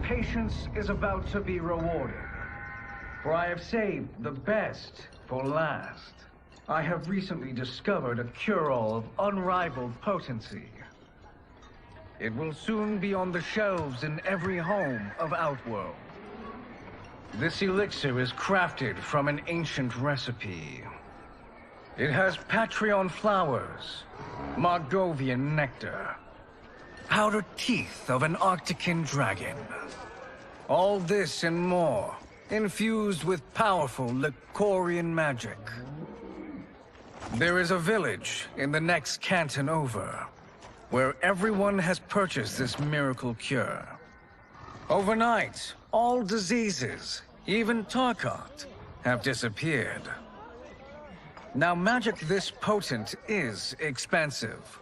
patience is about to be rewarded. For I have saved the best for last. I have recently discovered a cure-all of unrivaled potency. It will soon be on the shelves in every home of Outworld. This elixir is crafted from an ancient recipe. It has Patreon flowers, Margovian nectar, powdered teeth of an Arctican dragon. All this and more, infused with powerful Lycorian magic. There is a village in the next canton over, where everyone has purchased this miracle cure. Overnight, all diseases, even Tarkat, have disappeared. Now, magic this potent is expensive.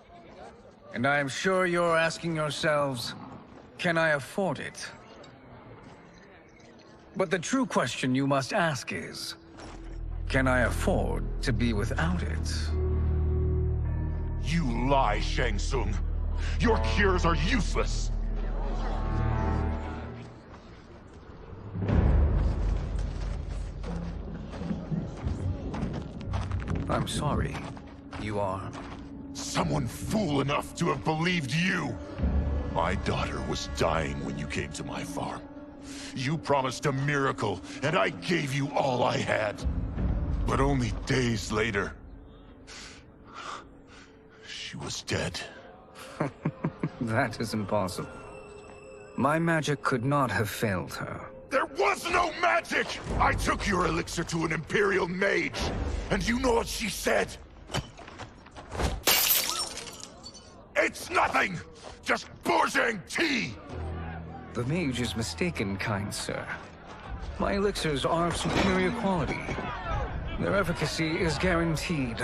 And I am sure you're asking yourselves, can I afford it? But the true question you must ask is, can I afford to be without it? You lie, Shang Tsung. Your cures are useless. I'm sorry. You are? Someone fool enough to have believed you. My daughter was dying when you came to my farm. You promised a miracle, and I gave you all I had. But only days later, she was dead. That is impossible. My magic could not have failed her. There was no magic! I took your elixir to an Imperial mage, and you know what she said? It's nothing! Just Bourgeois tea! The mage is mistaken, kind sir. My elixirs are of superior quality. Their efficacy is guaranteed.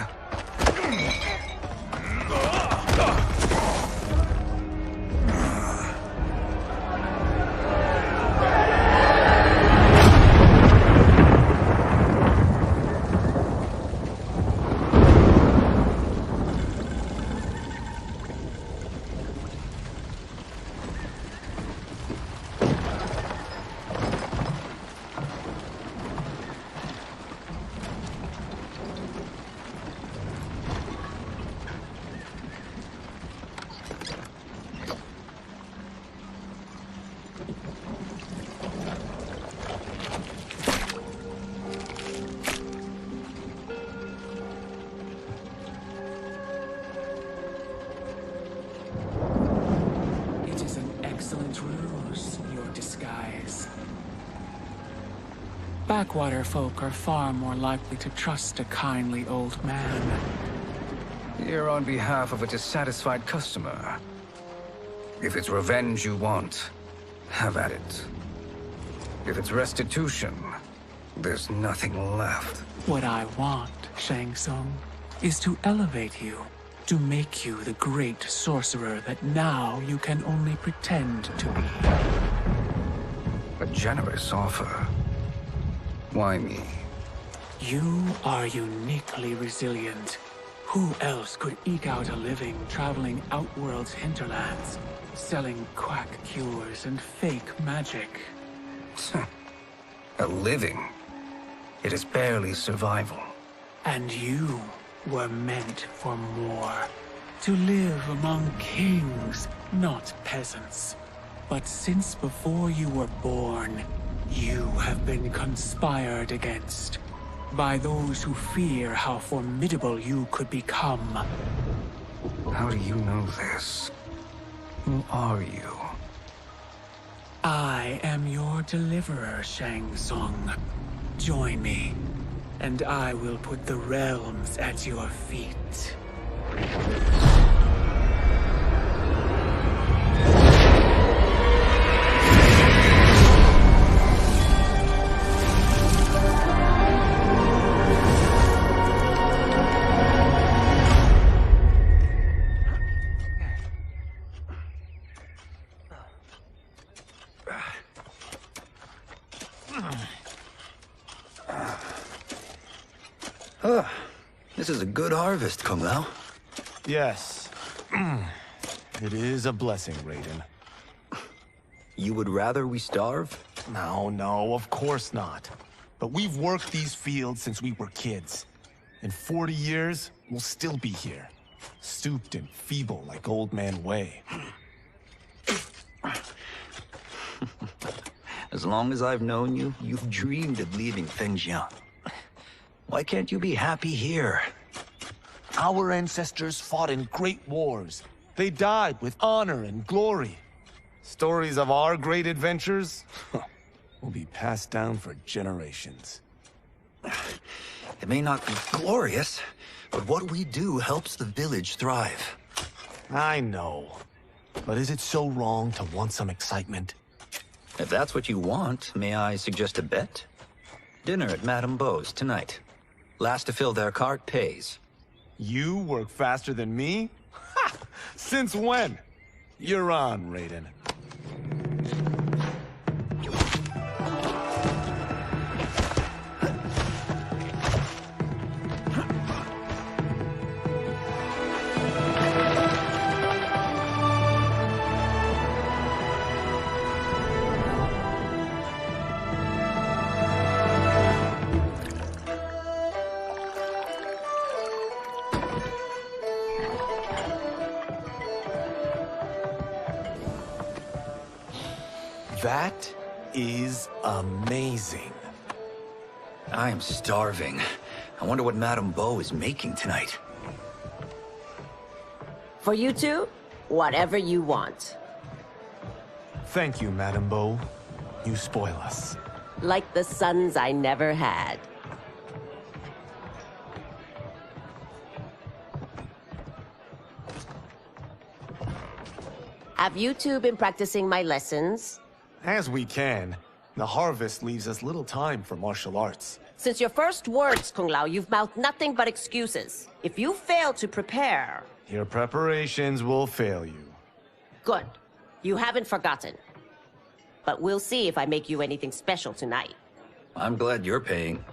Backwater folk are far more likely to trust a kindly old man. Here on behalf of a dissatisfied customer. If it's revenge you want, have at it. If it's restitution, there's nothing left. What I want, Shang Tsung, is to elevate you, to make you the great sorcerer that now you can only pretend to be. A generous offer. Why me? You are uniquely resilient. Who else could eke out a living traveling Outworld's hinterlands, selling quack cures and fake magic? A living? It is barely survival. And you were meant for more. To live among kings, not peasants. But since before you were born, you have been conspired against by those who fear how formidable you could become. How do you know this? Who are you? I am your deliverer, Shang Tsung. Join me, and I will put the realms at your feet. This is a good harvest, Kung Lao. Yes. It is a blessing, Raiden. You would rather we starve? No, of course not. But we've worked these fields since we were kids. In 40 years, we'll still be here. Stooped and feeble like Old Man Wei. As long as I've known you, you've dreamed of leaving things young. Why can't you be happy here? Our ancestors fought in great wars. They died with honor and glory. Stories of our great adventures will be passed down for generations. It may not be glorious, but what we do helps the village thrive. I know. But is it so wrong to want some excitement? If that's what you want, may I suggest a bet? Dinner at Madame Beau's tonight. Last to fill their cart pays. You work faster than me? Ha! Since when? You're on, Raiden. That is amazing. I am starving. I wonder what Madame Beau is making tonight. For you two, whatever you want. Thank you, Madame Beau. You spoil us. Like the sons I never had. Have you two been practicing my lessons? As we can. The harvest leaves us little time for martial arts. Since your first words, Kung Lao, you've mouthed nothing but excuses. If you fail to prepare... Your preparations will fail you. Good. You haven't forgotten. But we'll see if I make you anything special tonight. I'm glad you're paying.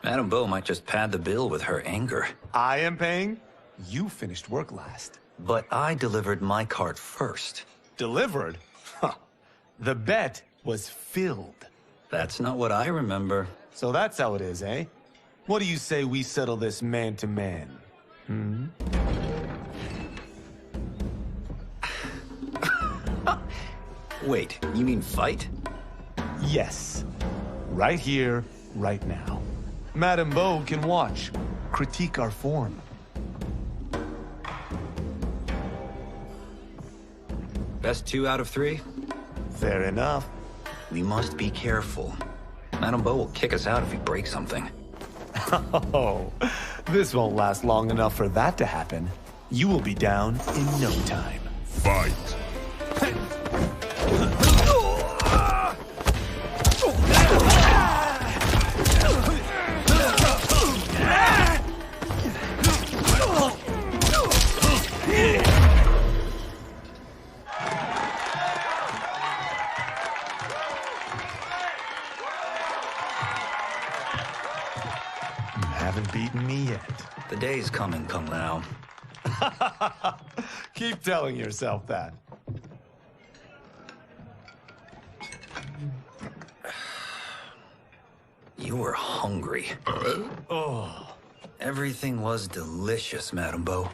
Madame Beau might just pad the bill with her anger. I am paying? You finished work last. But I delivered my cart first. Delivered? Huh. The bet was filled. That's not what I remember. So that's how it is, eh? What do you say we settle this man to man? Wait, you mean fight? Yes. Right here, right now. Madame Beau can watch, critique our form. Best 2 out of 3? Fair enough. We must be careful. Madame Beau will kick us out if we break something. Oh, this won't last long enough for that to happen. You will be down in no time. Fight! Haven't beaten me yet. The day's coming, Kung Lao. Keep telling yourself that. You were hungry. Oh. Everything was delicious, Madame Beau.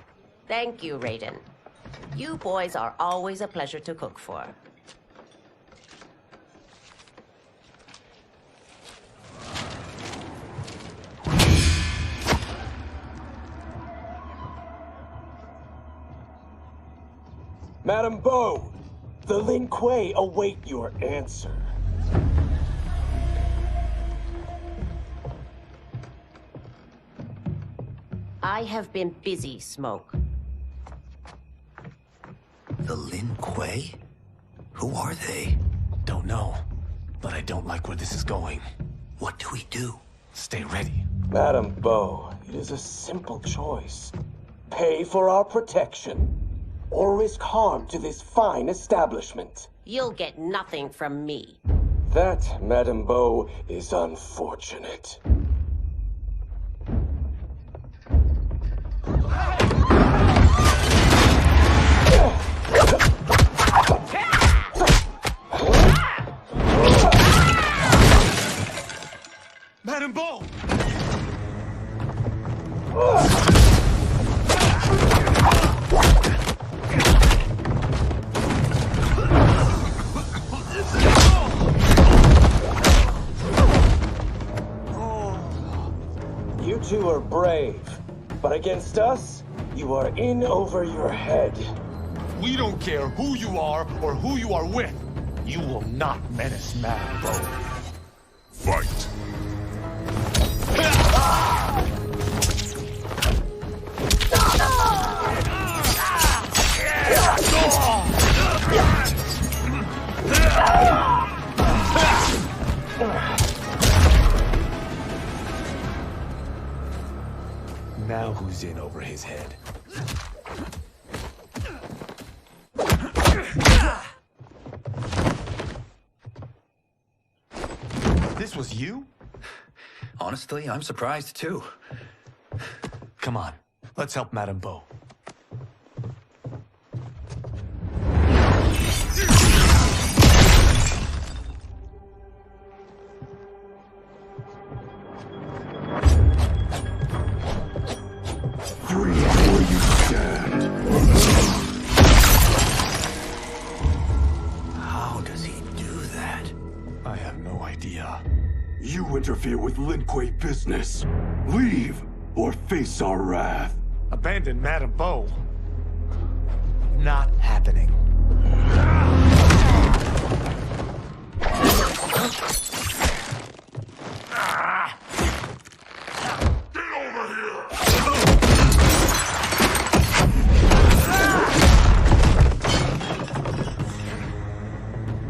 Thank you, Raiden. You boys are always a pleasure to cook for. Madame Beau, the Lin Kuei await your answer. I have been busy, Smoke. The Lin Kuei? Who are they? Don't know, but I don't like where this is going. What do we do? Stay ready. Madame Beau, it is a simple choice. Pay for our protection, or risk harm to this fine establishment. You'll get nothing from me. That, Madame Beau, is unfortunate. You two are brave, but against us, you are in over your head. We don't care who you are or who you are with. You will not menace Madame Bo. Fight. Now who's in over his head? This was you? Honestly, I'm surprised too. Come on, let's help Madame Bo. How does he do that? I have no idea. You interfere with Lin Kuei business. Leave, or face our wrath. Abandon Madame Bo? Not happening.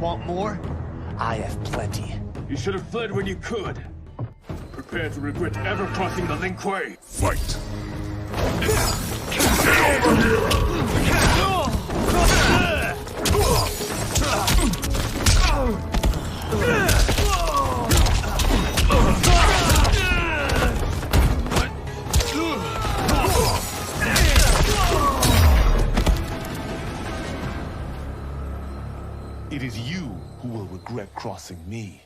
Want more? I have plenty. You should have fled when you could. Prepare to regret ever crossing the Lin Kuei. Fight. It is you who will regret crossing me.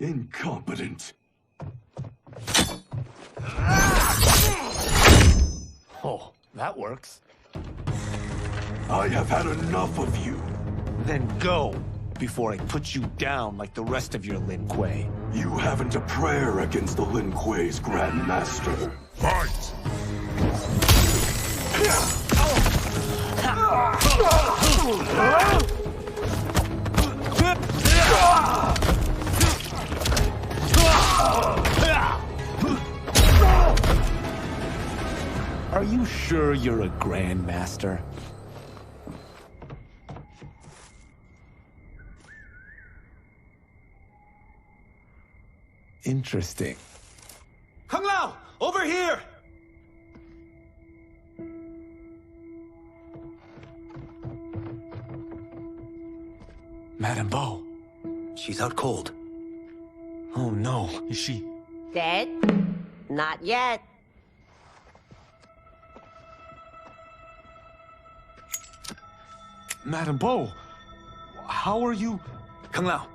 Incompetent. Oh, that works. I have had enough of you. Then go, before I put you down like the rest of your Lin Kuei. You haven't a prayer against the Lin Kuei's Grand Master. Fight. Are you sure you're a Grand Master? Interesting. Kung Lao! Over here! Madame Bo. She's out cold. Oh no, is she... Dead? Not yet. Madame Bo, how are you... Kung Lao.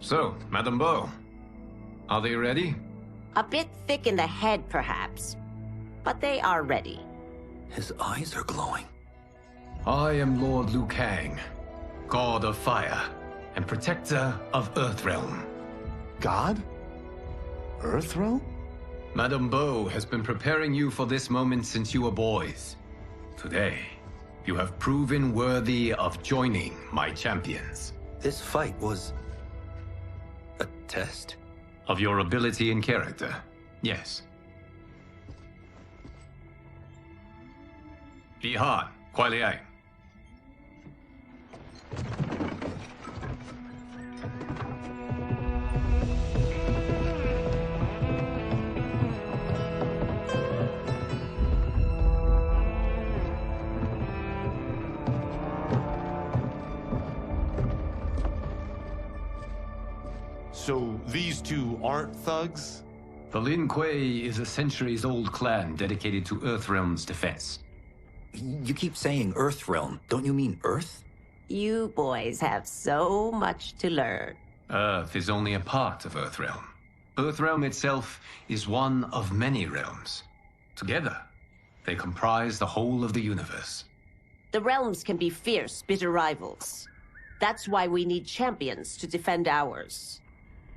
So, Madame Bo, are they ready? A bit thick in the head, perhaps. But they are ready. His eyes are glowing. I am Lord Liu Kang, God of Fire and Protector of Earthrealm. God? Earthrealm? Madame Bo has been preparing you for this moment since you were boys. Today, you have proven worthy of joining my champions. This fight was... a test? Of your ability and character, yes. Bi Han, Kuai Liang. So these two aren't thugs? The Lin Kuei is a centuries-old clan dedicated to Earthrealm's defense. You keep saying Earthrealm. Don't you mean Earth? You boys have so much to learn. Earth is only a part of Earthrealm. Earthrealm itself is one of many realms. Together, they comprise the whole of the universe. The realms can be fierce, bitter rivals. That's why we need champions to defend ours.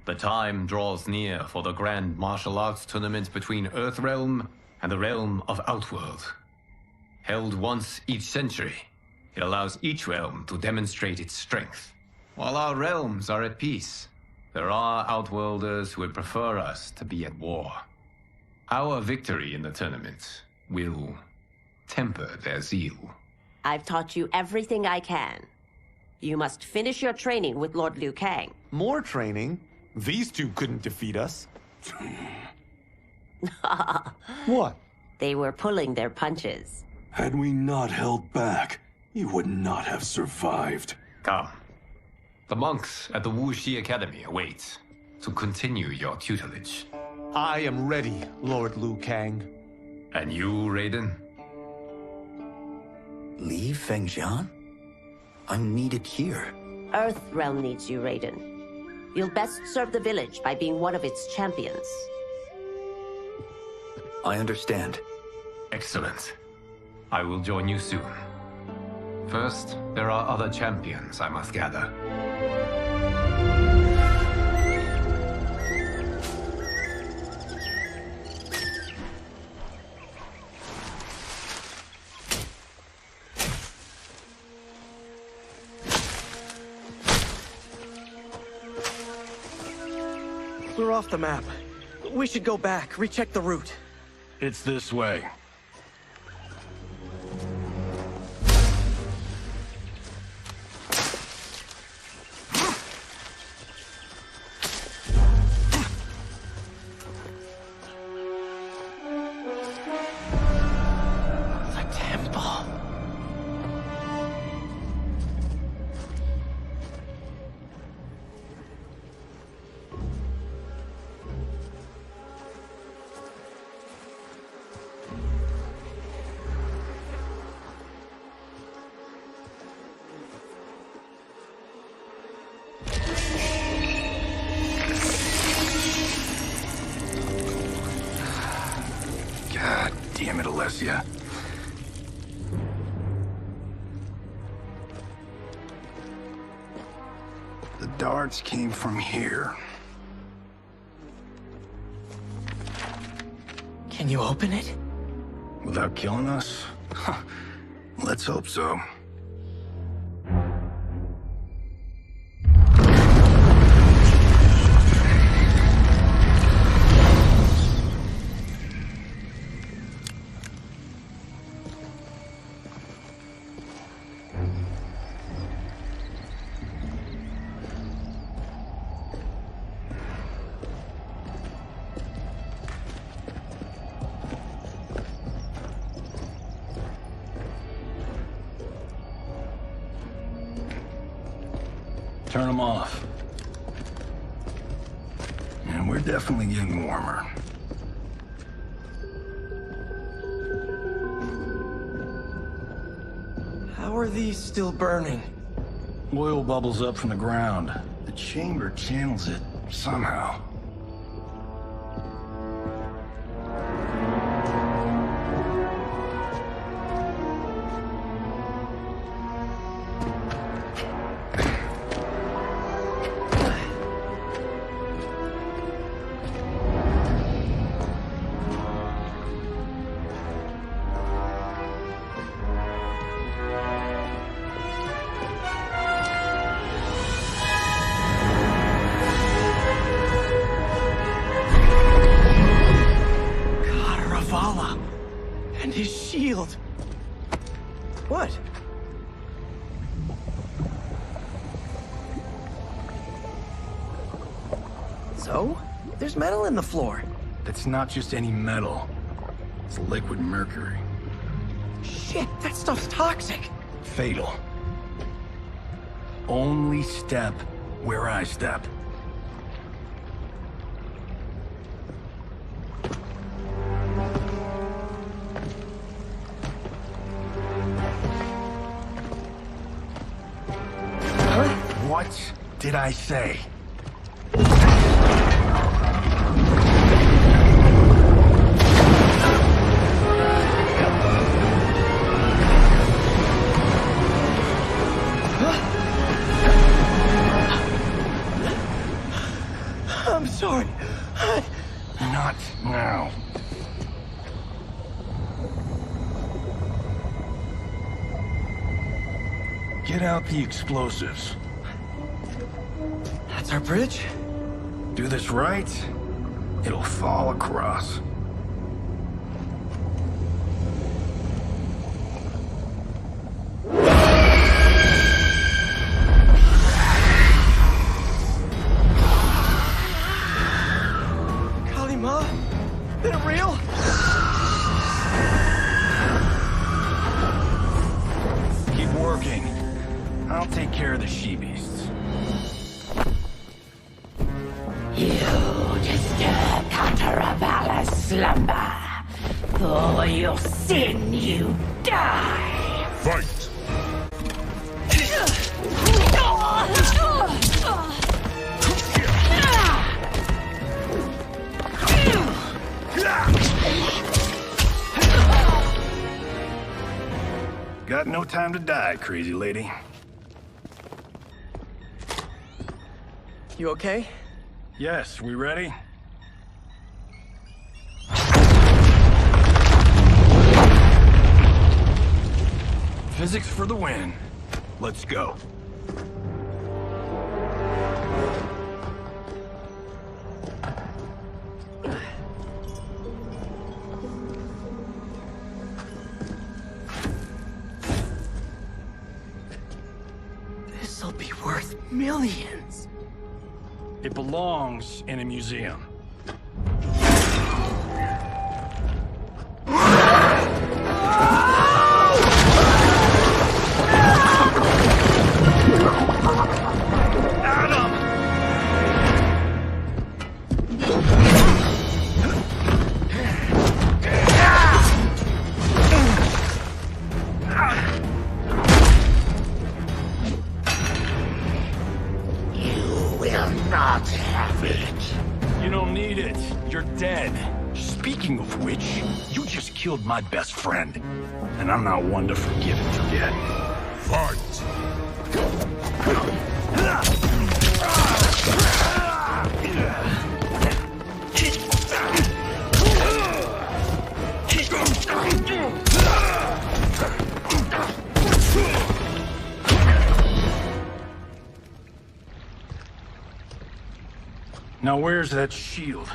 The time draws near for the grand martial arts tournament between Earthrealm and the realm of Outworld. Held once each century, it allows each realm to demonstrate its strength. While our realms are at peace, there are Outworlders who would prefer us to be at war. Our victory in the tournament will temper their zeal. I've taught you everything I can. You must finish your training with Lord Liu Kang. More training? These two couldn't defeat us. What? They were pulling their punches. Had we not held back, you would not have survived. Come. The monks at the Wuxi Academy await to continue your tutelage. I am ready, Lord Liu Kang. And you, Raiden? Li Fengjian? I'm needed here. Earthrealm needs you, Raiden. You'll best serve the village by being one of its champions. I understand. Excellent. I will join you soon. First, there are other champions I must gather. We're off the map. We should go back, recheck the route. It's this way. God damn it, Alessia. The darts came from here. Can you open it? Without killing us? Huh. Let's hope so. Turn them off. And we're definitely getting warmer. How are these still burning? Oil bubbles up from the ground. The chamber channels it somehow. And his shield. What? So? There's metal in the floor. That's not just any metal. It's liquid mercury. Shit, that stuff's toxic. Fatal. Only step where I step. did I say? I'm sorry. Not now. Get out the explosives. That's our bridge? Do this right, it'll fall across. Kalima? Is it real? Keep working. I'll take care of the she-beasts. You disturb Kataraval's slumber. For your sin, you die. Fight! Got no time to die, crazy lady. You okay? Yes, we ready? Physics for the win. Let's go. This'll be worth millions. It belongs in a museum. Not have it. You don't need it. You're dead. Speaking of which, you just killed my best friend. And I'm not one to forgive and forget. Fight! Now where's that shield?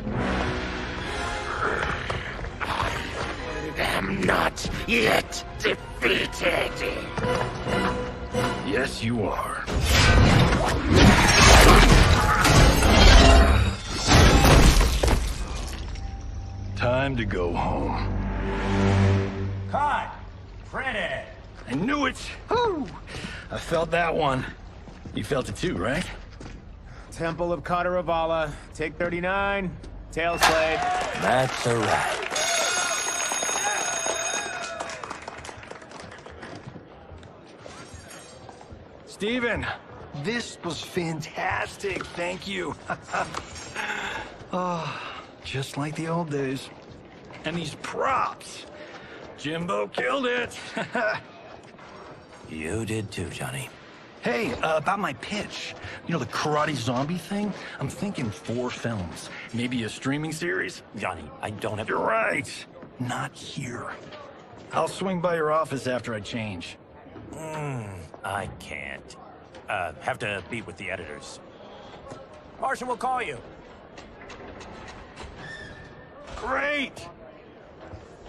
I am not yet defeated. Yes, you are. Time to go home. Cut! Credit! I knew it! Woo! I felt that one. You felt it too, right? Temple of Kataravala, take 39, Tailslade. That's a wrap. Steven, this was fantastic. Thank you. Oh, just like the old days. And these props. Jimbo killed it. You did too, Johnny. Hey, about my pitch. You know, the karate zombie thing? I'm thinking 4 films. Maybe a streaming series? Johnny, I don't have... You're right. Not here. I'll swing by your office after I change. I can't. Have to meet with the editors. Martian will call you. Great!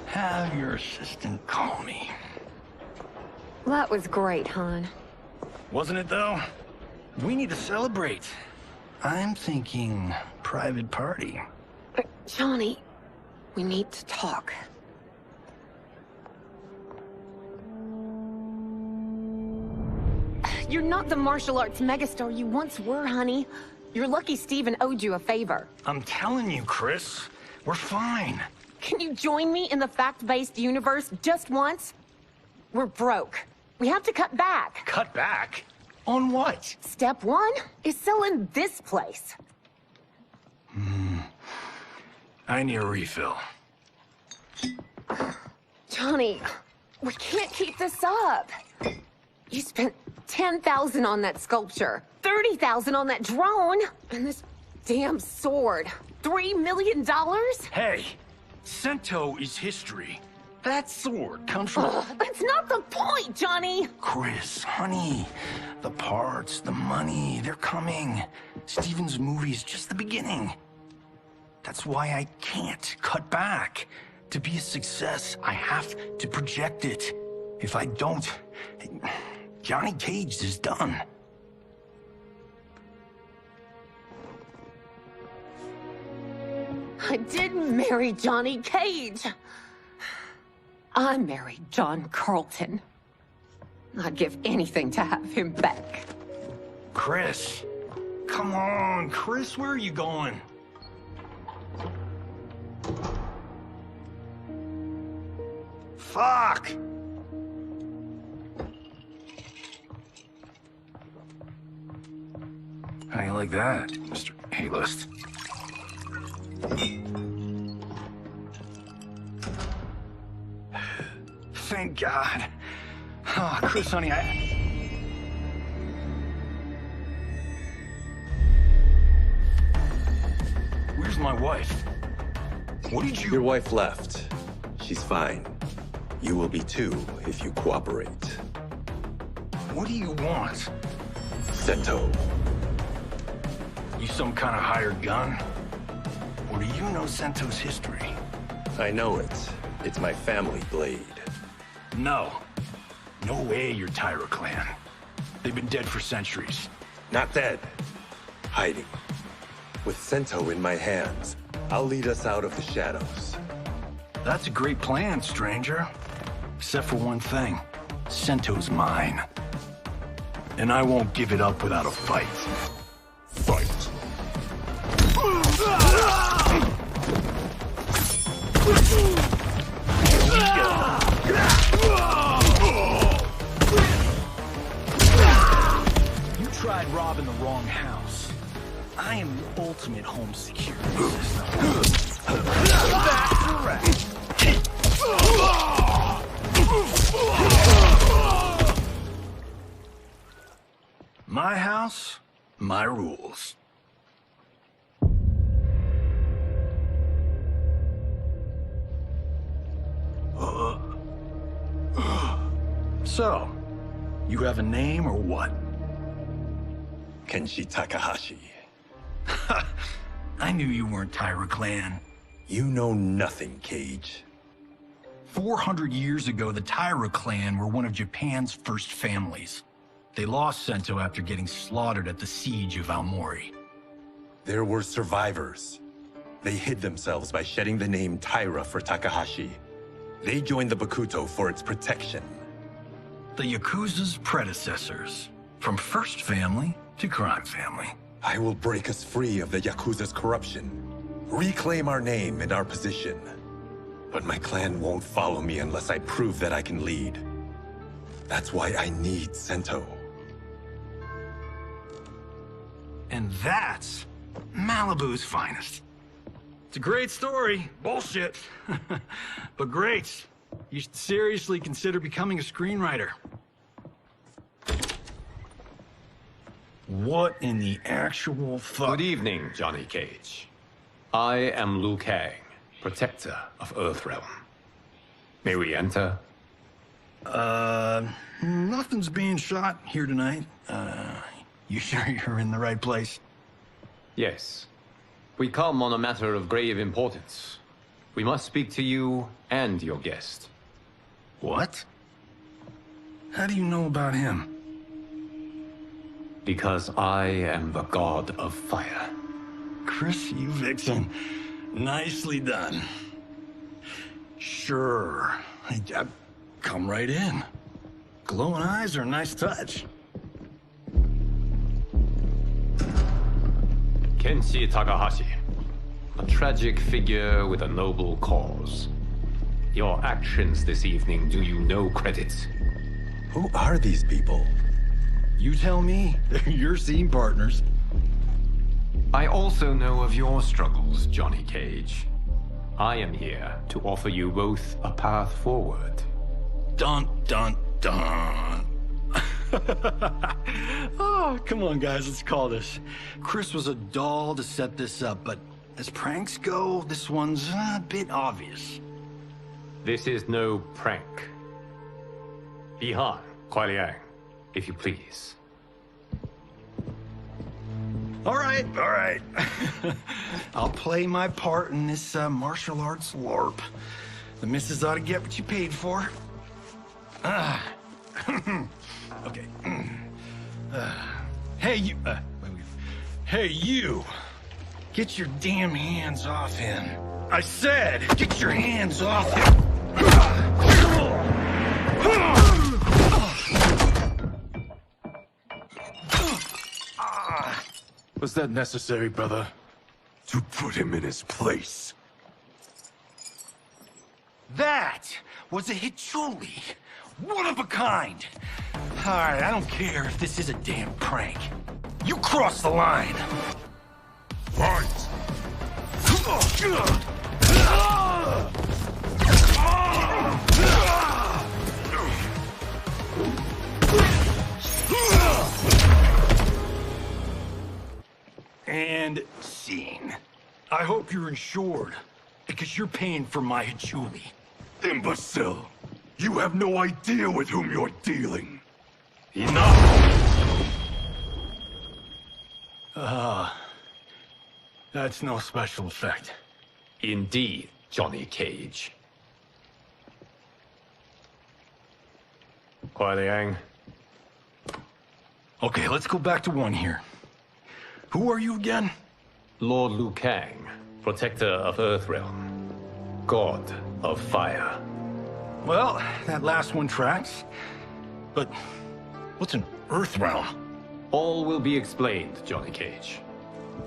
Have your assistant call me. That was great, hon. Wasn't it, though? We need to celebrate. I'm thinking private party. Johnny, we need to talk. You're not the martial arts megastar you once were, honey. You're lucky Steven owed you a favor. I'm telling you, Chris. We're fine. Can you join me in the fact-based universe just once? We're broke. We have to cut back. Cut back? On what? Step one is selling this place. I need a refill. Johnny, we can't keep this up. You spent $10,000 on that sculpture, $30,000 on that drone, and this damn sword. $3 million? Hey, Sento is history. That sword comes from... That's not the point, Johnny! Chris, honey, the parts, the money, they're coming. Steven's movie is just the beginning. That's why I can't cut back. To be a success, I have to project it. If I don't, Johnny Cage is done. I didn't marry Johnny Cage. I married John Carlton. I'd give anything to have him back. Chris, come on, Chris, where are you going? Fuck! How you like that, Mr. A-list? Thank God. Oh, Chris, honey, Where's my wife? What did you... Your wife left. She's fine. You will be too, if you cooperate. What do you want? Sento. You some kind of hired gun? Or do you know Sento's history? I know it. It's my family blade. No. No way you're Tyra clan. They've been dead for centuries. Not dead. Hiding. With Sento in my hands, I'll lead us out of the shadows. That's a great plan, stranger. Except for one thing. Sento's mine. And I won't give it up without a fight. Fight. You tried robbing the wrong house. I am the ultimate home security system. That's correct. My house, my rules. So, you have a name or what? Kenshi Takahashi. I knew you weren't Tyra clan. You know nothing, Cage. 400 years ago, the Tyra clan were one of Japan's first families. They lost Sento after getting slaughtered at the siege of Aomori. There were survivors. They hid themselves by shedding the name Tyra for Takahashi. They joined the Bakuto for its protection. The Yakuza's predecessors. From First Family to Crime Family. I will break us free of the Yakuza's corruption. Reclaim our name and our position. But my clan won't follow me unless I prove that I can lead. That's why I need Sento. And that's Malibu's finest. It's a great story. Bullshit. But great. You should seriously consider becoming a screenwriter. What in the actual fuck? Good evening, Johnny Cage. I am Liu Kang, protector of Earthrealm. May we enter? Nothing's being shot here tonight. You sure you're in the right place? Yes. We come on a matter of grave importance. We must speak to you and your guest. What? How do you know about him? Because I am the god of fire. Chris, you vixen. Nicely done. Sure. Come right in. Glowing eyes are a nice touch. Kenshi Takahashi. A tragic figure with a noble cause. Your actions this evening do you no credit. Who are these people? You tell me. You're scene partners. I also know of your struggles, Johnny Cage. I am here to offer you both a path forward. Dun, dun, dun. Oh, come on, guys, let's call this. Chris was a doll to set this up, but as pranks go, this one's a bit obvious. This is no prank. Bihan, Kuai-Liang, if you please. All right. I'll play my part in this martial arts LARP. The missus ought to get what you paid for. Okay. Hey, you. Hey, you. Get your damn hands off him. I said, get your hands off him. Was that necessary, brother? To put him in his place. That was a Hichuli. One of a kind. All right, I don't care if this is a damn prank. You crossed the line. Fight! And scene. I hope you're insured, because you're paying for my Hichuli. Imbecile! You have no idea with whom you're dealing. Enough! That's no special effect. Indeed, Johnny Cage. Kuai-Liang. Okay, let's go back to one here. Who are you again? Lord Liu Kang, protector of Earthrealm, god of fire. Well, that last one tracks. But what's an Earthrealm? All will be explained, Johnny Cage.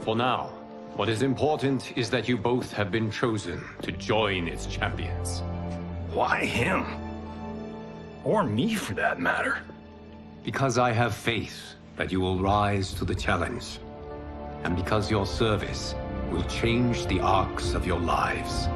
For now, what is important is that you both have been chosen to join its champions. Why him? Or me, for that matter. Because I have faith that you will rise to the challenge. And because your service will change the arcs of your lives.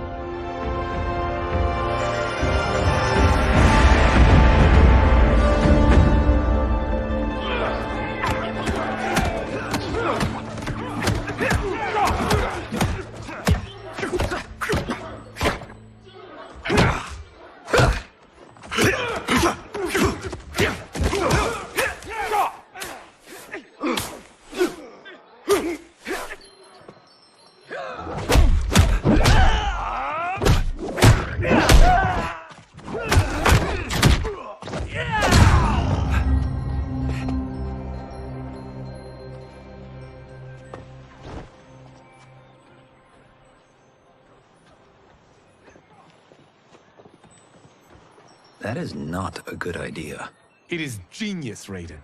That is not a good idea. It is genius, Raiden.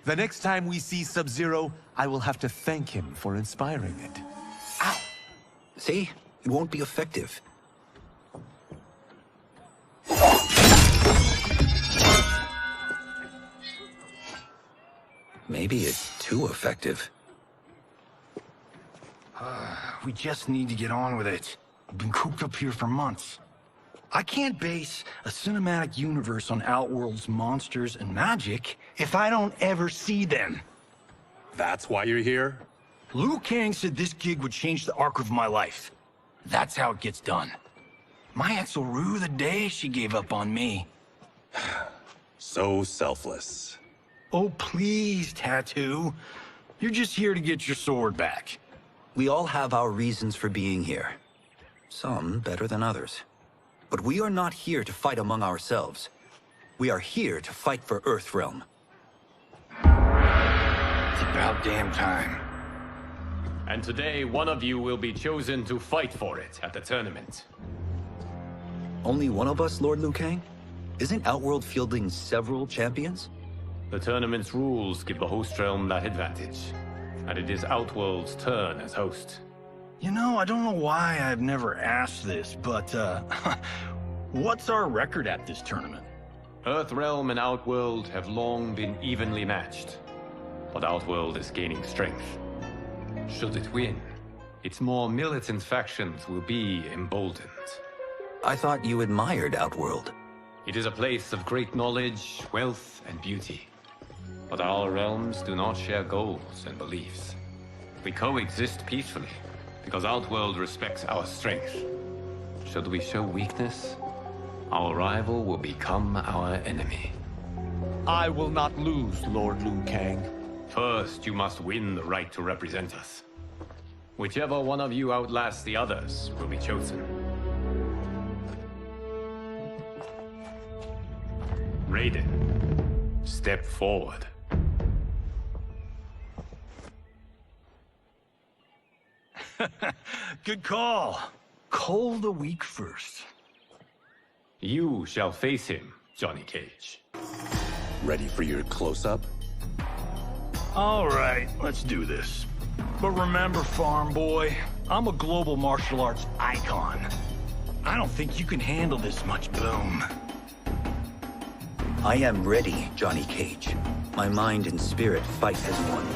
The next time we see Sub-Zero, I will have to thank him for inspiring it. Ow! See? It won't be effective. Maybe it's too effective. We just need to get on with it. I've been cooped up here for months. I can't base a cinematic universe on Outworld's monsters and magic if I don't ever see them. That's why you're here? Liu Kang said this gig would change the arc of my life. That's how it gets done. My ex will rue the day she gave up on me. So selfless. Oh, please, Tattoo. You're just here to get your sword back. We all have our reasons for being here. Some better than others. But we are not here to fight among ourselves. We are here to fight for Earthrealm. It's about damn time. And today, one of you will be chosen to fight for it at the tournament. Only one of us, Lord Liu Kang? Isn't Outworld fielding several champions? The tournament's rules give the host realm that advantage. And it is Outworld's turn as host. You know, I don't know why I've never asked this, but, what's our record at this tournament? Earthrealm and Outworld have long been evenly matched. but Outworld is gaining strength. Should it win, its more militant factions will be emboldened. I thought you admired Outworld. It is a place of great knowledge, wealth, and beauty. But our realms do not share goals and beliefs. We coexist peacefully, because Outworld respects our strength. Should we show weakness, our rival will become our enemy. I will not lose, Lord Liu Kang. First, you must win the right to represent us. Whichever one of you outlasts the others will be chosen. Raiden, step forward. Good call. Cole the weak first. You shall face him, Johnny Cage. Ready for your close-up? All right, let's do this. But remember, farm boy, I'm a global martial arts icon. I don't think you can handle this much boom. I am ready, Johnny Cage. My mind and spirit fight as one.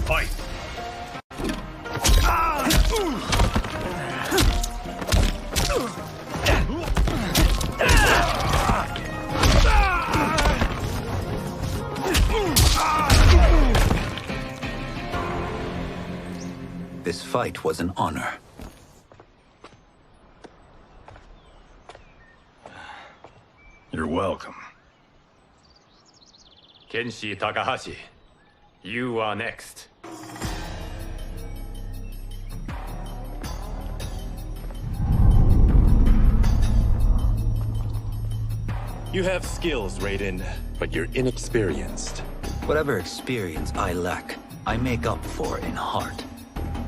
Fight! This fight was an honor. You're welcome. Kenshi Takahashi, you are next. You have skills, Raiden, but you're inexperienced. Whatever experience I lack, I make up for in heart.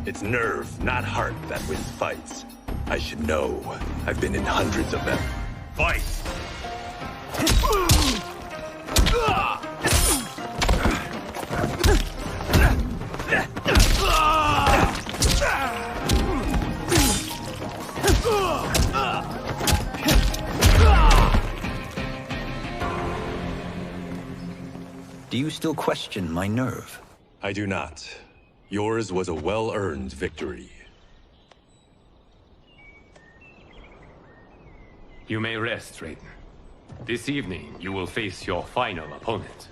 It's nerve, not heart, that wins fights. I should know. I've been in hundreds of them. Fight! Do you still question my nerve? I do not. Yours was a well-earned victory. You may rest, Raiden. This evening, you will face your final opponent.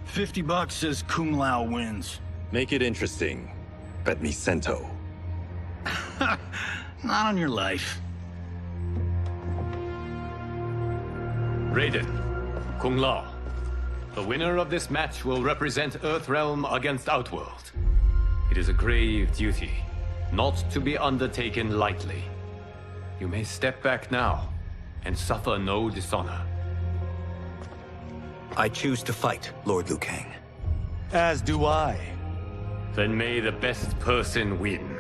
$50 says Kung Lao wins. Make it interesting. Bet me cento. Not on your life. Raiden, Kung Lao. The winner of this match will represent Earthrealm against Outworld. It is a grave duty, not to be undertaken lightly. You may step back now and suffer no dishonor. I choose to fight, Lord Liu Kang. As do I. Then may the best person win.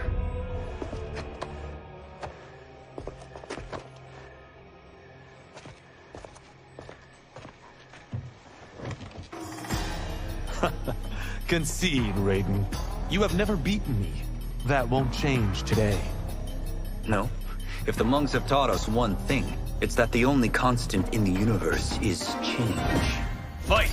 Concede, Raiden. You have never beaten me. That won't change today. No. If the monks have taught us one thing, it's that the only constant in the universe is change. Fight!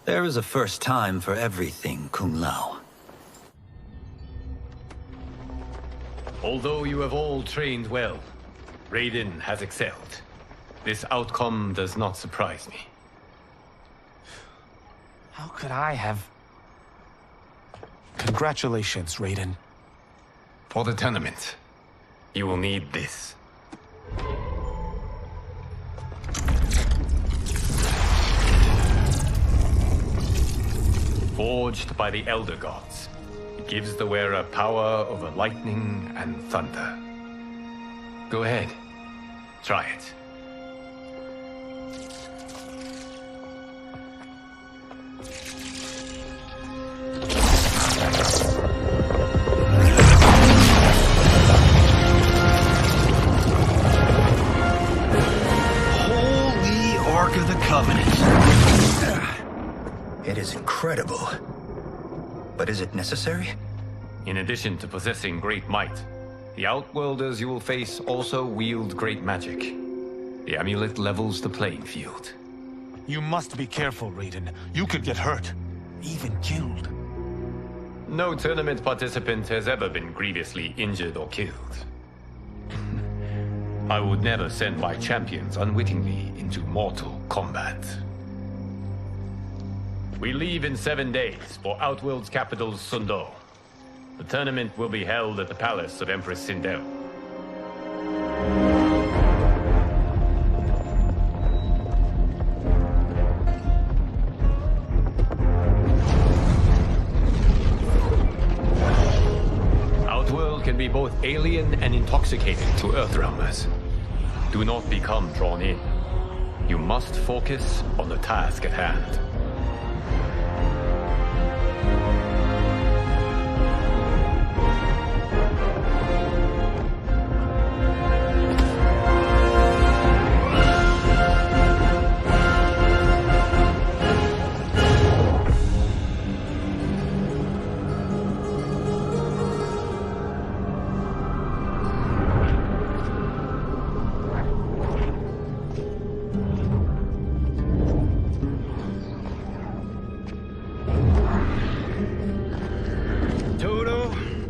There is a first time for everything, Kung Lao. Although you have all trained well, Raiden has excelled. This outcome does not surprise me. How could I have... Congratulations, Raiden. For the tournament, you will need this. Forged by the Elder Gods, it gives the wearer power over lightning and thunder. Go ahead. Try it. Holy Ark of the Covenant. It is incredible. But is it necessary? In addition to possessing great might, the Outworlders you will face also wield great magic. The amulet levels the playing field. You must be careful, Raiden. You could get hurt. Even killed. No tournament participant has ever been grievously injured or killed. I would never send my champions unwittingly into Mortal Kombat. We leave in 7 days for Outworld's capital, Sundo. The tournament will be held at the palace of Empress Sindel. Outworld can be both alien and intoxicating to Earthrealmers. Do not become drawn in. You must focus on the task at hand.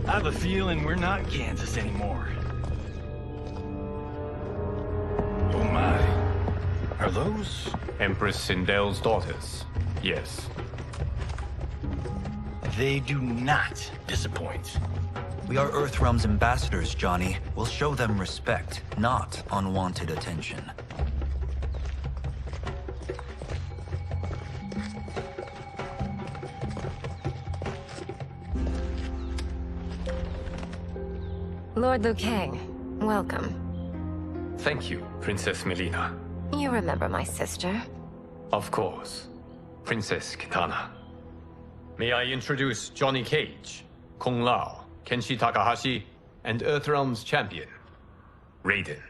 I have a feeling we're not Kansas anymore. Oh my. Are those? Empress Sindel's daughters. Yes. They do not disappoint. We are Earthrealm's ambassadors, Johnny. We'll show them respect, not unwanted attention. Lord Liu Kang, welcome. Thank you, Princess Melina. You remember my sister? Of course. Princess Kitana. May I introduce Johnny Cage, Kung Lao, Kenshi Takahashi, and Earthrealm's champion, Raiden.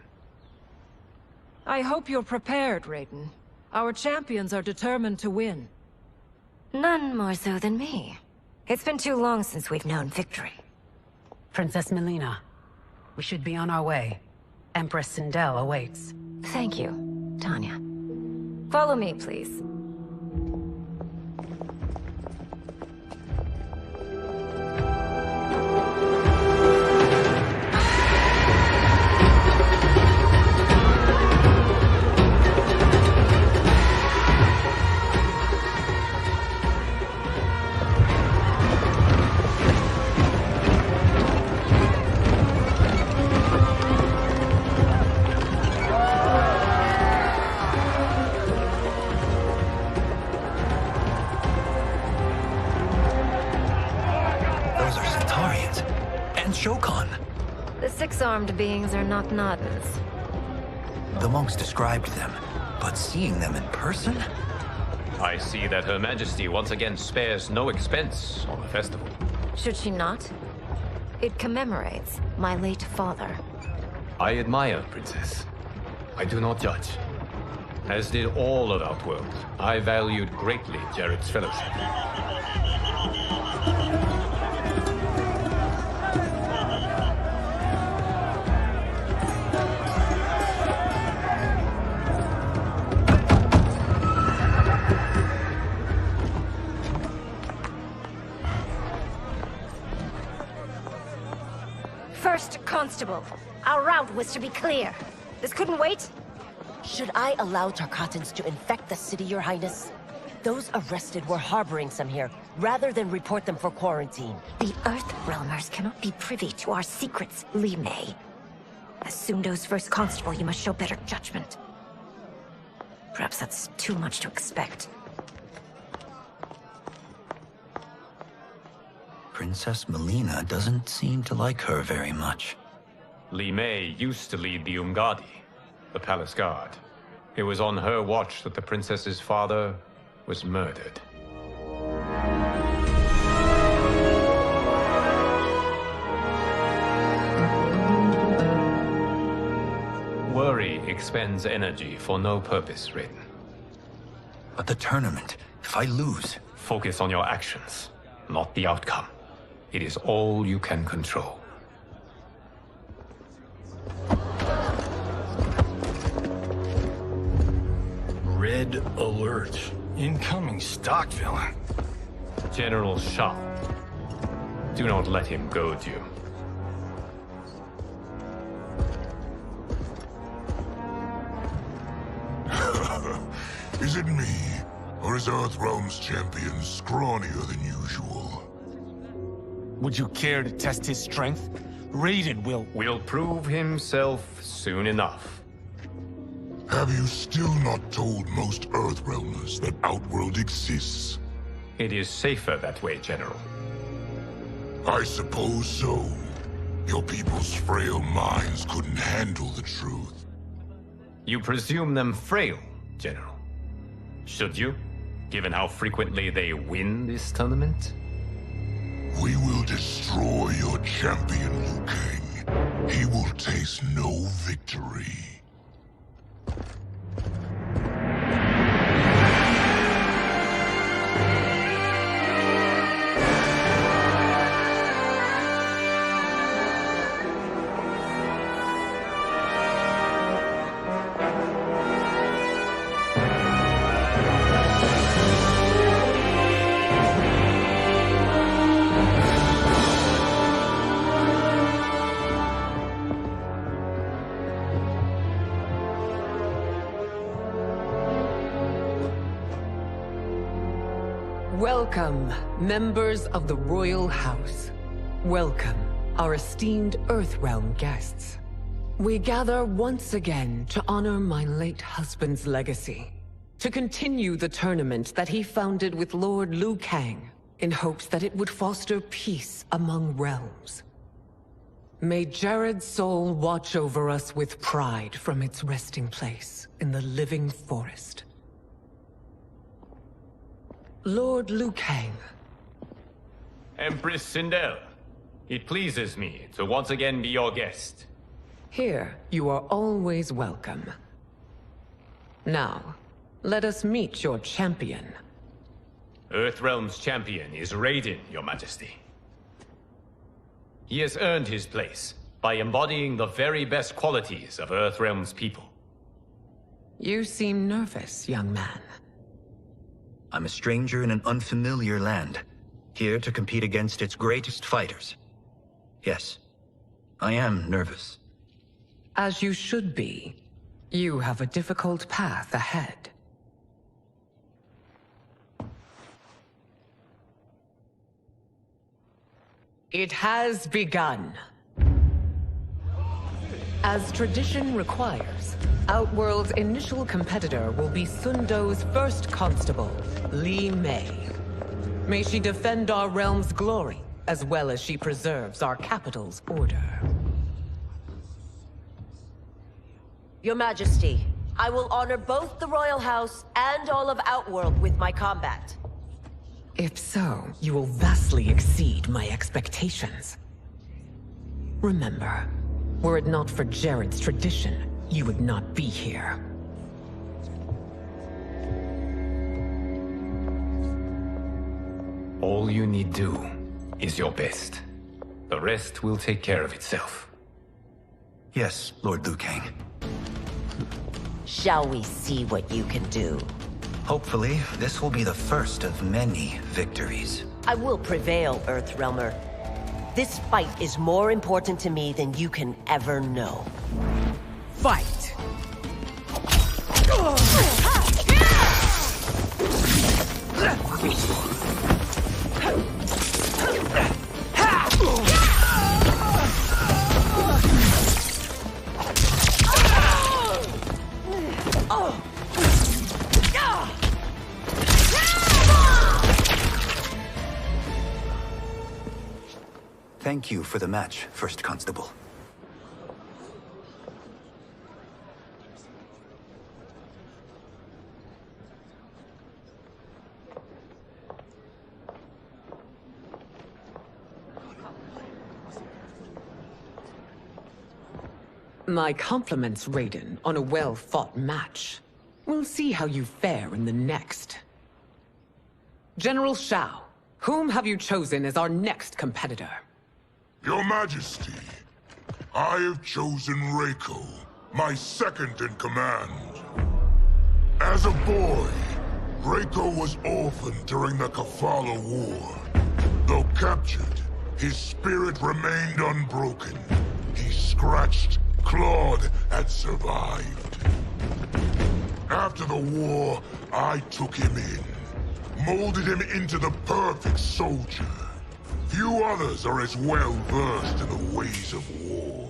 I hope you're prepared, Raiden. Our champions are determined to win. None more so than me. It's been too long since we've known victory. Princess Melina, we should be on our way. Empress Sindel awaits. Thank you, Tanya. Follow me, please. The six-armed beings are not Nadans. The monks described them, but seeing them in person? I see that Her Majesty once again spares no expense on the festival. Should she not? It commemorates my late father. I admire, Princess. I do not judge. As did all of Outworld, I valued greatly Jarrett's fellowship. First Constable, our route was to be clear. This couldn't wait? Should I allow Tarkatans to infect the city, Your Highness? Those arrested were harboring some here, rather than report them for quarantine. The Earthrealmers cannot be privy to our secrets, Li Mei. As Sundo's first constable, you must show better judgment. Perhaps that's too much to expect. Princess Melina doesn't seem to like her very much. Li Mei used to lead the Umgadi. the palace guard. It was on her watch that the princess's father was murdered. Worry expends energy for no purpose, Raiden. But the tournament, if I lose... Focus on your actions, not the outcome. It is all you can control. Red alert. Incoming stock villain. General Shao. Do not let him goad you. Is it me? Or is Earthrealm's champion scrawnier than usual? Would you care to test his strength? Raiden will prove himself soon enough. Have you still not told most Earthrealmers that Outworld exists? It is safer that way, General. I suppose so. Your people's frail minds couldn't handle the truth. You presume them frail, General. Should you, given how frequently they win this tournament? We will destroy your champion, Liu Kang. He will taste no victory. Welcome, members of the Royal House. Welcome, our esteemed Earthrealm guests. We gather once again to honor my late husband's legacy, to continue the tournament that he founded with Lord Liu Kang, in hopes that it would foster peace among realms. May Jared's soul watch over us with pride from its resting place in the living forest. Lord Liu Kang. Empress Sindel, it pleases me to once again be your guest. Here, you are always welcome. Now, let us meet your champion. Earthrealm's champion is Raiden, Your Majesty. He has earned his place by embodying the very best qualities of Earthrealm's people. You seem nervous, young man. I'm a stranger in an unfamiliar land, here to compete against its greatest fighters. Yes, I am nervous. As you should be. You have a difficult path ahead. It has begun. As tradition requires, Outworld's initial competitor will be Sundo's first constable, Li Mei. May she defend our realm's glory, as well as she preserves our capital's order. Your Majesty, I will honor both the Royal House and all of Outworld with my combat. If so, you will vastly exceed my expectations. Remember, were it not for Jared's tradition, you would not be here. All you need do is your best. The rest will take care of itself. Yes, Lord Liu Kang. Shall we see what you can do? Hopefully, this will be the first of many victories. I will prevail, Earthrealmer. This fight is more important to me than you can ever know. Fight! Thank you for the match, First Constable. My compliments, Raiden, on a well-fought match. We'll see how you fare in the next. General Shao, whom have you chosen as our next competitor? Your Majesty, I have chosen Reiko, my second in command. As a boy, Reiko was orphaned during the Kafala War. Though captured, his spirit remained unbroken. He scratched, clawed, and survived. After the war, I took him in, molded him into the perfect soldier. Few others are as well versed in the ways of war.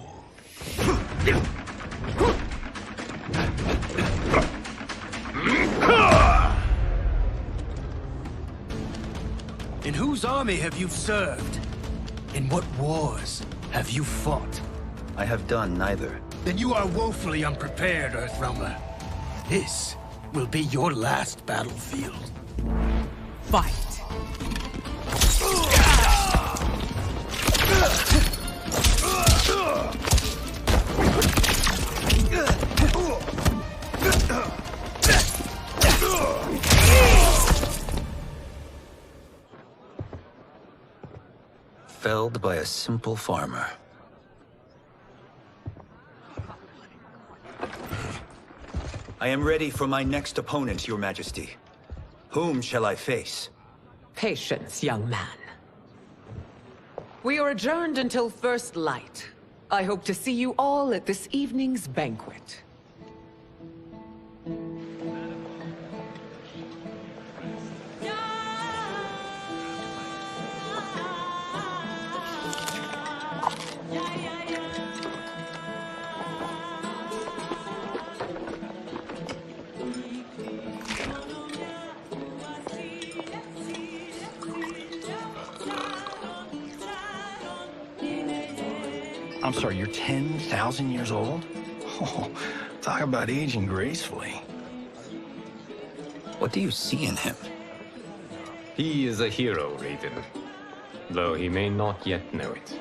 In whose army have you served? In what wars have you fought? I have done neither. Then you are woefully unprepared, Earthrealmer. This will be your last battlefield. Fight! Felled by a simple farmer. I am ready for my next opponent, Your Majesty. Whom shall I face? Patience, young man. We are adjourned until first light. I hope to see you all at this evening's banquet. I'm sorry, you're 10,000 years old? Oh, talk about aging gracefully. What do you see in him? He is a hero, Raiden. Though he may not yet know it.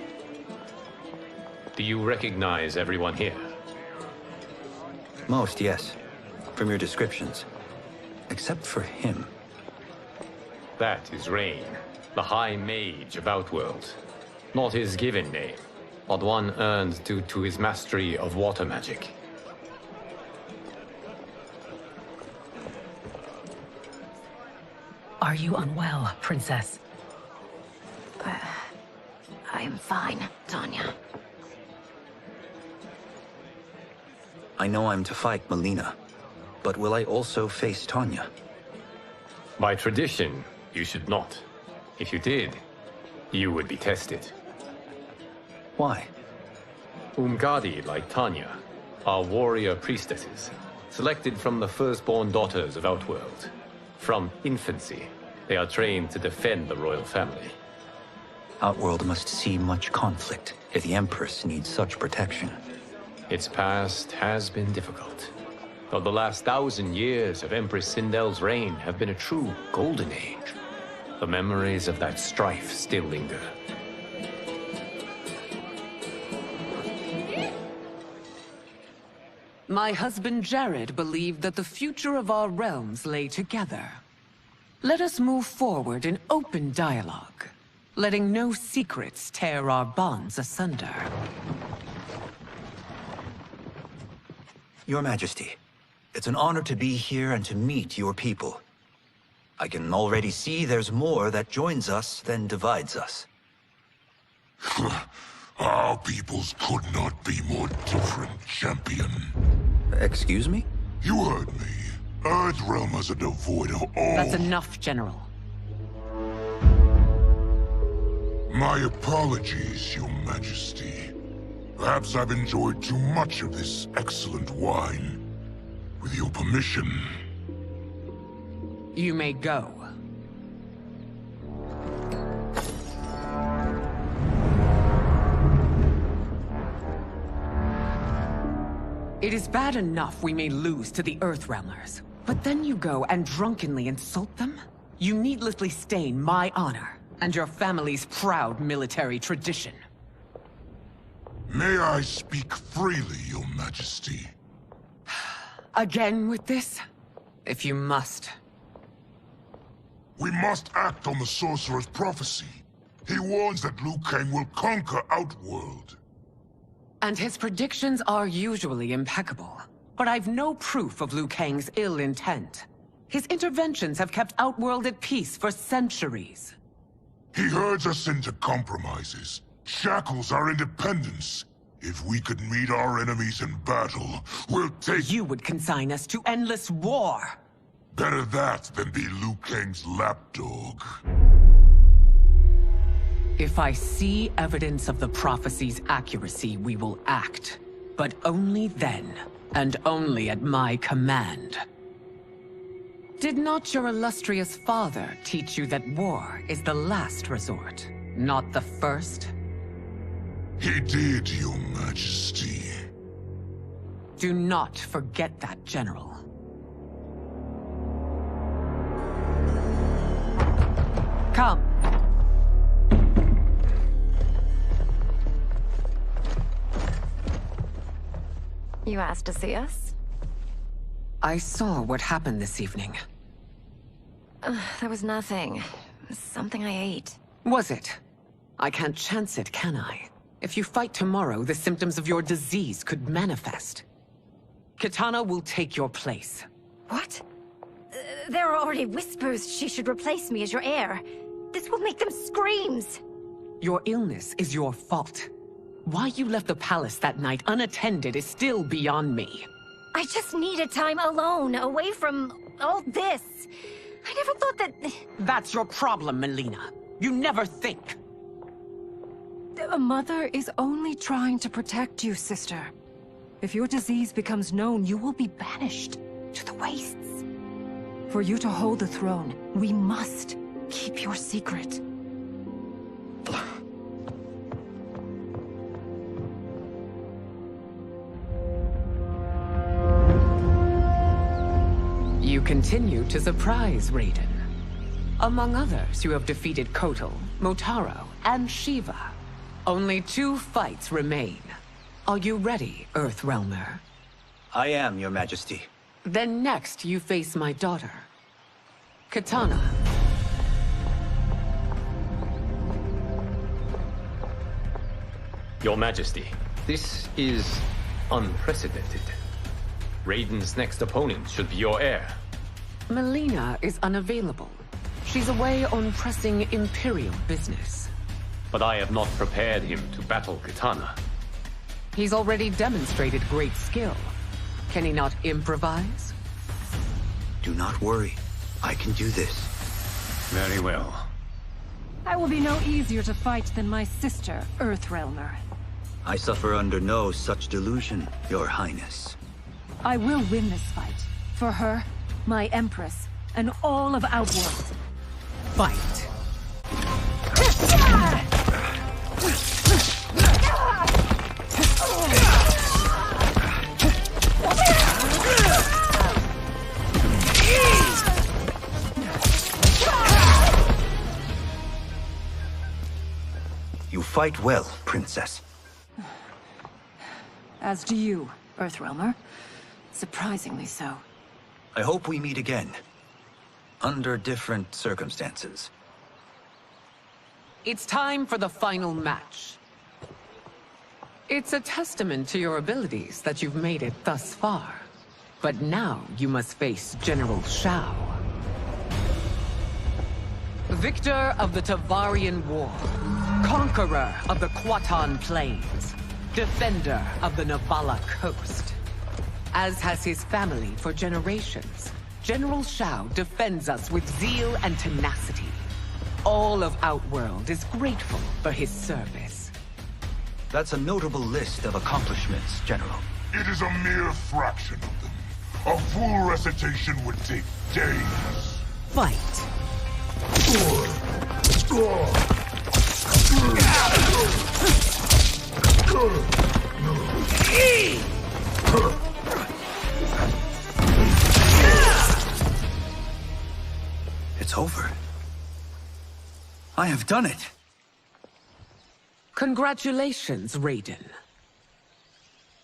Do you recognize everyone here? Most, yes. From your descriptions. Except for him. That is Rain, the High Mage of Outworld. Not his given name, but one earned due to his mastery of water magic. Are you unwell, Princess? I am fine, Tanya. I know I'm to fight Melina, but will I also face Tanya? By tradition, you should not. If you did, you would be tested. Why? Umgadi, like Tanya, are warrior priestesses, selected from the firstborn daughters of Outworld. From infancy, they are trained to defend the royal family. Outworld must see much conflict if the Empress needs such protection. Its past has been difficult, though the last 1,000 years of Empress Sindel's reign have been a true golden age. The memories of that strife still linger. My husband Jared believed that the future of our realms lay together. Let us move forward in open dialogue, letting no secrets tear our bonds asunder. Your Majesty, it's an honor to be here and to meet your people. I can already see there's more that joins us than divides us. Our peoples could not be more different, champion. Excuse me? You heard me. Earthrealmers are devoid of all... That's enough, General. My apologies, Your Majesty. Perhaps I've enjoyed too much of this excellent wine. With your permission... You may go. It is bad enough we may lose to the Earthrealmers, but then you go and drunkenly insult them? You needlessly stain my honor and your family's proud military tradition. May I speak freely, Your Majesty? Again with this? If you must. We must act on the Sorcerer's prophecy. He warns that Liu Kang will conquer Outworld. And his predictions are usually impeccable. But I've no proof of Liu Kang's ill intent. His interventions have kept Outworld at peace for centuries. He herds us into compromises, shackles our independence. If we could meet our enemies in battle, we'll take— You would consign us to endless war! Better that than be Liu Kang's lapdog. If I see evidence of the prophecy's accuracy, we will act. But only then, and only at my command. Did not your illustrious father teach you that war is the last resort, not the first? He did, Your Majesty. Do not forget that, General. Come. You asked to see us? I saw what happened this evening. That was nothing. Something I ate. Was it? I can't chance it, can I? If you fight tomorrow, the symptoms of your disease could manifest. Kitana will take your place. What? There are already whispers she should replace me as your heir. This will make them screams! Your illness is your fault. Why you left the palace that night unattended is still beyond me. I just needed time alone, away from all this. I never thought that... That's your problem, Melina. You never think. A mother is only trying to protect you, sister. If your disease becomes known, you will be banished to the wastes. For you to hold the throne, we must keep your secret. You continue to surprise Raiden. Among others, you have defeated Kotal, Motaro, and Shiva. Only 2 fights remain. Are you ready, Earthrealmer? I am, Your Majesty. Then next, you face my daughter, Kitana. Your Majesty, this is unprecedented. Raiden's next opponent should be your heir. Melina is unavailable. She's away on pressing Imperial business. But I have not prepared him to battle Kitana. He's already demonstrated great skill. Can he not improvise? Do not worry. I can do this. Very well. I will be no easier to fight than my sister, Earthrealmer. I suffer under no such delusion, Your Highness. I will win this fight. For her, my Empress, and all of Outworld. Fight! You fight well, Princess. As do you, Earthrealmer. Surprisingly so. I hope we meet again. Under different circumstances. It's time for the final match. It's a testament to your abilities that you've made it thus far. But now you must face General Shao. Victor of the Tavarian War. Conqueror of the Kwatan Plains. Defender of the Navala Coast. As has his family for generations, General Shao defends us with zeal and tenacity. All of Outworld is grateful for his service. That's a notable list of accomplishments, General. It is a mere fraction of them. A full recitation would take days. Fight. It's over. I have done it. Congratulations, Raiden.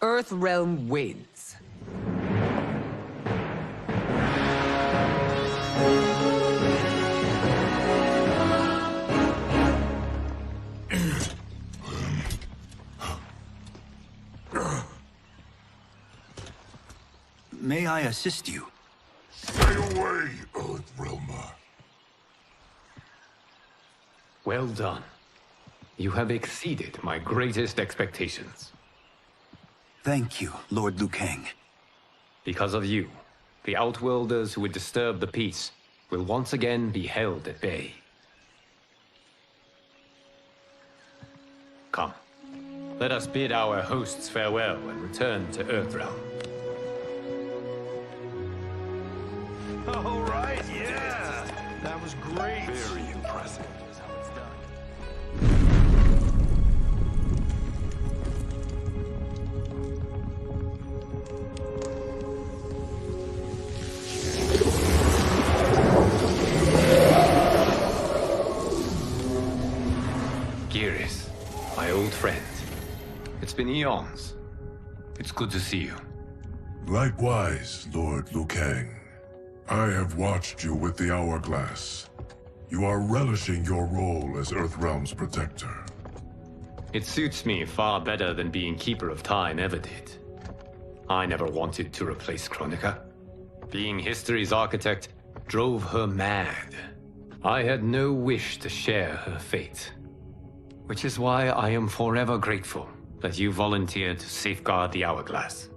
Earthrealm wins. May I assist you? Stay away, Earthrealmer. Well done. You have exceeded my greatest expectations. Thank you, Lord Liu Kang. Because of you, the Outworlders who would disturb the peace will once again be held at bay. Come, let us bid our hosts farewell and return to Earthrealm. All right, yeah. That was great. Very impressive. Geras, my old friend. It's been eons. It's good to see you. Likewise, Lord Liu Kang. I have watched you with the Hourglass. You are relishing your role as Earthrealm's protector. It suits me far better than being Keeper of Time ever did. I never wanted to replace Chronica. Being history's architect drove her mad. I had no wish to share her fate. Which is why I am forever grateful that you volunteered to safeguard the Hourglass.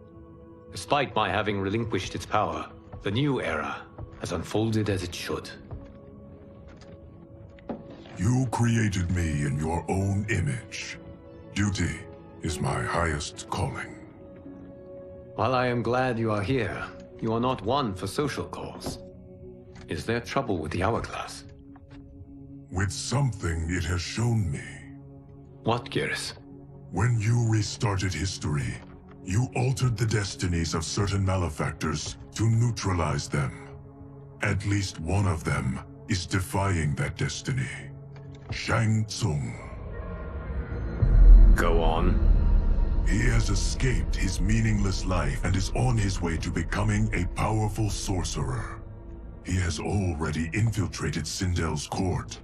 Despite my having relinquished its power, the new era has unfolded as it should. You created me in your own image. Duty is my highest calling. While I am glad you are here, you are not one for social calls. Is there trouble with the Hourglass? With something it has shown me. What, Geras? When you restarted history, you altered the destinies of certain malefactors to neutralize them. At least one of them is defying that destiny. Shang Tsung. Go on. He has escaped his meaningless life and is on his way to becoming a powerful sorcerer. He has already infiltrated Sindel's court.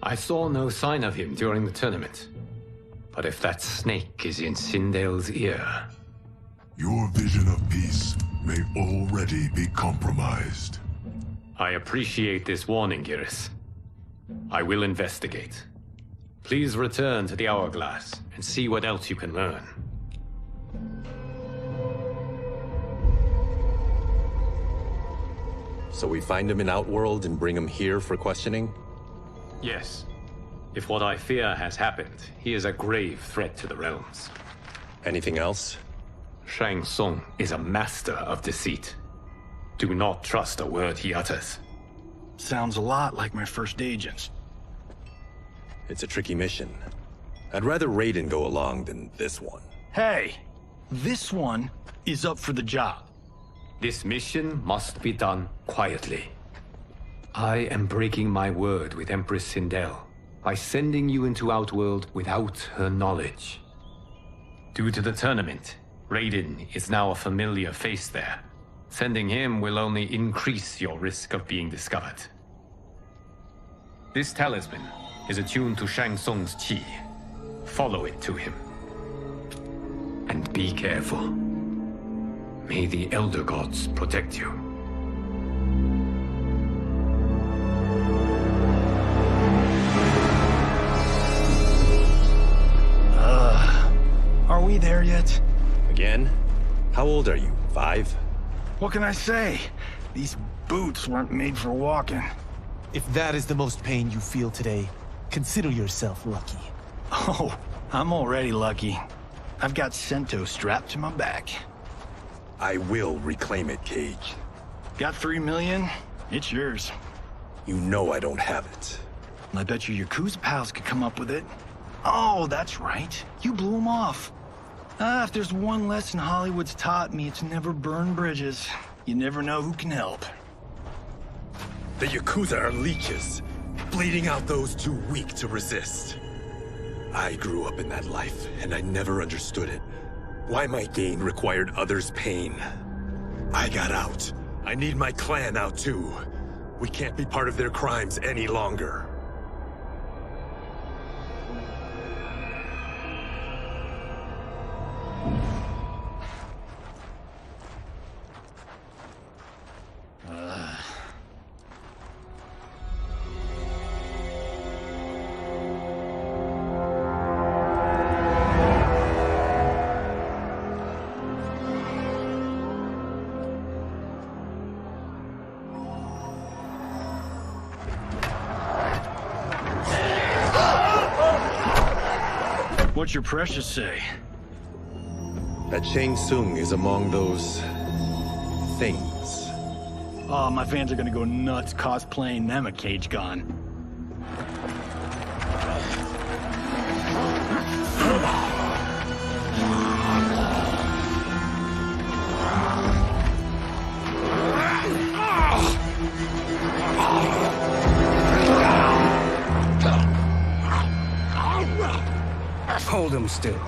I saw no sign of him during the tournament. But if that snake is in Sindel's ear... Your vision of peace may already be compromised. I appreciate this warning, Geras. I will investigate. Please return to the Hourglass and see what else you can learn. So we find him in Outworld and bring him here for questioning? Yes. If what I fear has happened, he is a grave threat to the realms. Anything else? Shang Tsung is a master of deceit. Do not trust a word he utters. Sounds a lot like my first agents. It's a tricky mission. I'd rather Raiden go along than this one. Hey, this one is up for the job. This mission must be done quietly. I am breaking my word with Empress Sindel by sending you into Outworld without her knowledge. Due to the tournament, Raiden is now a familiar face there. Sending him will only increase your risk of being discovered. This talisman is attuned to Shang Tsung's chi. Follow it to him. And be careful. May the Elder Gods protect you. Are we there yet? Again? How old are you? 5? What can I say? These boots weren't made for walking. If that is the most pain you feel today, consider yourself lucky. Oh, I'm already lucky. I've got Sento strapped to my back. I will reclaim it, Cage. Got 3 million? It's yours. You know I don't have it. I bet your Yakuza pals could come up with it. Oh, that's right. You blew them off. If there's one lesson Hollywood's taught me, it's never burn bridges. You never know who can help. The Yakuza are leeches, bleeding out those too weak to resist. I grew up in that life, and I never understood it. Why my gain required others' pain. I got out. I need my clan out too. We can't be part of their crimes any longer. What's your precious say? That Shang Tsung is among those... things. Oh, my fans are gonna go nuts cosplaying them a cage gun. Hold him still.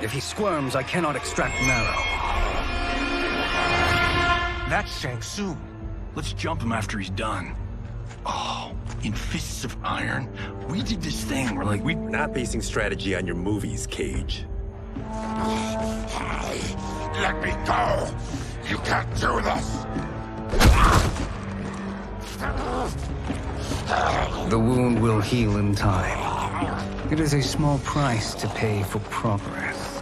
If he squirms, I cannot extract marrow. That's Shang Tsung. Let's jump him after he's done. Oh, in fists of iron, we did this thing where we're not basing strategy on your movies, Cage. Let me go! You can't do this! The wound will heal in time. It is a small price to pay for progress.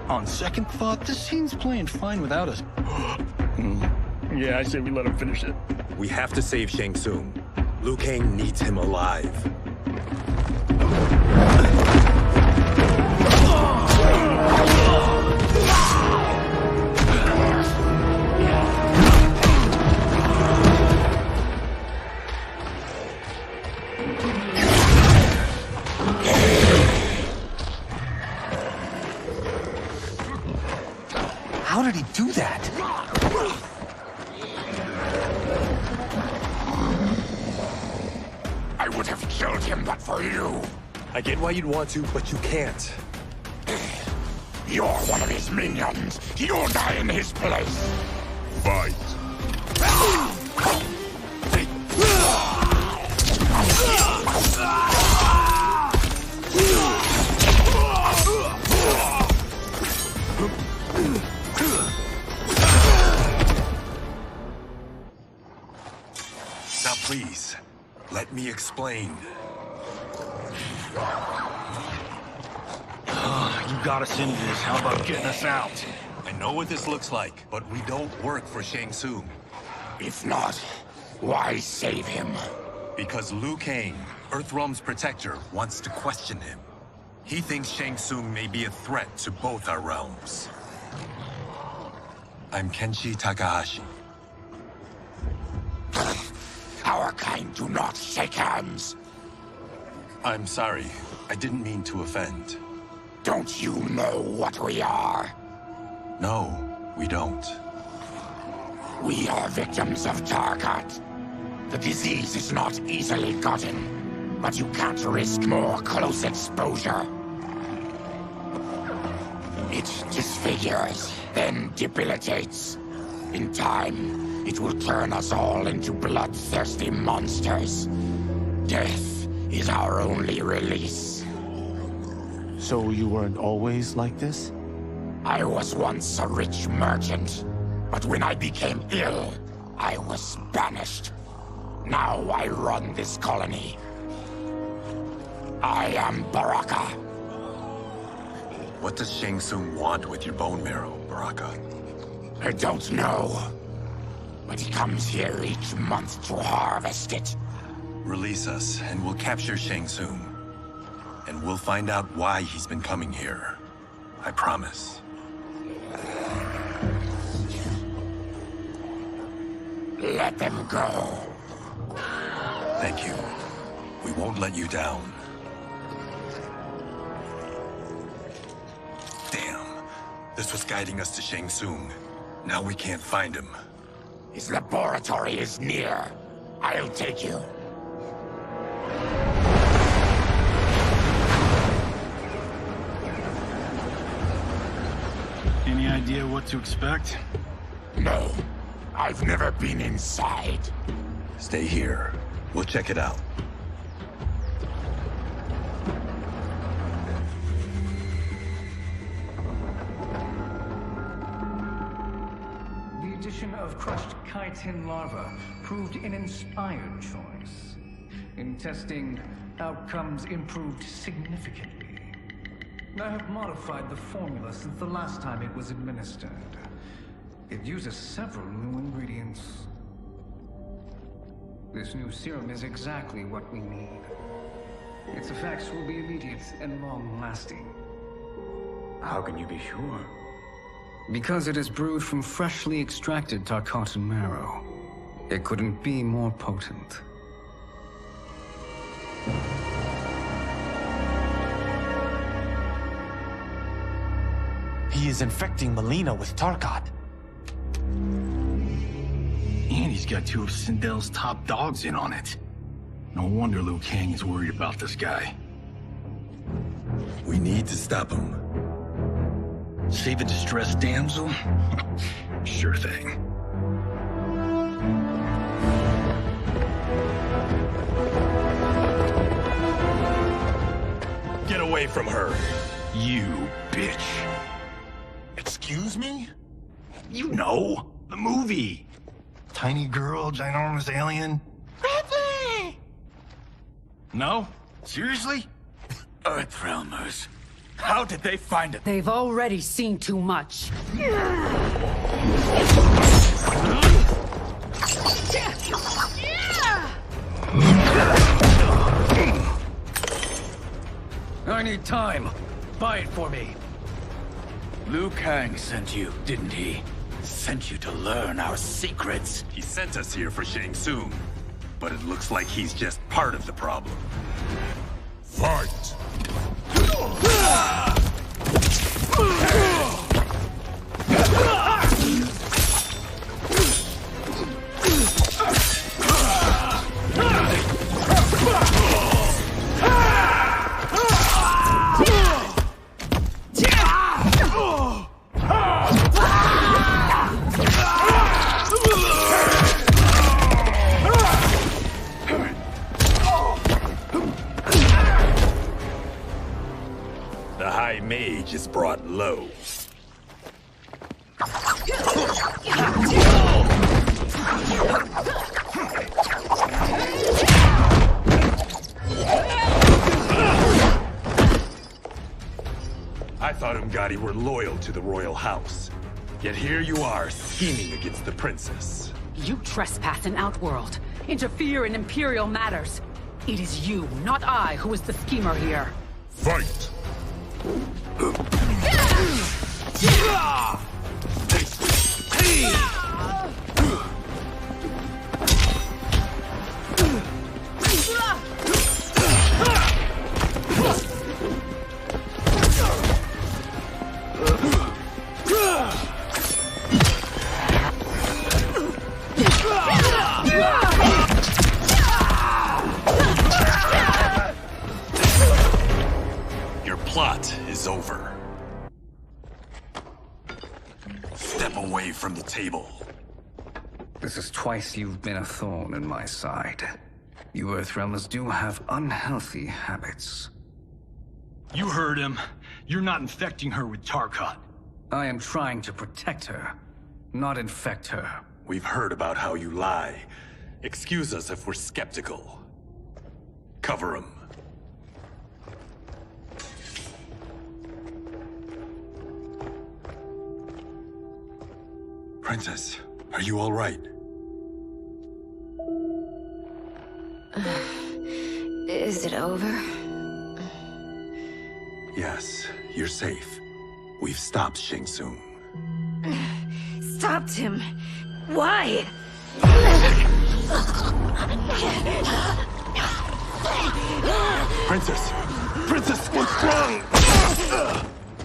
On second thought, this scene's playing fine without us. Yeah, I say we let him finish it. We have to save Shang Tsung. Liu Kang needs him alive. How did he do that? I would have killed him but for you. I get why you'd want to, but you can't. You're one of his minions. You'll die in his place. Fight. Now please, let me explain. You got us into this. How about getting us out? I know what this looks like, but we don't work for Shang Tsung. If not, why save him? Because Liu Kang, Earthrealm's protector, wants to question him. He thinks Shang Tsung may be a threat to both our realms. I'm Kenshi Takahashi. Our kind do not shake hands. I'm sorry. I didn't mean to offend. Don't you know what we are? No, we don't. We are victims of Tarkat. The disease is not easily gotten, but you can't risk more close exposure. It disfigures, then debilitates. In time, it will turn us all into bloodthirsty monsters. Death is our only release. So you weren't always like this? I was once a rich merchant, but when I became ill, I was banished. Now I run this colony. I am Baraka. What does Shang Tsung want with your bone marrow, Baraka? I don't know. But he comes here each month to harvest it. Release us, and we'll capture Shang Tsung. And we'll find out why he's been coming here. I promise. Let them go. Thank you. We won't let you down. Damn. This was guiding us to Shang Tsung. Now we can't find him. His laboratory is near. I'll take you. Any idea what to expect? No. I've never been inside. Stay here. We'll check it out. The addition of crushed chitin larva proved an inspired choice. In testing, outcomes improved significantly. I have modified the formula since the last time it was administered. It uses several new ingredients. This new serum is exactly what we need. Its effects will be immediate and long-lasting. How can you be sure? Because it is brewed from freshly extracted Tarkatan marrow. It couldn't be more potent. He is infecting Melina with Tarkat. And he's got two of Sindel's top dogs in on it. No wonder Liu Kang is worried about this guy. We need to stop him. Save a distressed damsel? Sure thing. Get away from her! You bitch. Excuse me? You know, the movie. Tiny girl, ginormous alien. Ripley! No? Seriously? Earthrealmers. How did they find it? They've already seen too much. I need time. Buy it for me. Liu Kang sent you, didn't he? Sent you to learn our secrets. He sent us here for Shang Tsung, but it looks like he's just part of the problem. Fight! The High Mage is brought low. I thought Umgadi were loyal to the royal house. Yet here you are, scheming against the princess. You trespass in Outworld, interfere in Imperial matters. It is you, not I, who is the schemer here. Fight! Your plot is over. Step away from the table. This is twice you've been a thorn in my side. You Earthrealmers do have unhealthy habits. You heard him. You're not infecting her with Tarkat. I am trying to protect her, not infect her. We've heard about how you lie. Excuse us if we're skeptical. Cover him. Princess, are you all right? Is it over? Yes, you're safe. We've stopped Shang Tsung. Stopped him? Why? Princess! Princess, what's wrong?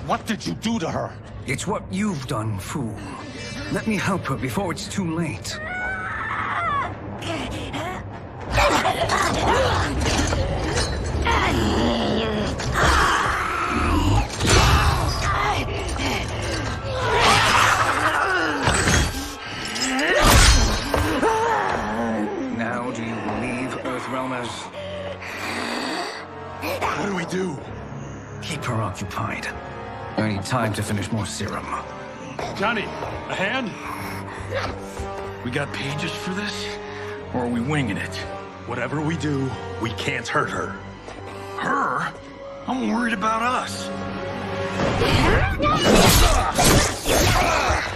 What did you do to her? It's what you've done, fool. Let me help her before it's too late. Now do you believe, Earthrealmers? What do we do? Keep her occupied. I need time to finish more serum. Johnny, a hand? We got pages for this? Or are we winging it? Whatever we do, we can't hurt her. Her? I'm worried about us.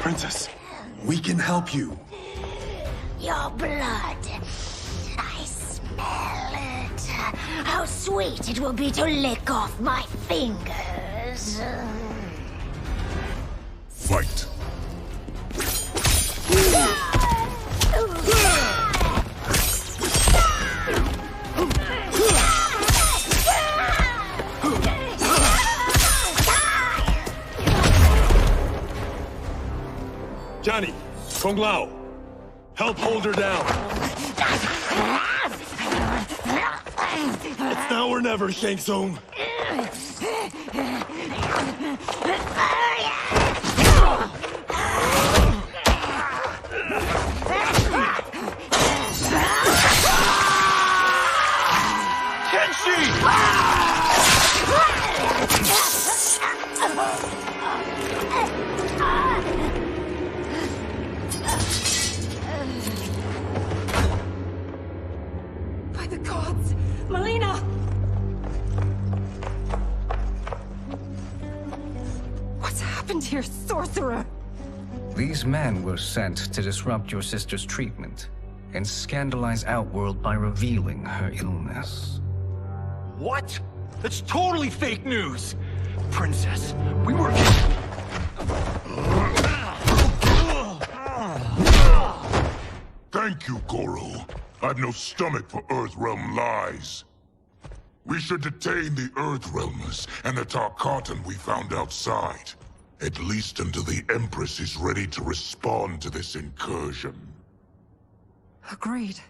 Princess, we can help you. Your blood. I smell it. How sweet it will be to lick off my fingers. Fight. Johnny, Kung Lao, help hold her down. It's now or never, Shang Tsung. By the gods! Melina! What's happened here, sorcerer? These men were sent to disrupt your sister's treatment and scandalize Outworld by revealing her illness. What? That's totally fake news! Princess, we were... Thank you, Goro. I've no stomach for Earthrealm lies. We should detain the Earthrealmers and the Tarkatan we found outside. At least until the Empress is ready to respond to this incursion. Agreed.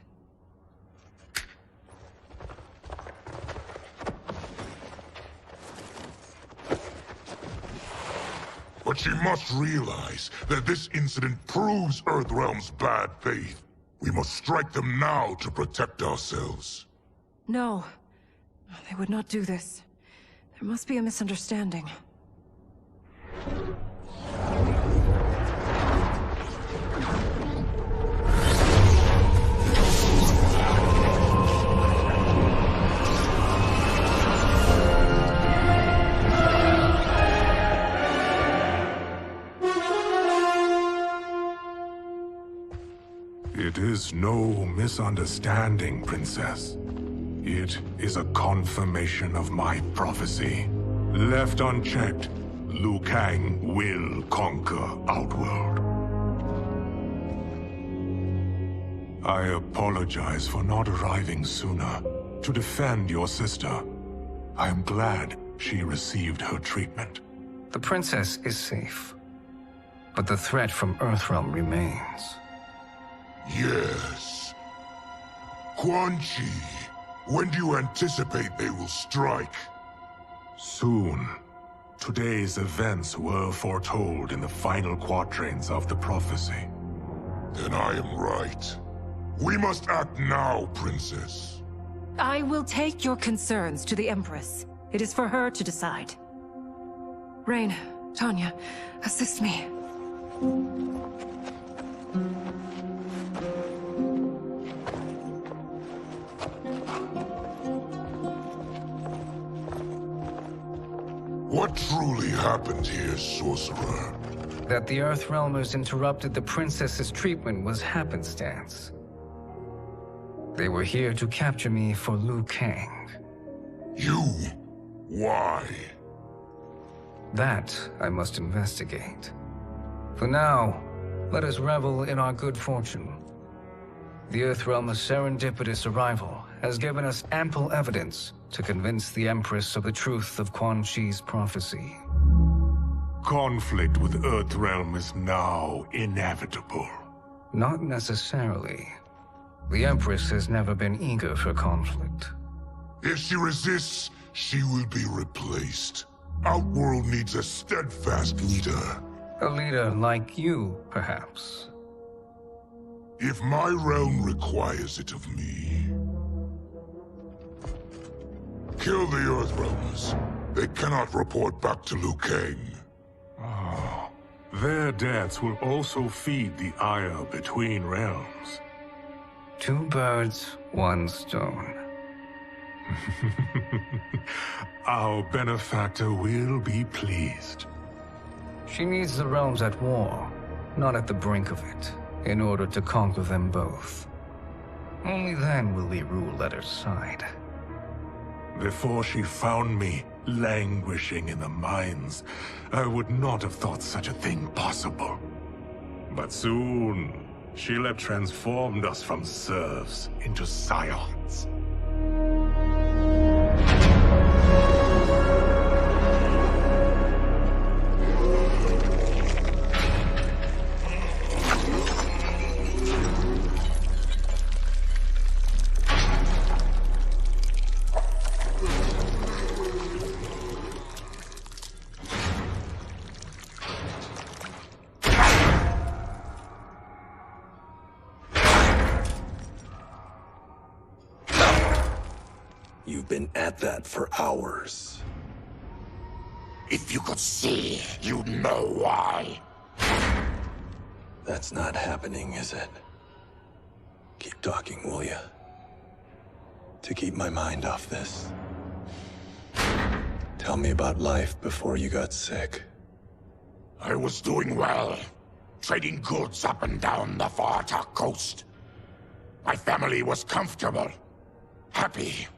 But she must realize that this incident proves Earthrealm's bad faith. We must strike them now to protect ourselves. No. They would not do this. There must be a misunderstanding. It is no misunderstanding, Princess. It is a confirmation of my prophecy. Left unchecked, Liu Kang will conquer Outworld. I apologize for not arriving sooner to defend your sister. I am glad she received her treatment. The princess is safe, but the threat from Earthrealm remains. Yes. Quan Chi, when do you anticipate they will strike? Soon. Today's events were foretold in the final quatrains of the prophecy. Then I am right. We must act now, Princess. I will take your concerns to the Empress. It is for her to decide. Rain, Tanya, assist me. What truly happened here, sorcerer? That the Earthrealmers interrupted the princess's treatment was happenstance. They were here to capture me for Liu Kang. You? Why? That I must investigate. For now, let us revel in our good fortune. The Earthrealm's serendipitous arrival has given us ample evidence to convince the Empress of the truth of Quan Chi's prophecy. Conflict with Earthrealm is now inevitable. Not necessarily. The Empress has never been eager for conflict. If she resists, she will be replaced. Outworld needs a steadfast leader. A leader like you, perhaps. If my realm requires it of me. Kill the Earthrealmers. They cannot report back to Liu Kang. Oh, their deaths will also feed the ire between realms. 2 birds, 1 stone. Our benefactor will be pleased. She needs the realms at war, not at the brink of it, in order to conquer them both. Only then will we rule at her side. Before she found me languishing in the mines, I would not have thought such a thing possible. But soon, she'll have transformed us from serfs into scions. You've been at that for hours. If you could see, you'd know why. That's not happening, is it? Keep talking, will ya? To keep my mind off this. Tell me about life before you got sick. I was doing well, trading goods up and down the Varta coast. My family was comfortable, happy.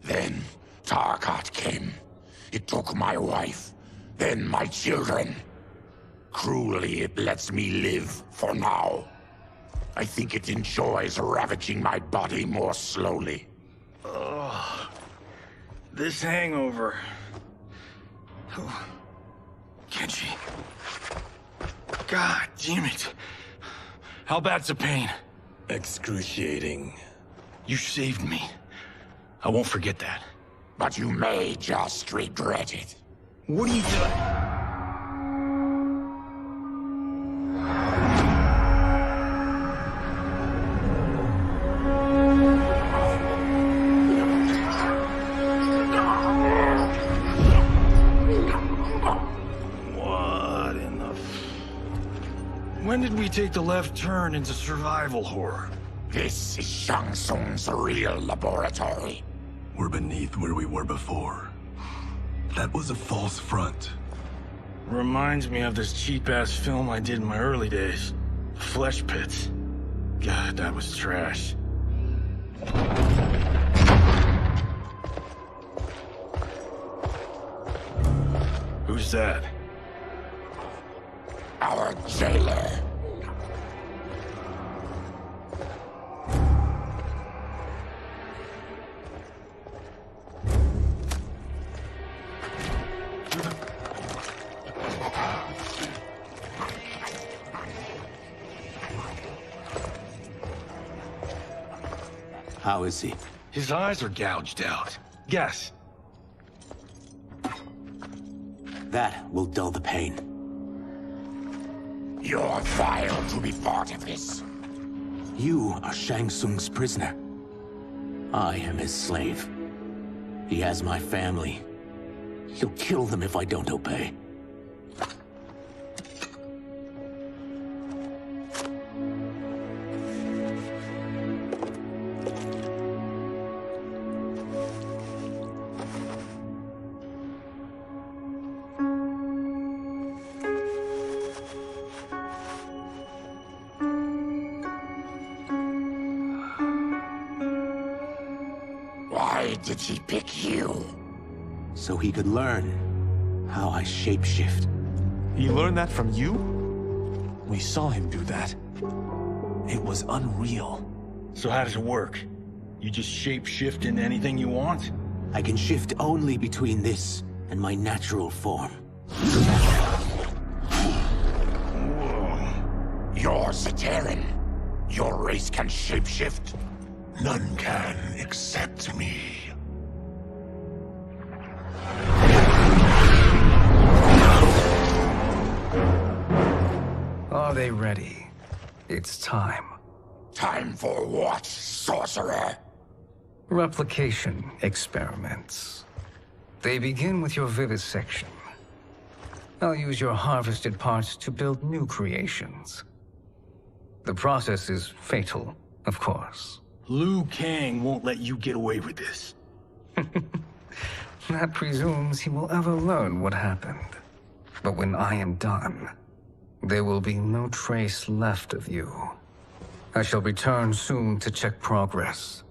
Then Tarkat came. It took my wife, then my children. Cruelly, it lets me live for now. I think it enjoys ravaging my body more slowly. Ugh. This hangover. Oh. Kenshi. God damn it. How bad's the pain? Excruciating. You saved me. I won't forget that. But you may just regret it. What are you doing? What in the... When did we take the left turn into survival horror? This is Shang Tsung's real laboratory. We're beneath where we were before. That was a false front. Reminds me of this cheap-ass film I did in my early days. Flesh Pits. God, that was trash. Who's that? Our jailer. How is he? His eyes are gouged out. Guess. That will dull the pain. You're vile to be part of this. You are Shang Tsung's prisoner. I am his slave. He has my family. He'll kill them if I don't obey. Why did he pick you? So he could learn how I shapeshift. He learned that from you? We saw him do that. It was unreal. So how does it work? You just shape-shift into anything you want? I can shift only between this and my natural form. You're Zateran. Your race can shapeshift. None can except me. Are they ready? It's time. Time for what, sorcerer? Replication experiments. They begin with your vivisection. I'll use your harvested parts to build new creations. The process is fatal, of course. Liu Kang won't let you get away with this. That presumes he will ever learn what happened. But when I am done, there will be no trace left of you. I shall return soon to check progress.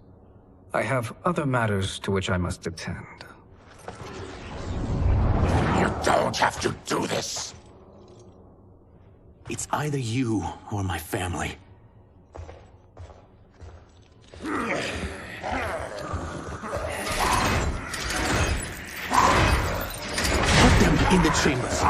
I have other matters to which I must attend. You don't have to do this. It's either you or my family. Put them in the chambers.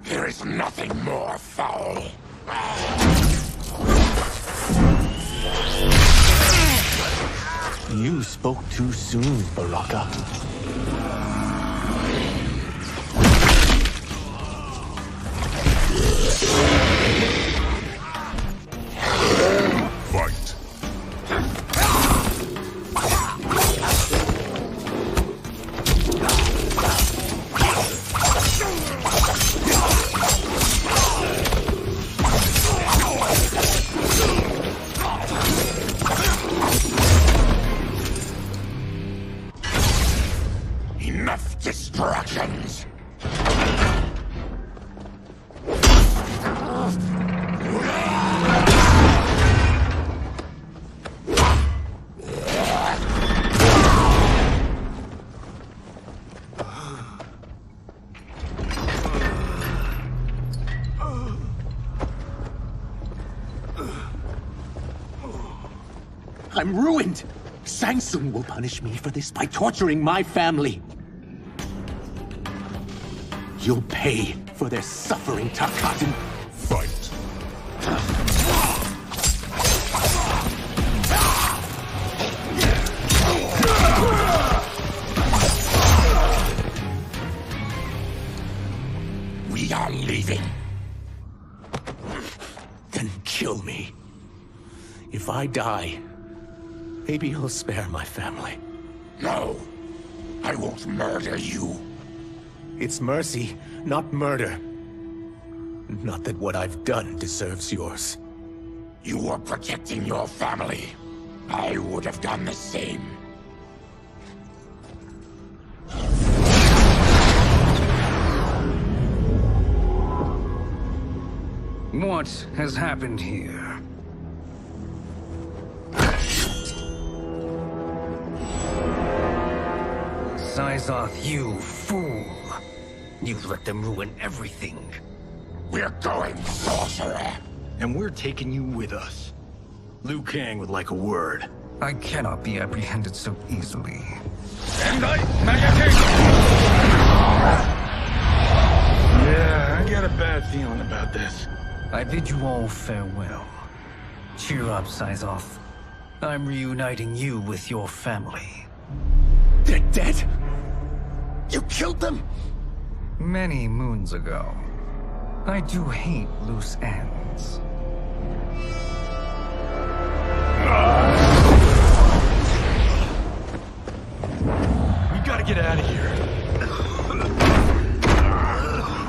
There is nothing more foul. You spoke too soon, Baraka. Fight. Enough distractions. I'm ruined! Shang Tsung will punish me for this by torturing my family. You'll pay for their suffering, Tarkatan. Fight. We are leaving. Then kill me. If I die, maybe you'll spare my family. No, I won't murder you. It's mercy, not murder. Not that what I've done deserves yours. You were protecting your family. I would have done the same. What has happened here? Sizoth, you fool! You let them ruin everything. We're going, sorcerer. And we're taking you with us. Liu Kang would like a word. I cannot be apprehended so easily. Yeah, I got a bad feeling about this. I bid you all farewell. Cheer up, Sizoth. I'm reuniting you with your family. They're dead? You killed them? Many moons ago. I do hate loose ends. We gotta get out of here.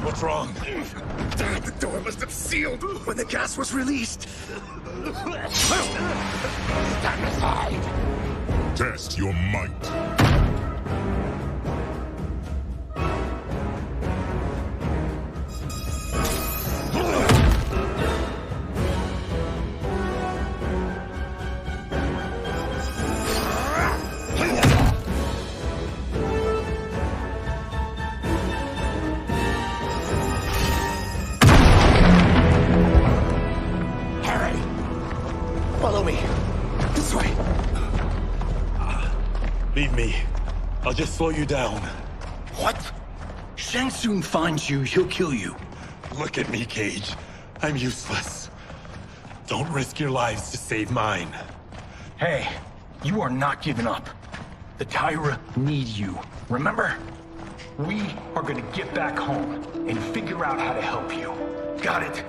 What's wrong? The door must have sealed when the gas was released. Stand aside. Test your might. Follow me. This way. Leave me. I'll just slow you down. What? Shang Tsung finds you, he'll kill you. Look at me, Cage. I'm useless. Don't risk your lives to save mine. Hey, you are not giving up. The Tyra need you, remember? We are gonna get back home and figure out how to help you. Got it?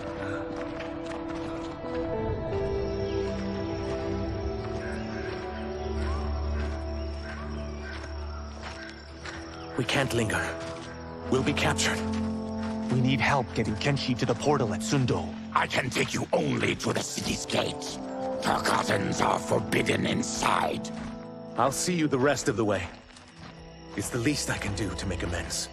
We can't linger. We'll be captured. We need help getting Kenshi to the portal at Sundo. I can take you only to the city's gate. Tarkatans are forbidden inside. I'll see you the rest of the way. It's the least I can do to make amends.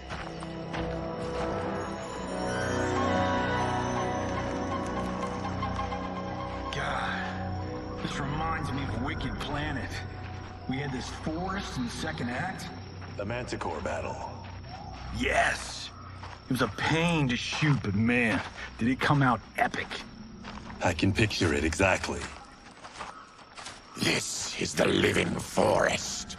God, this reminds me of Wicked Planet. We had this forest in the second act. The Manticore battle. Yes! It was a pain to shoot, but man, did it come out epic. I can picture it exactly. This is the living forest.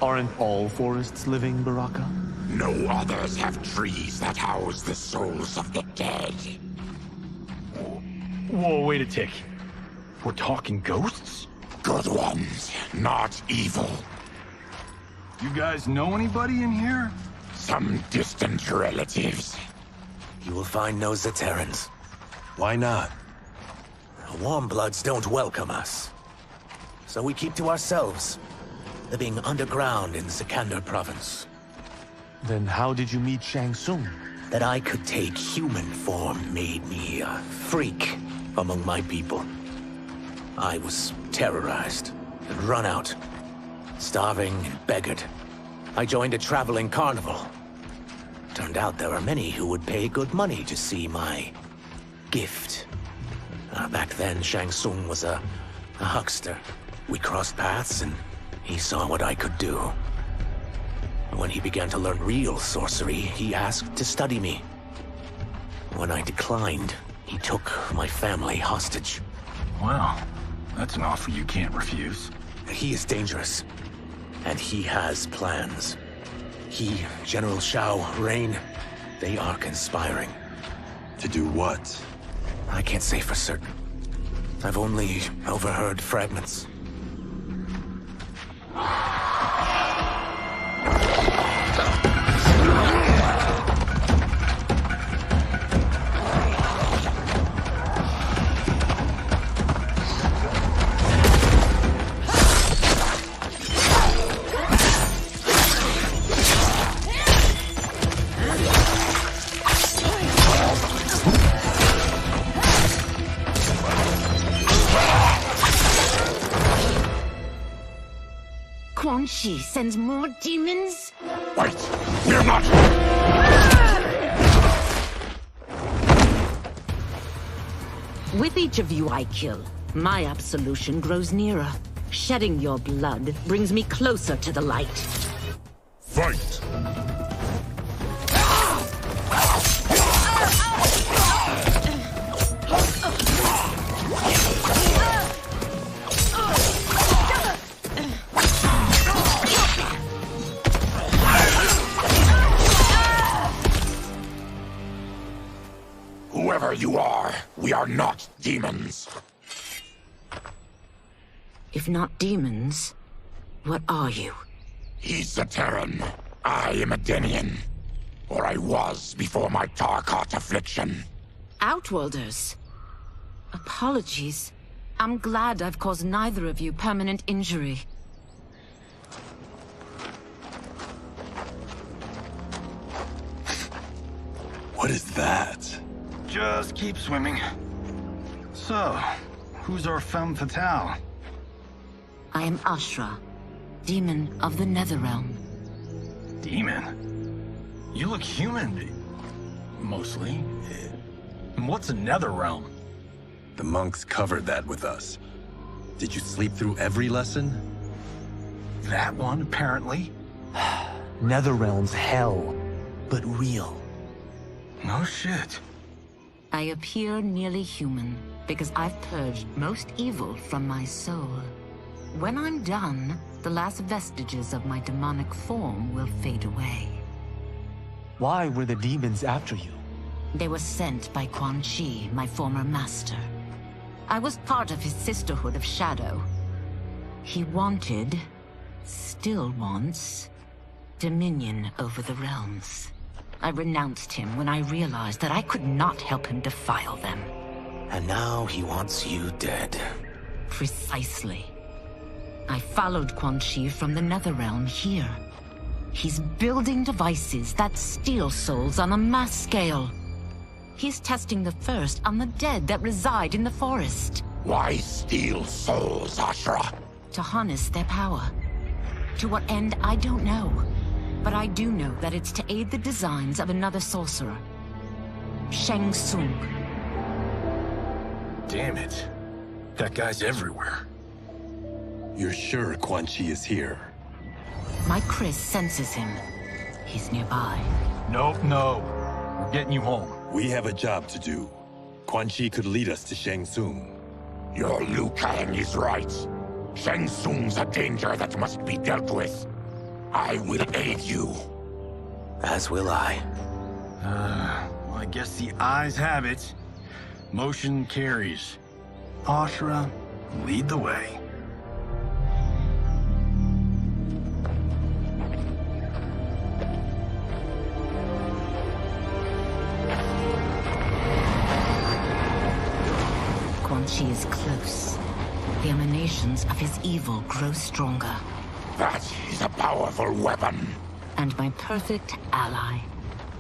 Aren't all forests living, Baraka? No others have trees that house the souls of the dead. Whoa, wait a tick. We're talking ghosts? Good ones, not evil. You guys know anybody in here? Some distant relatives. You will find no Zaterrans. Why not? Warmbloods don't welcome us. So we keep to ourselves, living underground in Sikander province. Then how did you meet Shang Tsung? That I could take human form made me a freak among my people. I was terrorized and run out. Starving and beggared. I joined a traveling carnival. Turned out there were many who would pay good money to see my gift. Back then, Shang Tsung was a huckster. We crossed paths and he saw what I could do. When he began to learn real sorcery, he asked to study me. When I declined, he took my family hostage. Well, that's an offer you can't refuse. He is dangerous. And he has plans. He, General Shao, Rain, they are conspiring. To do what? I can't say for certain. I've only overheard fragments. Quan Chi sends more demons? Wait! We're not... With each of you I kill, my absolution grows nearer. Shedding your blood brings me closer to the light. Fight! Whoever you are, we are not demons. If not demons, what are you? He's a Terran. I am a Denian. Or I was before my Tarkat affliction. Outworlders. Apologies. I'm glad I've caused neither of you permanent injury. What is that? Just keep swimming. So, who's our femme fatale? I am Ashra, demon of the Netherrealm. Demon? You look human. Mostly. And what's a Netherrealm? The monks covered that with us. Did you sleep through every lesson? That one, apparently. Netherrealm's hell, but real. No shit. I appear nearly human because I've purged most evil from my soul. When I'm done, the last vestiges of my demonic form will fade away. Why were the demons after you? They were sent by Quan Chi, my former master. I was part of his Sisterhood of Shadow. He wanted, still wants, dominion over the realms. I renounced him when I realized that I could not help him defile them. And now he wants you dead. Precisely. I followed Quan Chi from the Netherrealm here. He's building devices that steal souls on a mass scale. He's testing the first on the dead that reside in the forest. Why steal souls, Ashra? To harness their power. To what end, I don't know. But I do know that it's to aid the designs of another sorcerer. Shang Tsung. Damn it. That guy's everywhere. You're sure Quan Chi is here? My Chris senses him. He's nearby. Nope, no. We're getting you home. We have a job to do. Quan Chi could lead us to Shang Tsung. Your Liu Kang is right. Shang Tsung's a danger that must be dealt with. I will aid you. As will I. Well, I guess the eyes have it. Motion carries. Ashra, lead the way. Quan Chi is close. The emanations of his evil grow stronger. That is a powerful weapon. And my perfect ally.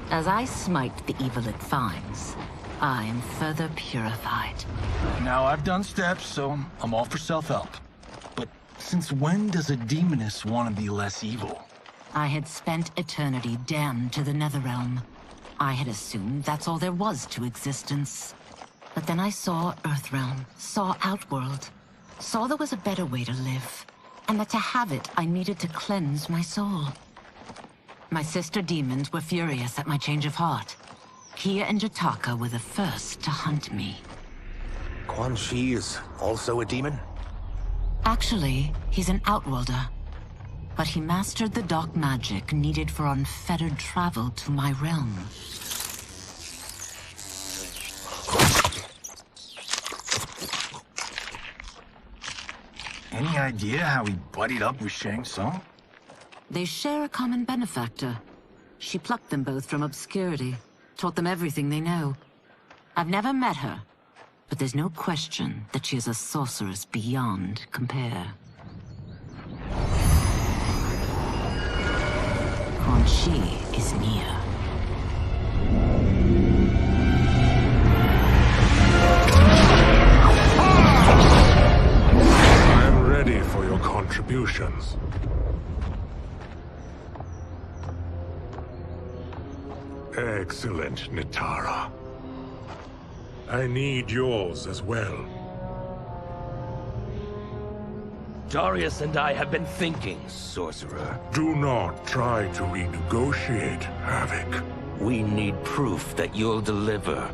As I smite the evil it finds, I am further purified. Now I've done steps, so I'm all for self-help. But since when does a demoness want to be less evil? I had spent eternity damned to the Netherrealm. I had assumed that's all there was to existence. But then I saw Earthrealm, saw Outworld, saw there was a better way to live, and that to have it, I needed to cleanse my soul. My sister demons were furious at my change of heart. Kia and Jataka were the first to hunt me. Quan Chi is also a demon? Actually, he's an Outworlder. But he mastered the dark magic needed for unfettered travel to my realm. Any idea how he buddied up with Shang Tsung? They share a common benefactor. She plucked them both from obscurity, taught them everything they know. I've never met her, but there's no question that she is a sorceress beyond compare. Quan Chi is near. I'm ready for your contributions. Excellent, Nitara. I need yours as well. Darius and I have been thinking, Sorcerer. Do not try to renegotiate, Havoc. We need proof that you'll deliver.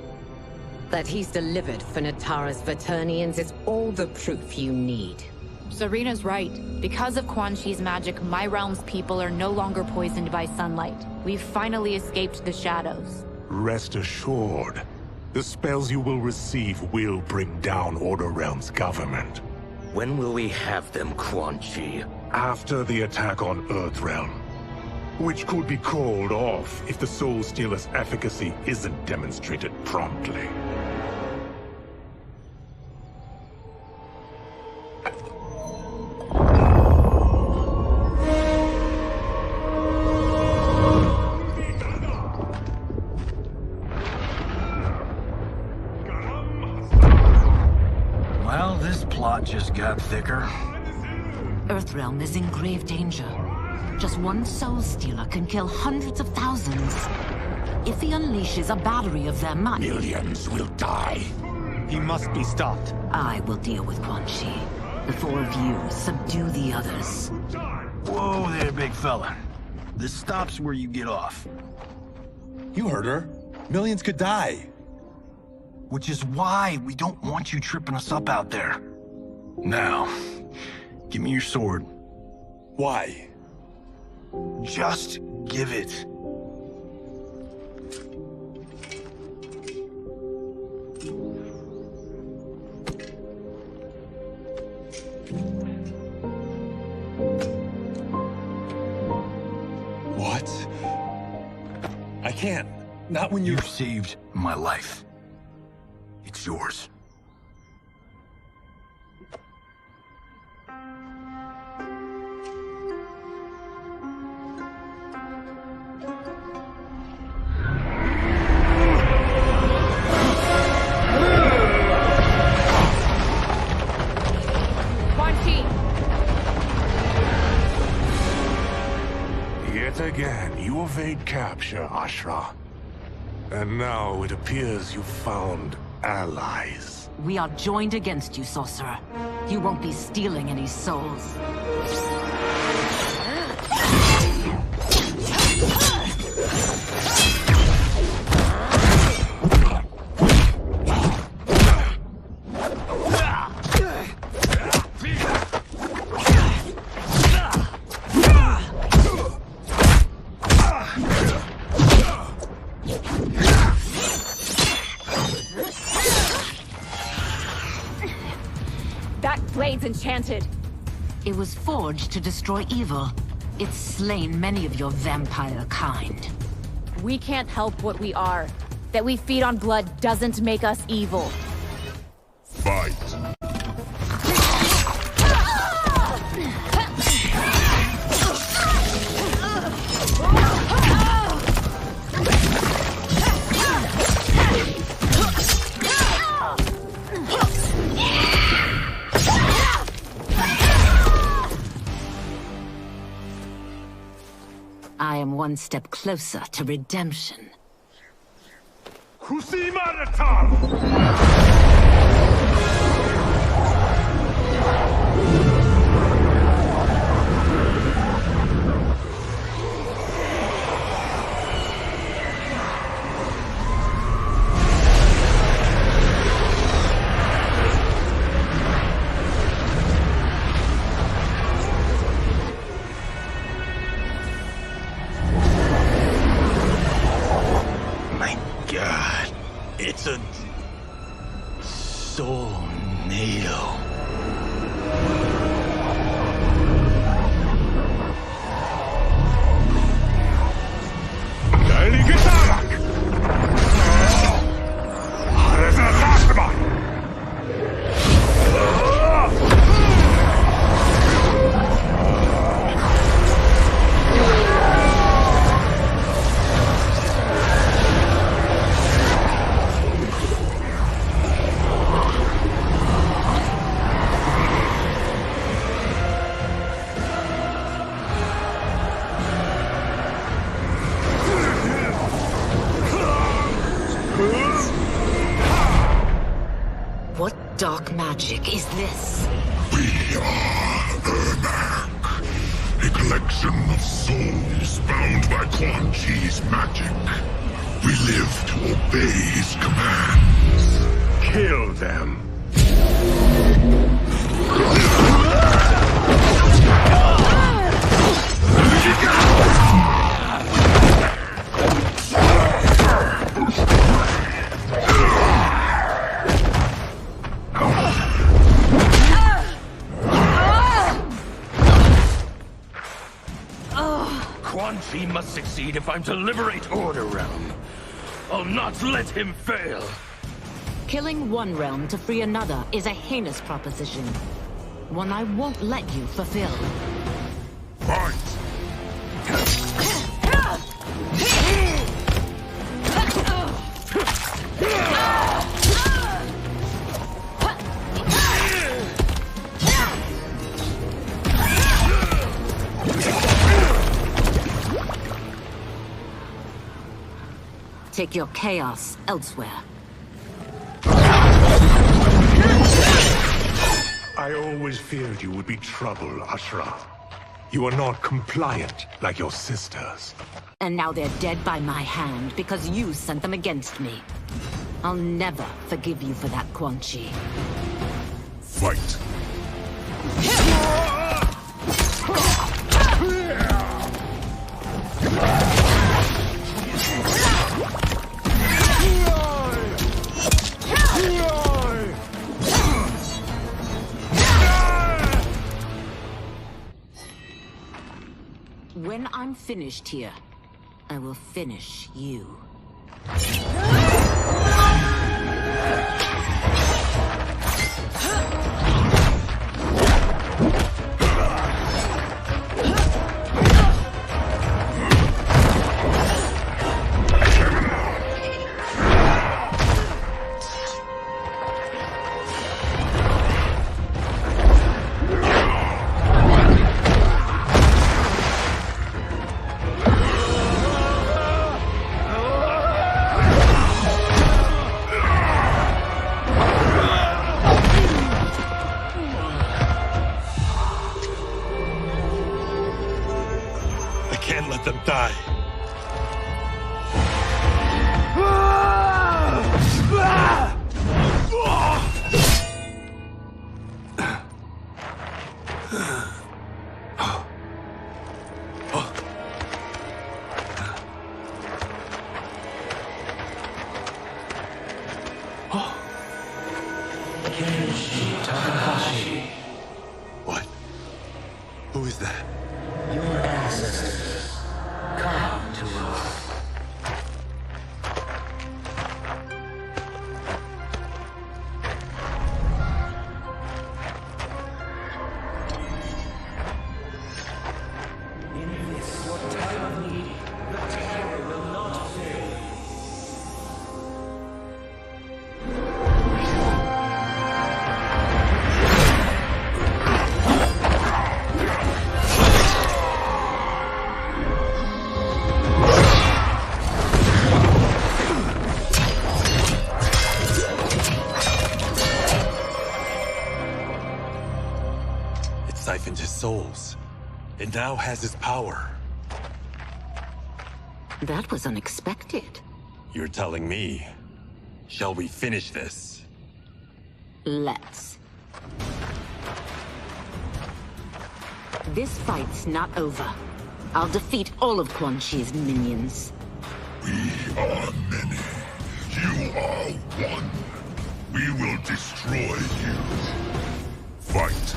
That he's delivered for Natara's Vaternians is all the proof you need. Serena's right. Because of Quan Chi's magic, my realm's people are no longer poisoned by sunlight. We've finally escaped the shadows. Rest assured, The spells you will receive will bring down Order Realm's government. When will we have them, Quan Chi? After the attack on Earthrealm, which could be called off if the Soul Stealer's efficacy isn't demonstrated promptly. Well, this plot just got thicker. Earthrealm is in grave danger. Just one Soul Stealer can kill hundreds of thousands. If he unleashes a battery of them, millions will die. He must be stopped. I will deal with Quan Chi. The four of you subdue the others. Whoa there, big fella. This stops where you get off. You heard her. Millions could die. Which is why we don't want you tripping us up out there. Now, give me your sword. Why? Just give it. What? I can't. Not when You've saved my life. It's yours. Yet again, you evade capture, Ashra. And now it appears you found allies. We are joined against you, Sorcerer. You won't be stealing any souls. Enchanted. It was forged to destroy evil. It's slain many of your vampire kind. We can't help what we are. That we feed on blood doesn't make us evil. Fight. I am one step closer to redemption. It's a soul-nado. Dark magic is this? We are Ermac, a collection of souls bound by Quan Chi's magic. We live to obey his commands. Kill them. Quan Chi must succeed if I'm to liberate Order Realm. I'll not let him fail. Killing one realm to free another is a heinous proposition. One I won't let you fulfill. Fight! Take your chaos elsewhere. I always feared you would be trouble, Ashra. You are not compliant like your sisters. And now they're dead by my hand because you sent them against me. I'll never forgive you for that, Quan Chi. Fight! When I'm finished here, I will finish you. Can't let them die. What? Who is that? Your ancestors. Come to us. In this, your time of need, the terror will not fail. Siphoned his souls. It now has his power. That was unexpected. You're telling me. Shall we finish this? Let's. This fight's not over. I'll defeat all of Quan Chi's minions. We are many. You are one. We will destroy you. Fight.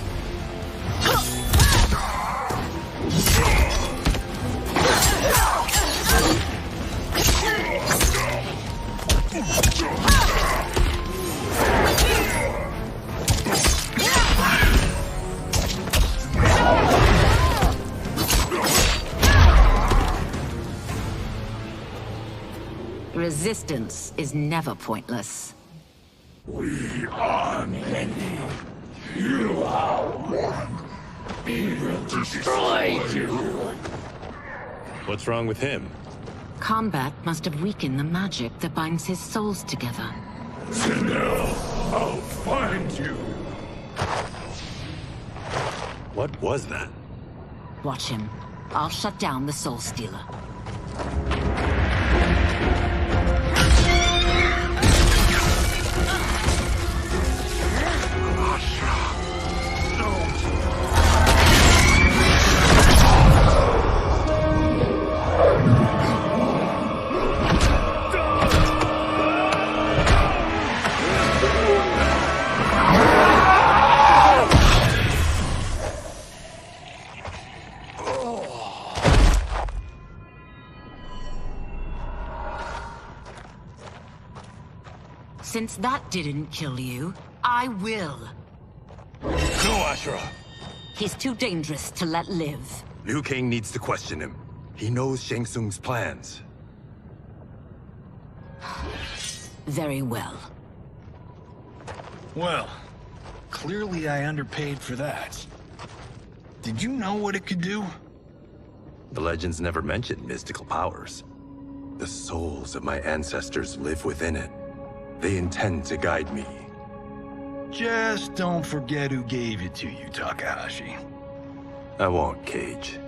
Resistance is never pointless. We are many. You are one. We will destroy you. What's wrong with him? Combat must have weakened the magic that binds his souls together. Now, I'll find you. What was that? Watch him. I'll shut down the Soul Stealer. Since that didn't kill you, I will. Go, Ashura! He's too dangerous to let live. Liu Kang needs to question him. He knows Shang Tsung's plans. Very well. Well, clearly I underpaid for that. Did you know what it could do? The legends never mentioned mystical powers. The souls of my ancestors live within it. They intend to guide me. Just don't forget who gave it to you, Takahashi. I won't, Cage.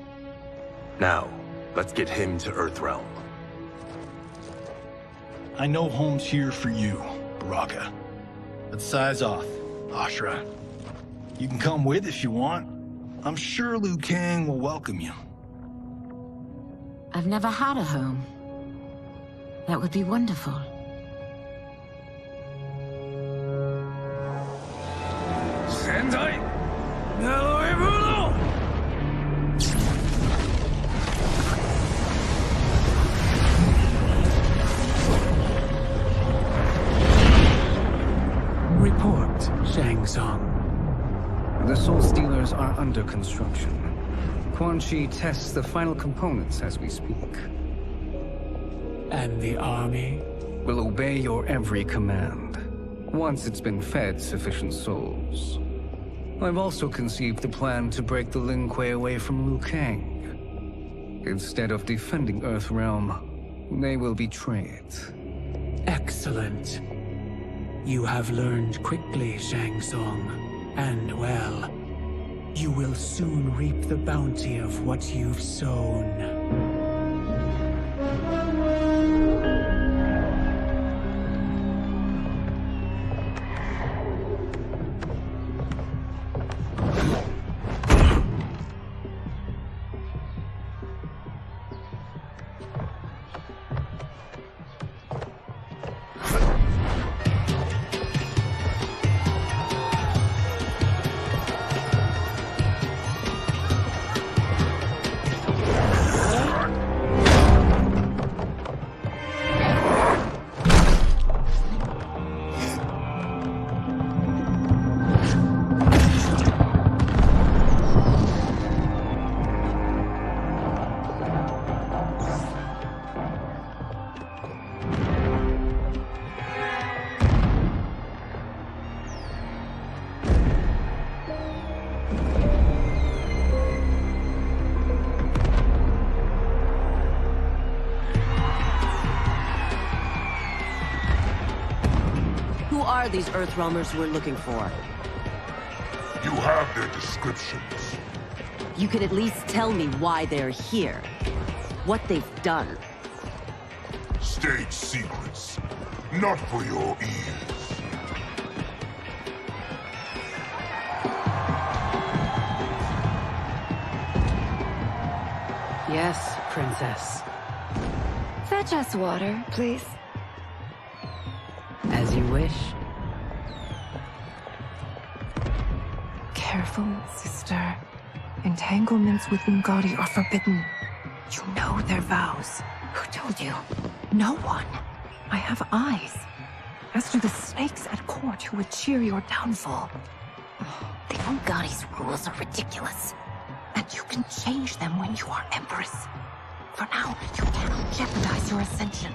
Now, let's get him to Earthrealm. I know home's here for you, Baraka. Let's size off, Ashura. You can come with if you want. I'm sure Liu Kang will welcome you. I've never had a home. That would be wonderful. Sendai! Naruebuno! Report, Shang Tsung. The Soul Stealers are under construction. Quan Chi tests the final components as we speak. And the army will obey your every command, once it's been fed sufficient souls. I've also conceived the plan to break the Lin Kuei away from Liu Kang. Instead of defending Earthrealm, they will betray it. Excellent. You have learned quickly, Shang Tsung, and well. You will soon reap the bounty of what you've sown. These Earthrealmers we're looking for. You have their descriptions. You could at least tell me why they're here. What they've done. State secrets. Not for your ears. Yes, Princess. Fetch us water, please. As you wish. Careful, sister. Entanglements with Ungadi are forbidden. You know their vows. Who told you? No one. I have eyes. As to the snakes at court who would cheer your downfall. The Ungadi's rules are ridiculous. And you can change them when you are Empress. For now, you cannot jeopardize your ascension.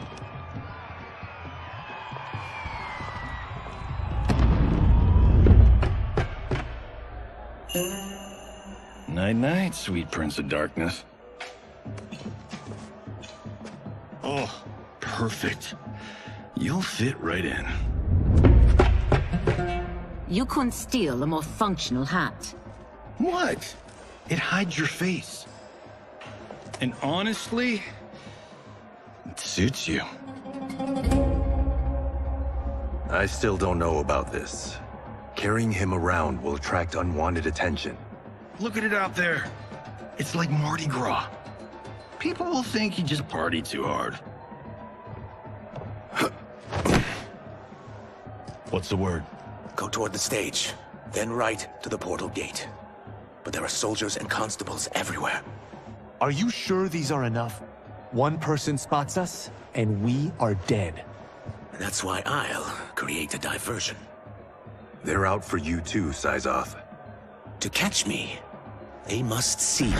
Night-night, sweet Prince of Darkness. Oh, perfect. You'll fit right in. You couldn't steal a more functional hat. What? It hides your face. And honestly, it suits you. I still don't know about this. Carrying him around will attract unwanted attention. Look at it out there. It's like Mardi Gras. People will think you just party too hard. What's the word? Go toward the stage, then right to the portal gate. But there are soldiers and constables everywhere. Are you sure these are enough? One person spots us, and we are dead. That's why I'll create a diversion. They're out for you too, Syzoth. To catch me, they must see me.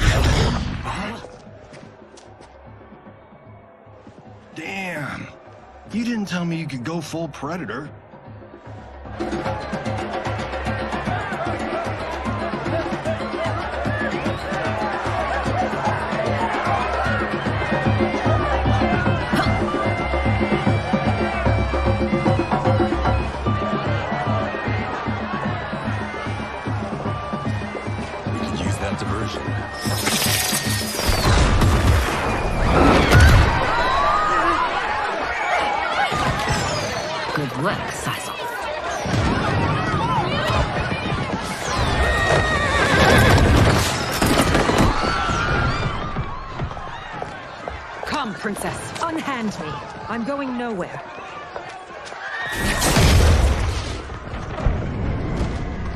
Damn. You didn't tell me you could go full Predator. Good work, Syzoth. Come, Princess. Unhand me. I'm going nowhere.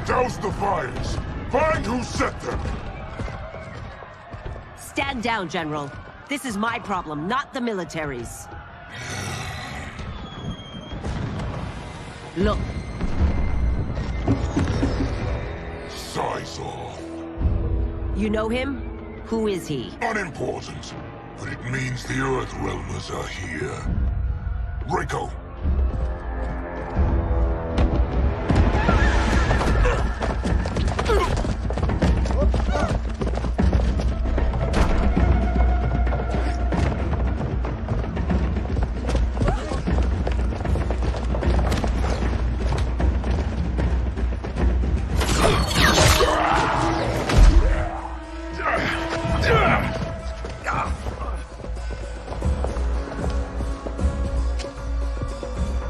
Douse the fires! Find who set them! Stand down, General. This is my problem, not the military's. Look. Syzoth. You know him? Who is he? Unimportant, but it means the Earthrealmers are here. Rico!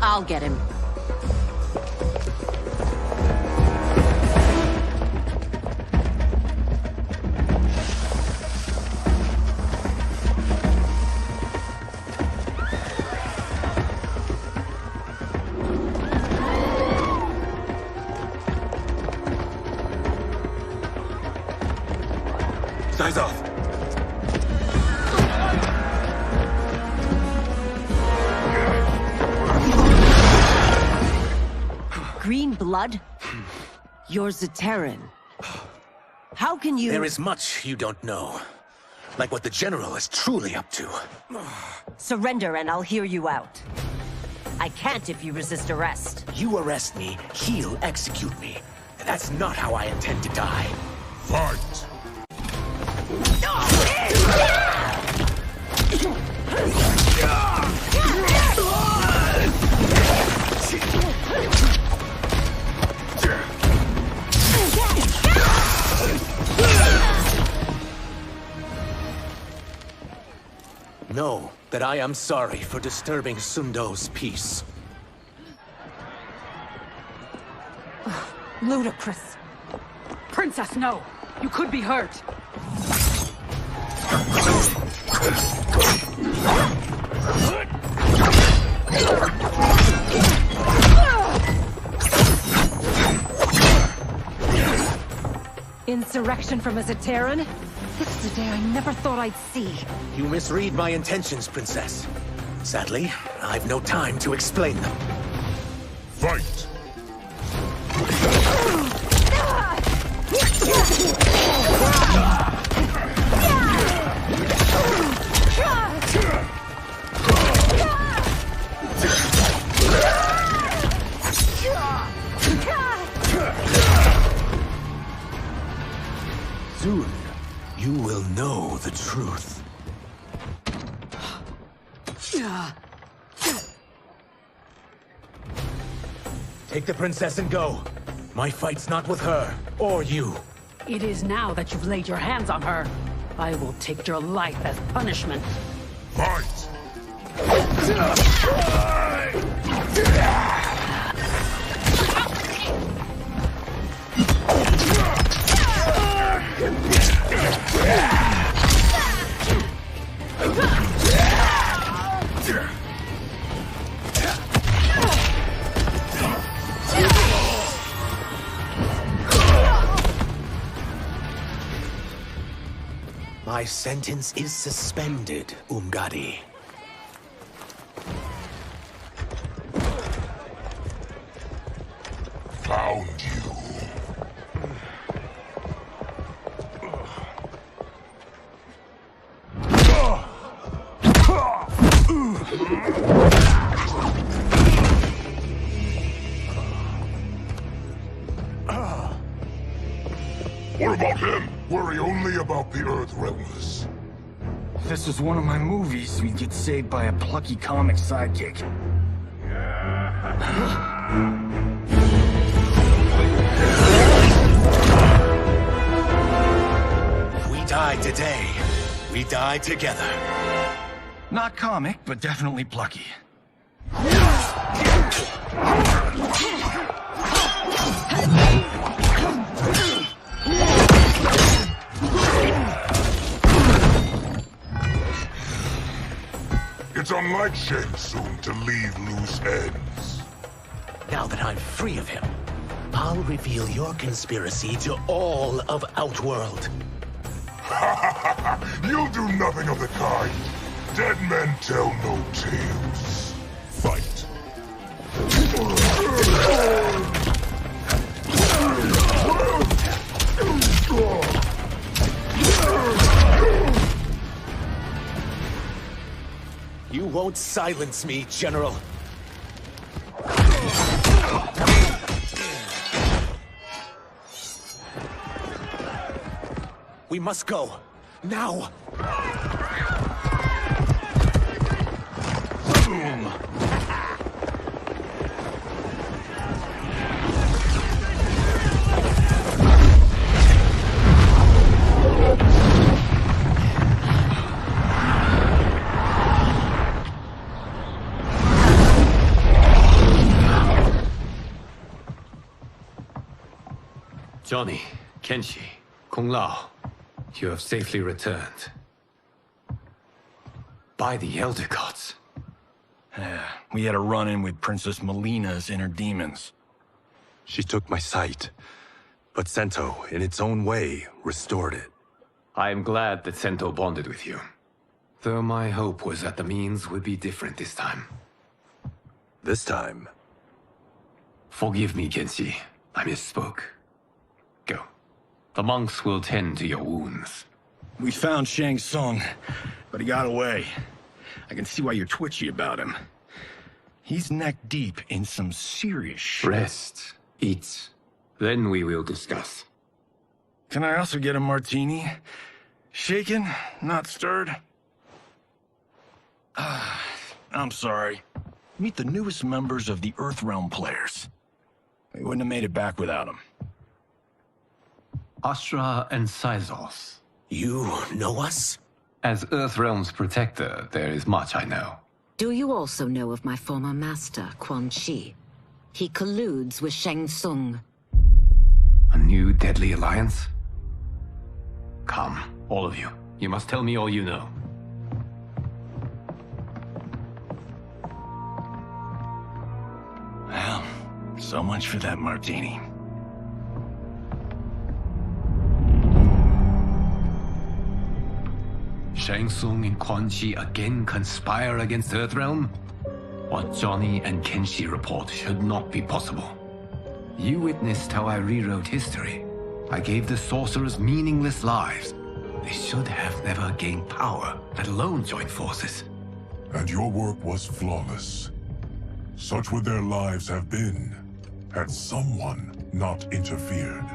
I'll get him. Syzoth! Green blood? You're Zaterran. How can you— There is much you don't know. Like what the General is truly up to. Surrender and I'll hear you out. I can't if you resist arrest. You arrest me, he'll execute me. That's not how I intend to die. Fight! Know that I am sorry for disturbing Sundo's peace. Ludicrous. Princess, no! You could be hurt! Insurrection from a Zaterran? This is a day I never thought I'd see. You misread my intentions, Princess. Sadly, I've no time to explain them. Fight! Soon, you will know the truth. Take the princess and go. My fight's not with her, or you. It is now that you've laid your hands on her. I will take your life as punishment. Fight! My sentence is suspended, Umgadi. What about him? Worry only about the Earth Realmers. If this was one of my movies, we'd get saved by a plucky comic sidekick. If we die today, we die together. Not comic, but definitely plucky. It's unlike Shang Tsung to leave loose ends. Now that I'm free of him, I'll reveal your conspiracy to all of Outworld. You'll do nothing of the kind. Dead men tell no tales. Fight. You won't silence me, General. We must go. Now! Boom! Johnny, Kenshi, Kung Lao, you have safely returned. By the Elder Gods. We had a run-in with Princess Melina's inner demons. She took my sight, but Sento, in its own way, restored it. I am glad that Sento bonded with you. Though my hope was that the means would be different this time. This time? Forgive me, Kenshi. I misspoke. Go. The monks will tend to your wounds. We found Shang Tsung, but he got away. I can see why you're twitchy about him. He's neck-deep in some serious shit. Rest. Eat. Then we will discuss. Can I also get a martini? Shaken, not stirred? I'm sorry. Meet the newest members of the Earthrealm players. We wouldn't have made it back without them. Astra and Syzos. You know us? As Earthrealm's protector, there is much I know. Do you also know of my former master, Quan Chi? He colludes with Shang Tsung. A new deadly alliance? Come, all of you. You must tell me all you know. Well, so much for that martini. Shang Tsung and Quan Chi again conspire against Earthrealm? What Johnny and Kenshi report should not be possible. You witnessed how I rewrote history. I gave the sorcerers meaningless lives. They should have never gained power, let alone joined forces. And your work was flawless. Such would their lives have been, had someone not interfered.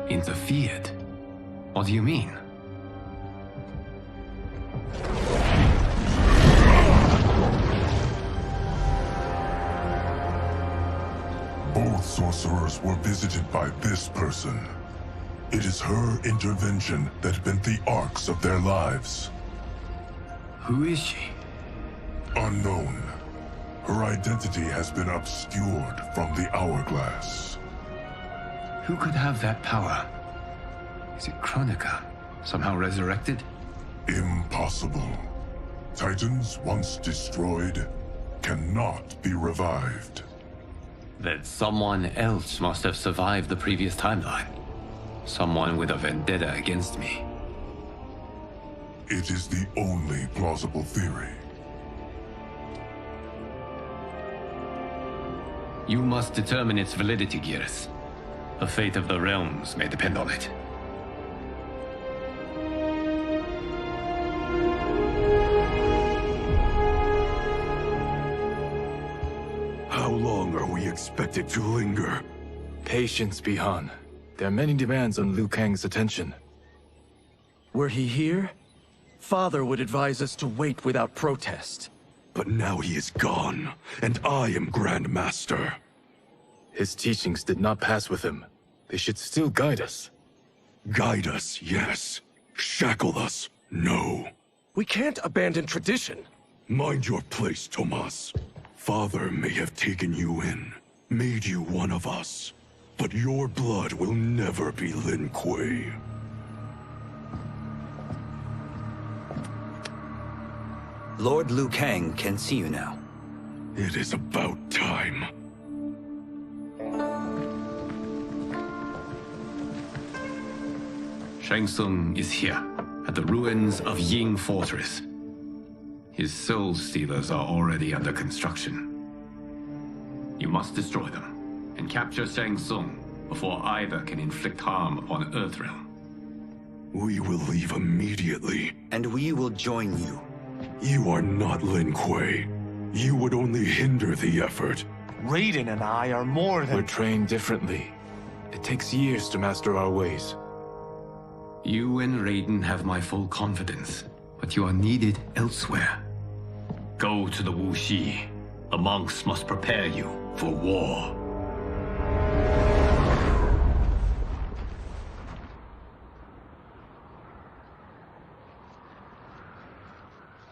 Interfered? What do you mean? Both sorcerers were visited by this person. It is her intervention that bent the arcs of their lives. Who is she? Unknown. Her identity has been obscured from the hourglass. Who could have that power? Is it Kronika? Somehow resurrected? Impossible. Titans once destroyed cannot be revived. Then someone else must have survived the previous timeline. Someone with a vendetta against me. It is the only plausible theory. You must determine its validity, Geras. The fate of the realms may depend on it. expect it to linger. Patience, Bihan. There are many demands on Liu Kang's attention. Were he here, Father would advise us to wait without protest. But now he is gone, and I am Grand Master. His teachings did not pass with him. They should still guide us. Guide us, yes. Shackle us, no. We can't abandon tradition. Mind your place, Tomas. Father may have taken you in, made you one of us. But your blood will never be Lin Kuei. Lord Liu Kang can see you now. It is about time. Shang Tsung is here, at the ruins of Ying Fortress. His soul stealers are already under construction. You must destroy them, and capture Shang Tsung before either can inflict harm upon Earthrealm. We will leave immediately. And we will join you. You are not Lin Kuei. You would only hinder the effort. Raiden and I are more than... We're trained differently. It takes years to master our ways. You and Raiden have my full confidence, but you are needed elsewhere. Go to the Wuxi. The monks must prepare you for war.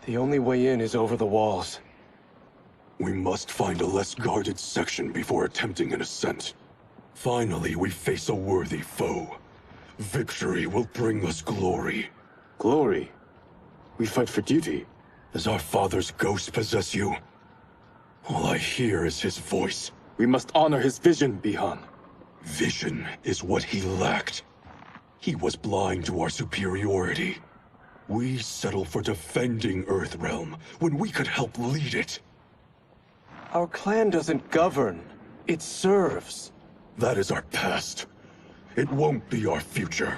The only way in is over the walls. We must find a less guarded section before attempting an ascent. Finally, we face a worthy foe. Victory will bring us glory. Glory? We fight for duty. Does our father's ghost possess you? All I hear is his voice. We must honor his vision, Bihan. Vision is what he lacked. He was blind to our superiority. We settle for defending Earthrealm when we could help lead it. Our clan doesn't govern. It serves. That is our past. It won't be our future.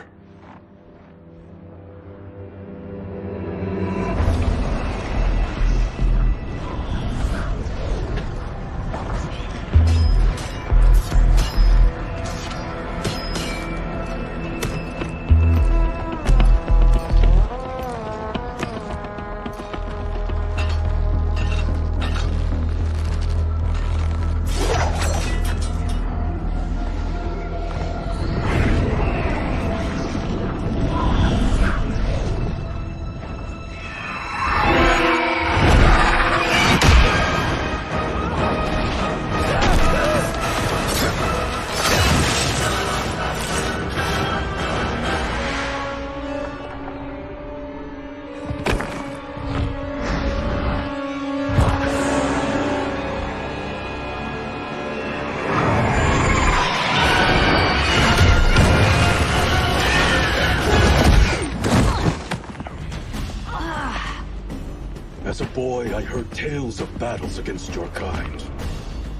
As a boy, I heard tales of battles against your kind.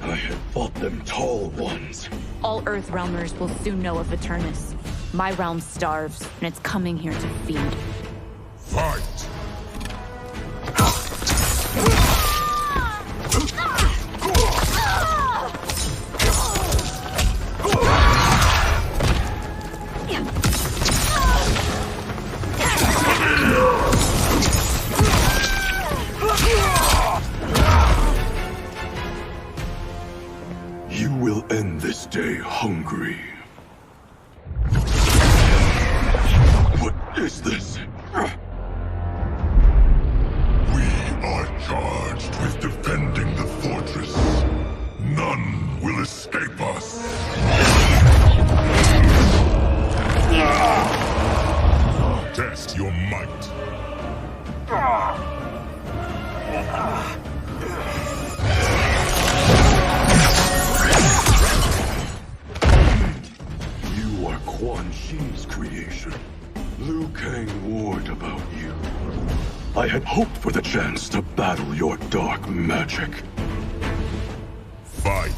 I had fought them tall ones. All Earthrealmers will soon know of Eternus. My realm starves, and it's coming here to feed. Fight! You will end this day hungry. What is this? We are charged with defending the fortress. None will escape us. Test your might. You are Quan Chi's creation. Liu Kang warned about you. I had hoped for the chance to battle your dark magic. Fight.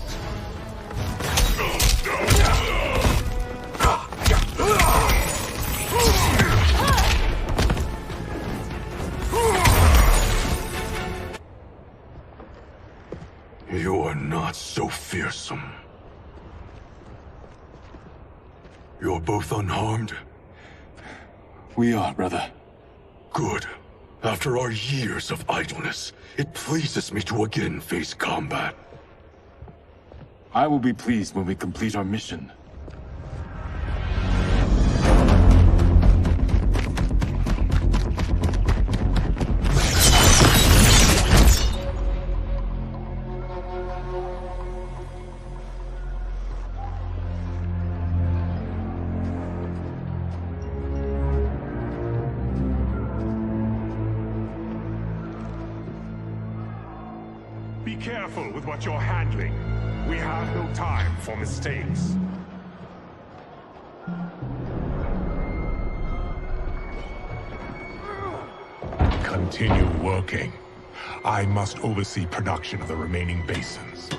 You are not so fearsome. You're both unharmed? We are, brother. Good. After our years of idleness, it pleases me to again face combat. I will be pleased when we complete our mission. Be careful with what you're handling. We have no time for mistakes. Continue working. I must oversee production of the remaining basins.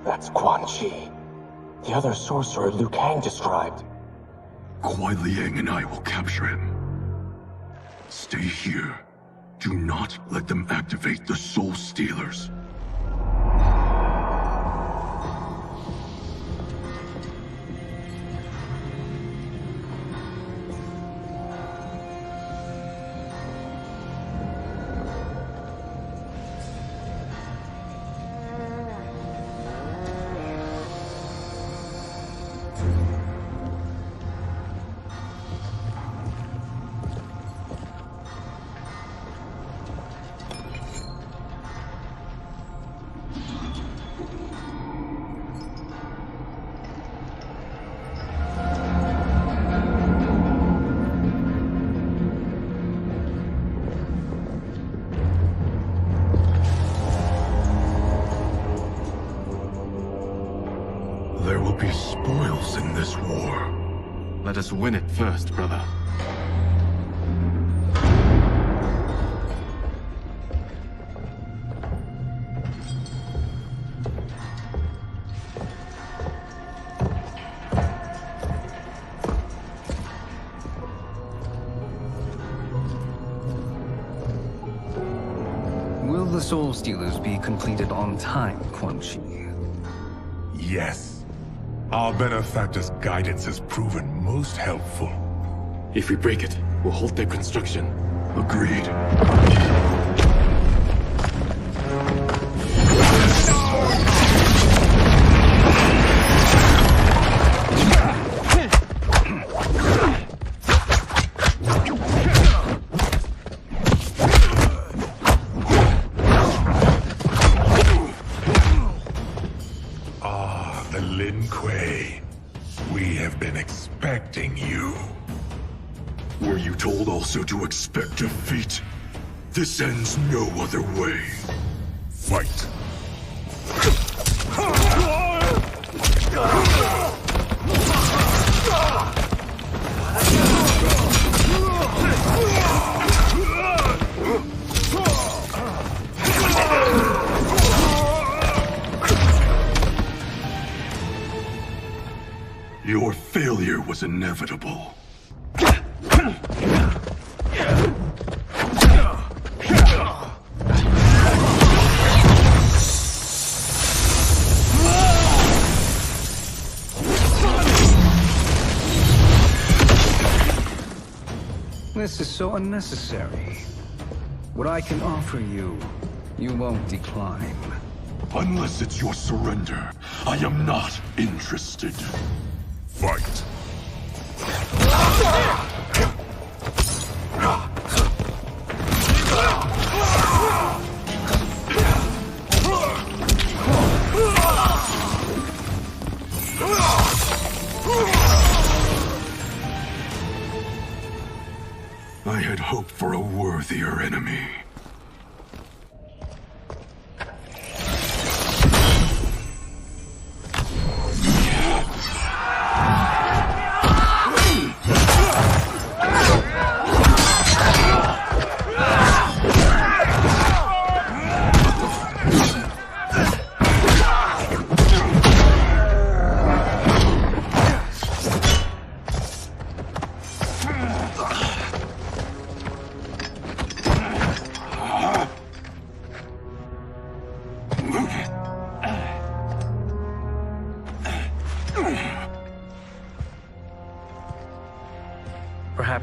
That's Quan Chi. The other sorcerer Liu Kang described. Kuai Liang and I will capture him. Stay here. Do not let them activate the Soul Stealers. There will be spoils in this war. Let us win it first, brother. Will the Soul Stealers be completed on time, Quan Chi? Yes. Our benefactor's guidance has proven most helpful. If we break it, we'll halt their construction. Agreed. We have been expecting you. Were you told also to expect defeat? This ends no other way. Fight. Your failure was inevitable. This is so unnecessary. What I can offer you, you won't decline. Unless it's your surrender, I am not interested. Fight. I had hoped for a worthier enemy.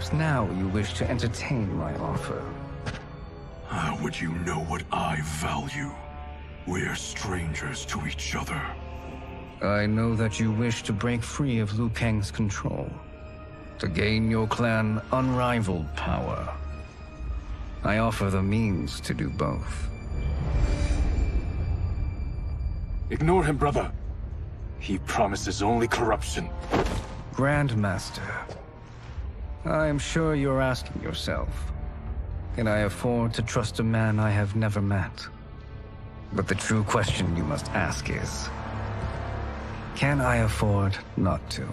Perhaps now you wish to entertain my offer. How would you know what I value? We're strangers to each other. I know that you wish to break free of Liu Kang's control, to gain your clan unrivaled power. I offer the means to do both. Ignore him, brother. He promises only corruption. Grandmaster, I am sure you're asking yourself, can I afford to trust a man I have never met? But the true question you must ask is, can I afford not to?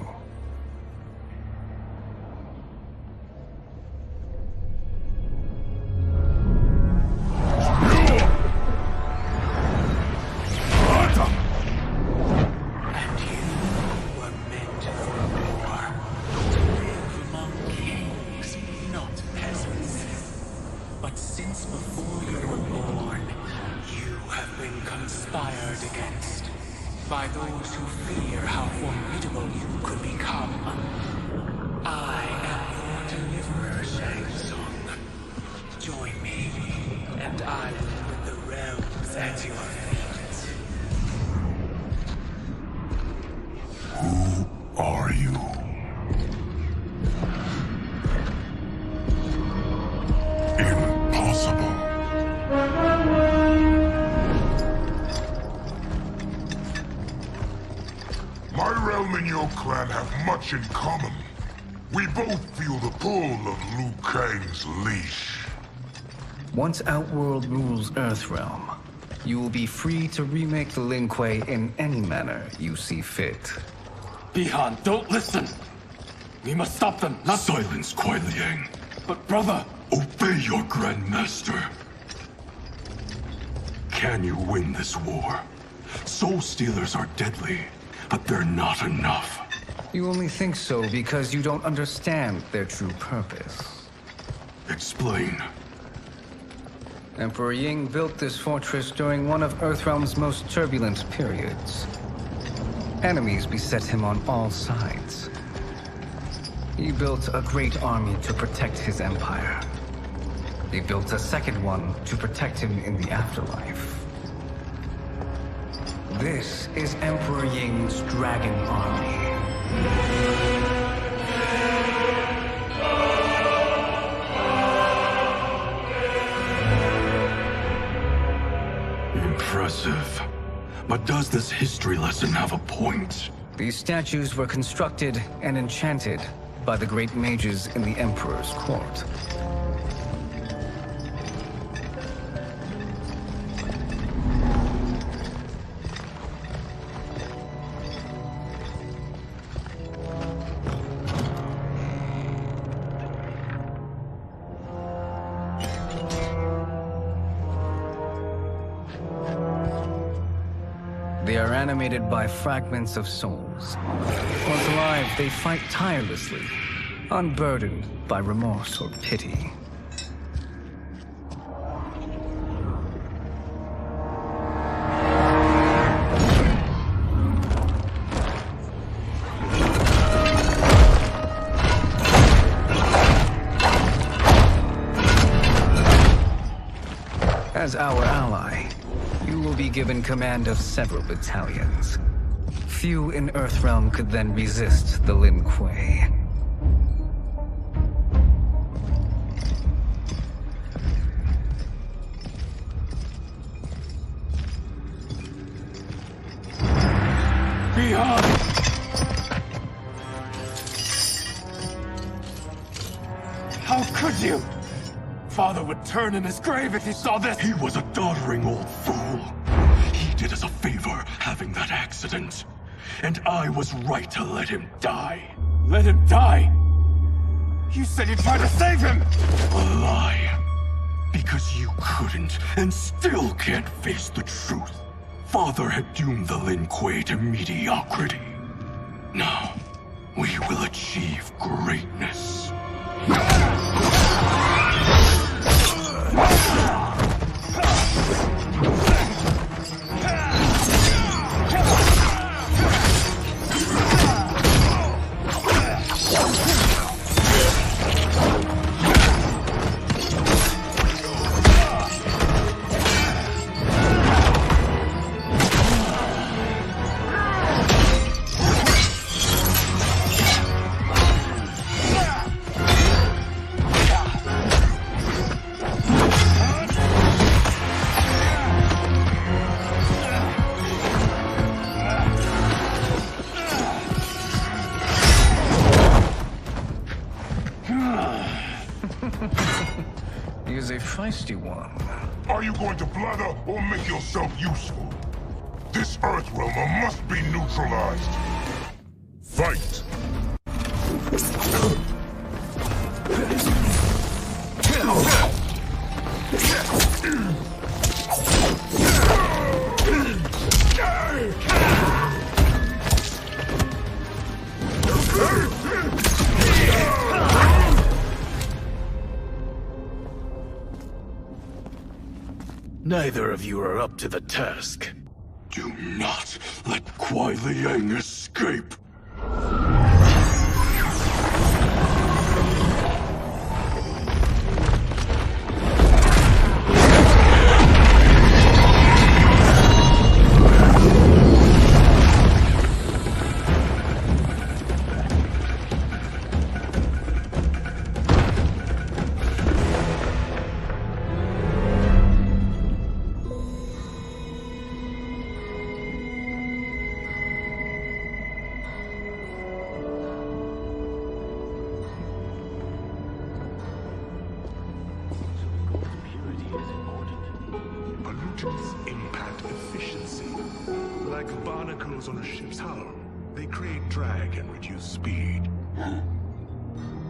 By those who fear how formidable you could become. I am your deliverer, Shang Tsung. Join me, and I will put the realms at your feet. Who are you? Impossible. My realm and your clan have much in common. We both feel the pull of Liu Kang's leash. Once Outworld rules Earthrealm, you will be free to remake the Lin Kuei in any manner you see fit. Bihan, don't listen! We must stop them, not— Silence, Kuai Liang. But brother— Obey your Grandmaster. Can you win this war? Soul Stealers are deadly, but they're not enough. You only think so because you don't understand their true purpose. Explain. Emperor Ying built this fortress during one of Earthrealm's most turbulent periods. Enemies beset him on all sides. He built a great army to protect his empire. He built a second one to protect him in the afterlife. This is Emperor Ying's Dragon Army. Impressive. But does this history lesson have a point? These statues were constructed and enchanted by the great mages in the Emperor's court. They are animated by fragments of souls. Once alive, they fight tirelessly, unburdened by remorse or pity. As our ally, you will be given command of several battalions. Few in Earthrealm could then resist the Lin Kuei. Beyond! How could you? Father would turn in his grave if he saw this! He was a doddering old fool. He did us a favor having that accident. And I was right to let him die. Let him die? You said you tried to save him! A lie. Because you couldn't and still can't face the truth. Father had doomed the Lin Kuei to mediocrity. Now, we will achieve greatness. is a feisty one. Are you going to blather or make yourself useful? This Earthrealmer must be neutralized. Fight! Neither of you are up to the task. Do not let Kuai Liang escape. Pollutants impact efficiency. Like barnacles on a ship's hull. They create drag and reduce speed.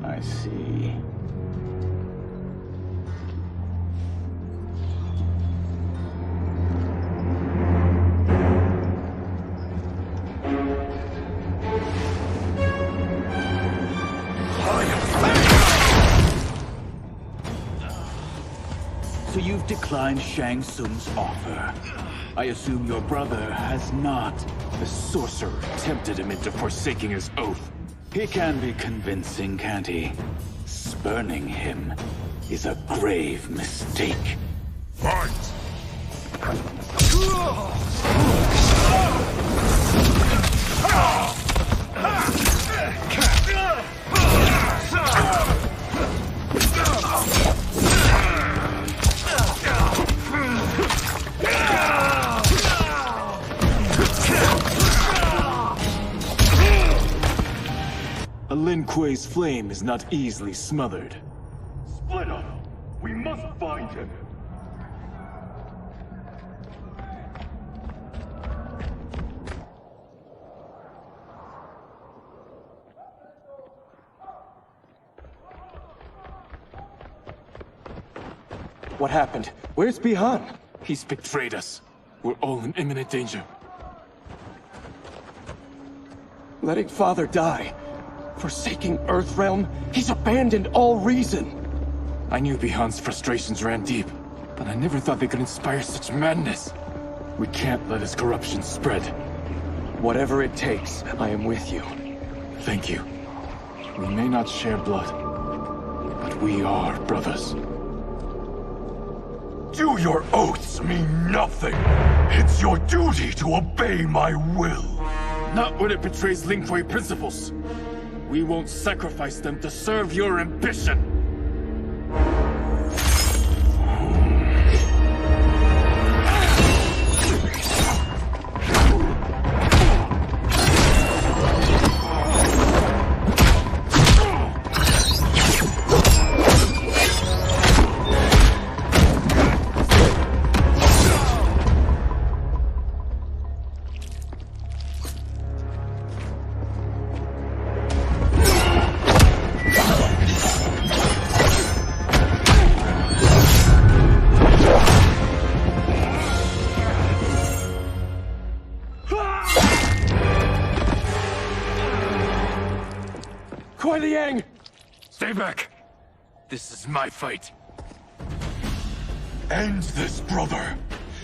I see. So you've declined Shang Tsung's offer. I assume your brother has not. The sorcerer tempted him into forsaking his oath. He can be convincing, can't he? Spurning him is a grave mistake. Fight! A Lin Kuei's flame is not easily smothered. Split up! We must find him! What happened? Where's Bihan? He's betrayed us. We're all in imminent danger. Letting Father die. Forsaking Earthrealm, he's abandoned all reason. I knew Bihan's frustrations ran deep, but I never thought they could inspire such madness. We can't let his corruption spread. Whatever it takes, I am with you. Thank you. We may not share blood, but we are brothers. Do your oaths mean nothing? It's your duty to obey my will. Not when it betrays Lin Kuei principles. We won't sacrifice them to serve your ambition. Kuai Liang! Stay back! This is my fight. End this, brother.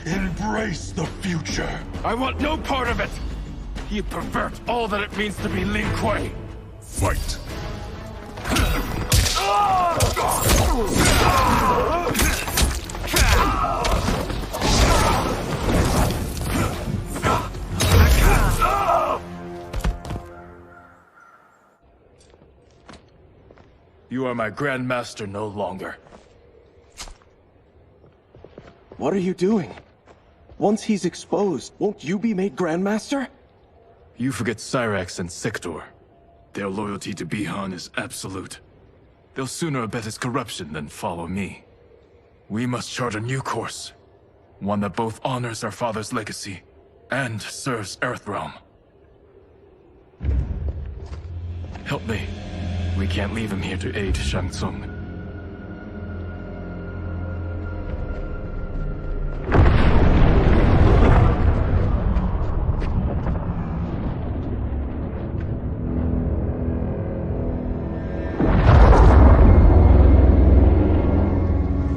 Embrace the future. I want no part of it! You pervert all that it means to be Lin Kuei! Fight! You are my Grandmaster no longer. What are you doing? Once he's exposed, won't you be made Grandmaster? You forget Cyrax and Sector. Their loyalty to Bihan is absolute. They'll sooner abet his corruption than follow me. We must chart a new course. One that both honors our father's legacy and serves Earthrealm. Help me. We can't leave him here to aid Shang Tsung.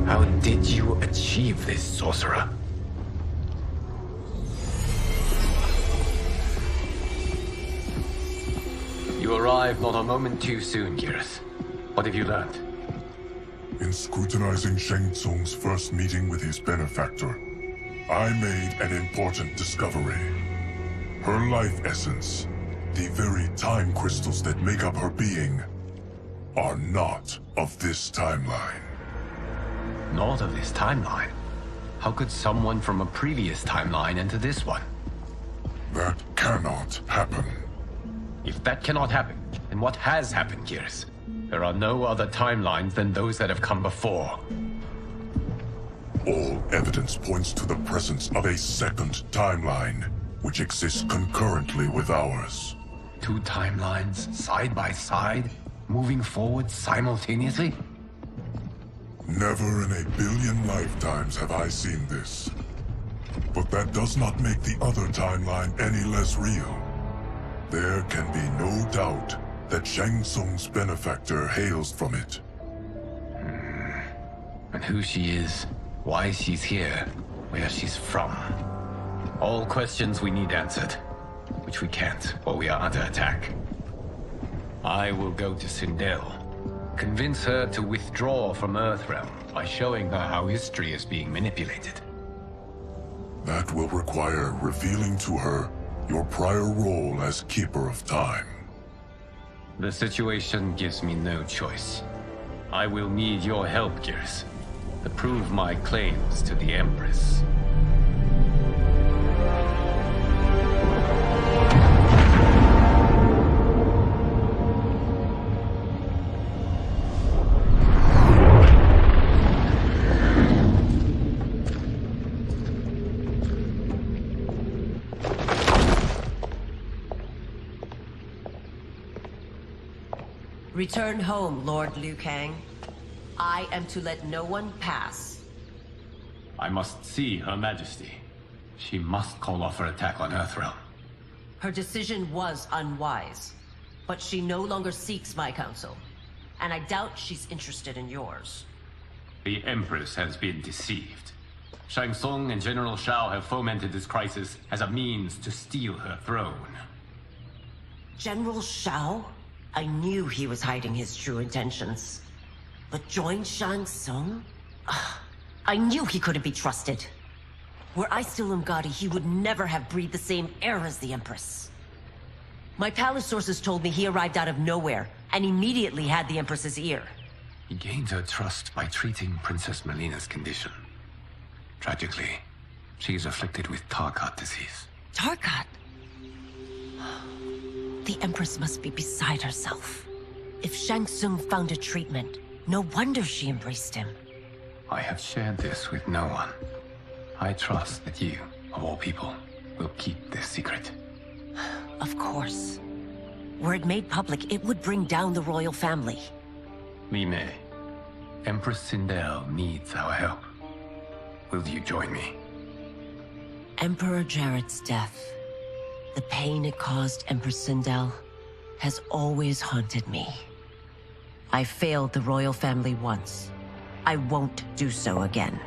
How did you achieve this, sorcerer? You arrived not a moment too soon, Geras. What have you learned? In scrutinizing Shang Tsung's first meeting with his benefactor, I made an important discovery. Her life essence, the very time crystals that make up her being, are not of this timeline. Not of this timeline? How could someone from a previous timeline enter this one? That cannot happen. If that cannot happen, then what has happened, Geras? There are no other timelines than those that have come before. All evidence points to the presence of a second timeline, which exists concurrently with ours. Two timelines, side by side, moving forward simultaneously? Never in a billion lifetimes have I seen this. But that does not make the other timeline any less real. There can be no doubt that Shang Tsung's benefactor hails from it. And who she is, why she's here, where she's from. All questions we need answered, which we can't while we are under attack. I will go to Sindel, convince her to withdraw from Earthrealm by showing her how history is being manipulated. That will require revealing to her your prior role as Keeper of Time. The situation gives me no choice. I will need your help, Geras, to prove my claims to the Empress. Return home, Lord Liu Kang. I am to let no one pass. I must see Her Majesty. She must call off her attack on Earthrealm. Her decision was unwise, but she no longer seeks my counsel, and I doubt she's interested in yours. The Empress has been deceived. Shang Tsung and General Shao have fomented this crisis as a means to steal her throne. General Shao? I knew he was hiding his true intentions. But join Shang Tsung? I knew he couldn't be trusted. Were I still Umgadi, he would never have breathed the same air as the Empress. My palace sources told me he arrived out of nowhere, and immediately had the Empress's ear. He gained her trust by treating Princess Melina's condition. Tragically, she is afflicted with Tarkat disease. Tarkat? The Empress must be beside herself. If Shang Tsung found a treatment, no wonder she embraced him. I have shared this with no one. I trust that you, of all people, will keep this secret. Of course. Were it made public, it would bring down the royal family. Li Mei, Empress Sindel needs our help. Will you join me? Emperor Jarrett's death, the pain it caused Empress Sindel, has always haunted me. I failed the royal family once. I won't do so again.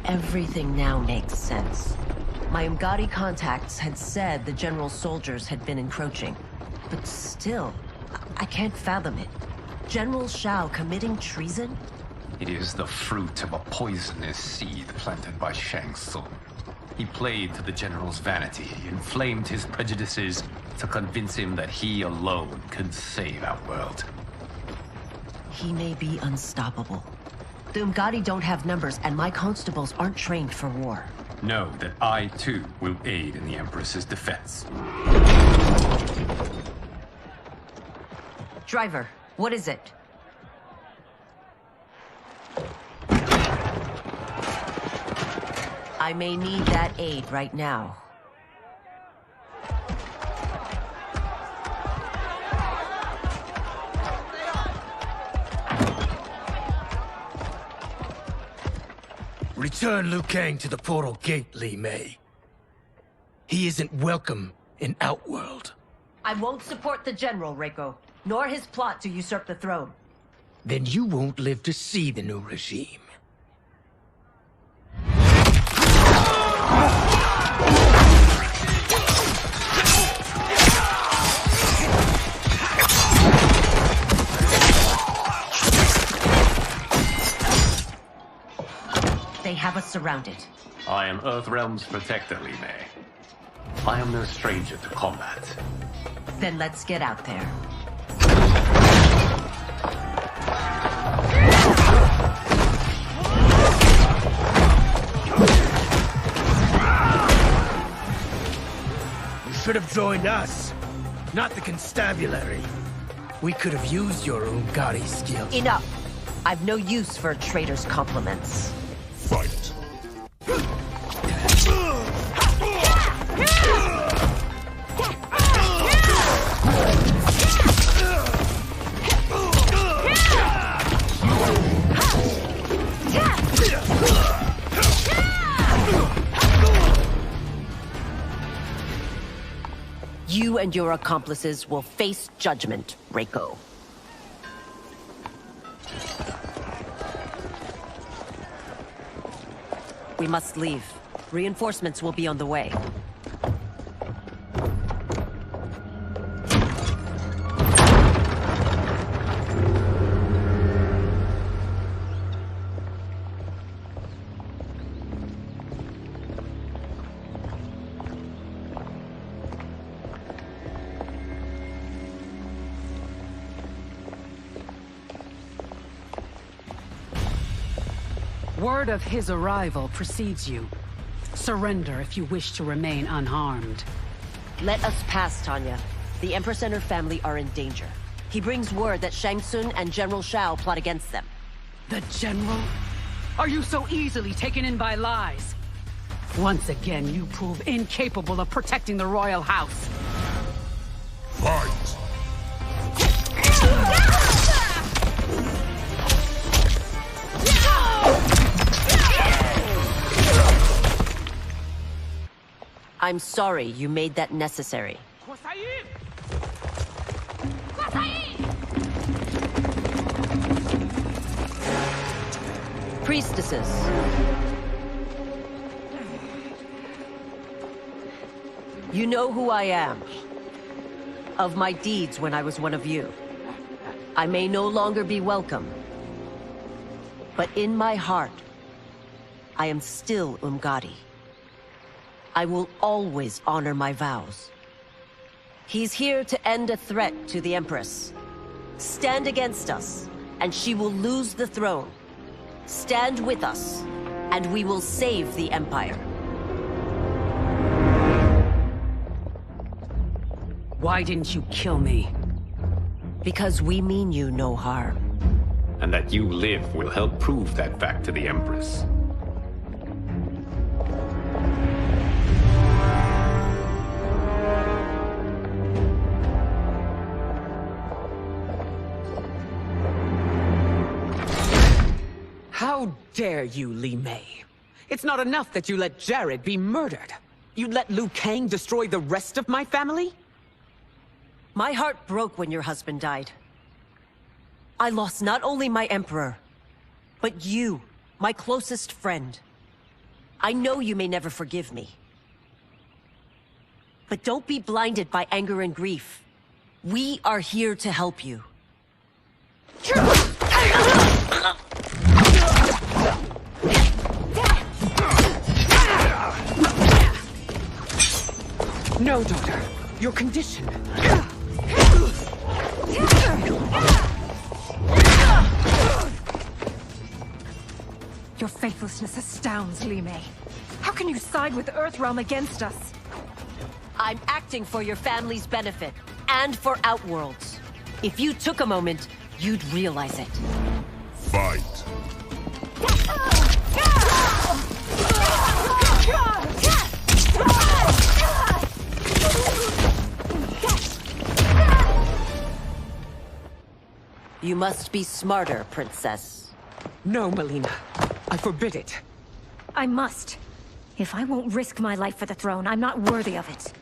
Everything now makes sense. My Umgadi contacts had said the general's soldiers had been encroaching. But still, I can't fathom it. General Shao committing treason? It is the fruit of a poisonous seed planted by Shang Tsung. He played to the general's vanity, inflamed his prejudices to convince him that he alone could save our world. He may be unstoppable. The Umgadi don't have numbers, and my constables aren't trained for war. Know that I, too, will aid in the Empress's defense. Driver, what is it? I may need that aid right now. Return Liu Kang to the portal gate, Li Mei. He isn't welcome in Outworld. I won't support the General, Reiko, nor his plot to usurp the throne. Then you won't live to see the new regime. They have us surrounded. I am Earthrealm's protector, Li Mei. I am no stranger to combat. Then let's get out there. You should have joined us, not the constabulary. We could have used your Ungari skills. Enough! I've no use for a traitor's compliments. Fight. You and your accomplices will face judgment, Reiko. We must leave. Reinforcements will be on the way. Word of his arrival precedes you. Surrender if you wish to remain unharmed. Let us pass, Tanya. The Empress and her family are in danger. He brings word that Shang Tsung and General Shao plot against them. The General? Are you so easily taken in by lies? Once again, you prove incapable of protecting the royal house. Fight! I'm sorry you made that necessary. Priestesses. You know who I am. Of my deeds when I was one of you. I may no longer be welcome. But in my heart, I am still Umgadi. I will always honor my vows. He's here to end a threat to the Empress. Stand against us, and she will lose the throne. Stand with us, and we will save the Empire. Why didn't you kill me? Because we mean you no harm. And that you live will help prove that fact to the Empress. How dare you, Li Mei? It's not enough that you let Jared be murdered. You'd let Liu Kang destroy the rest of my family? My heart broke when your husband died. I lost not only my Emperor, but you, my closest friend. I know you may never forgive me. But don't be blinded by anger and grief. We are here to help you. No, daughter. Your condition. Your faithlessness astounds, Li Mei. How can you side with Earthrealm against us? I'm acting for your family's benefit, and for Outworld's. If you took a moment, you'd realize it. Fight! You must be smarter, Princess. No, Melina. I forbid it. I must. If I won't risk my life for the throne, I'm not worthy of it.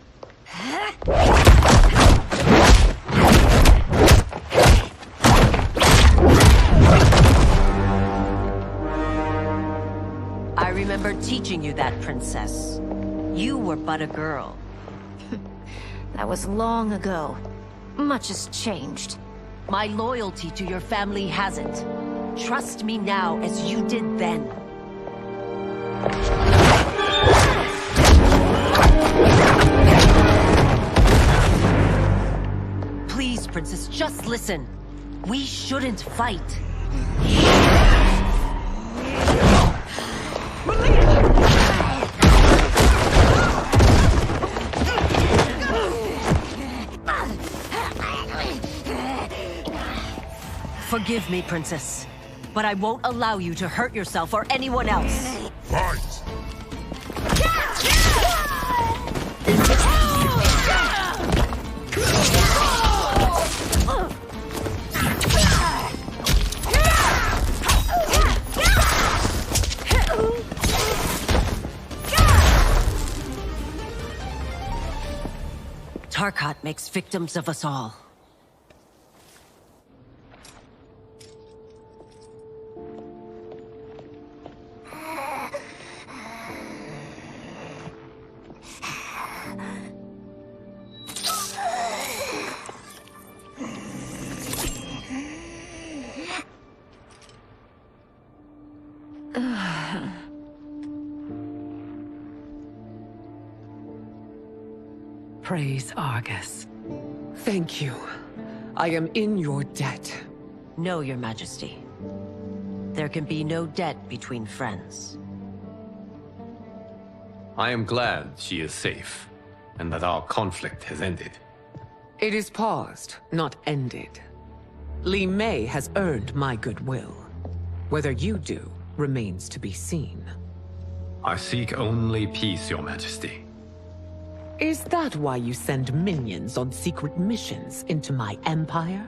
I remember teaching you that, Princess. You were but a girl. That was long ago. Much has changed. My loyalty to your family hasn't. Trust me now as you did then. Please, Princess, just listen. We shouldn't fight. Forgive me, Princess, but I won't allow you to hurt yourself or anyone else. Fight! Tarkat makes victims of us all. Praise Argus. Thank you. I am in your debt. No, Your Majesty. There can be no debt between friends. I am glad she is safe, and that our conflict has ended. It is paused, not ended. Li Mei has earned my goodwill. Whether you do remains to be seen. I seek only peace, Your Majesty. Is that why you send minions on secret missions into my empire?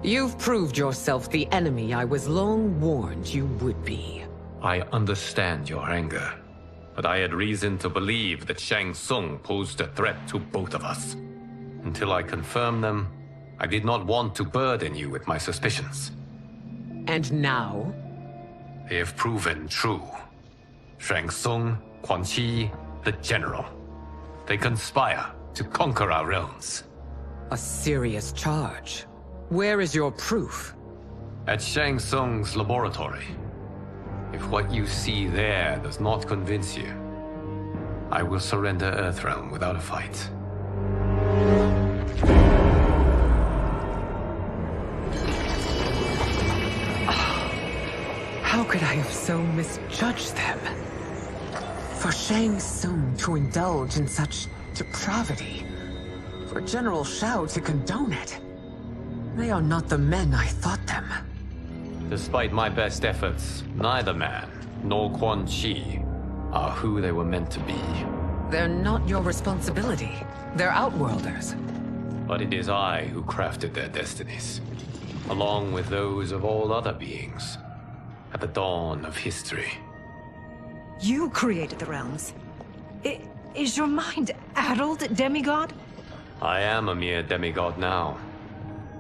You've proved yourself the enemy I was long warned you would be. I understand your anger, but I had reason to believe that Shang Tsung posed a threat to both of us. Until I confirmed them, I did not want to burden you with my suspicions. And now? They have proven true. Shang Tsung, Quan Chi, the General. They conspire to conquer our realms. A serious charge. Where is your proof? At Shang Tsung's laboratory. If what you see there does not convince you, I will surrender Earthrealm without a fight. How could I have so misjudged them? For Shang Tsung to indulge in such depravity, for General Shao to condone it, they are not the men I thought them. Despite my best efforts, neither man nor Quan Chi are who they were meant to be. They're not your responsibility. They're Outworlders. But it is I who crafted their destinies, along with those of all other beings, at the dawn of history. You created the realms. Is your mind addled, demigod? I am a mere demigod now.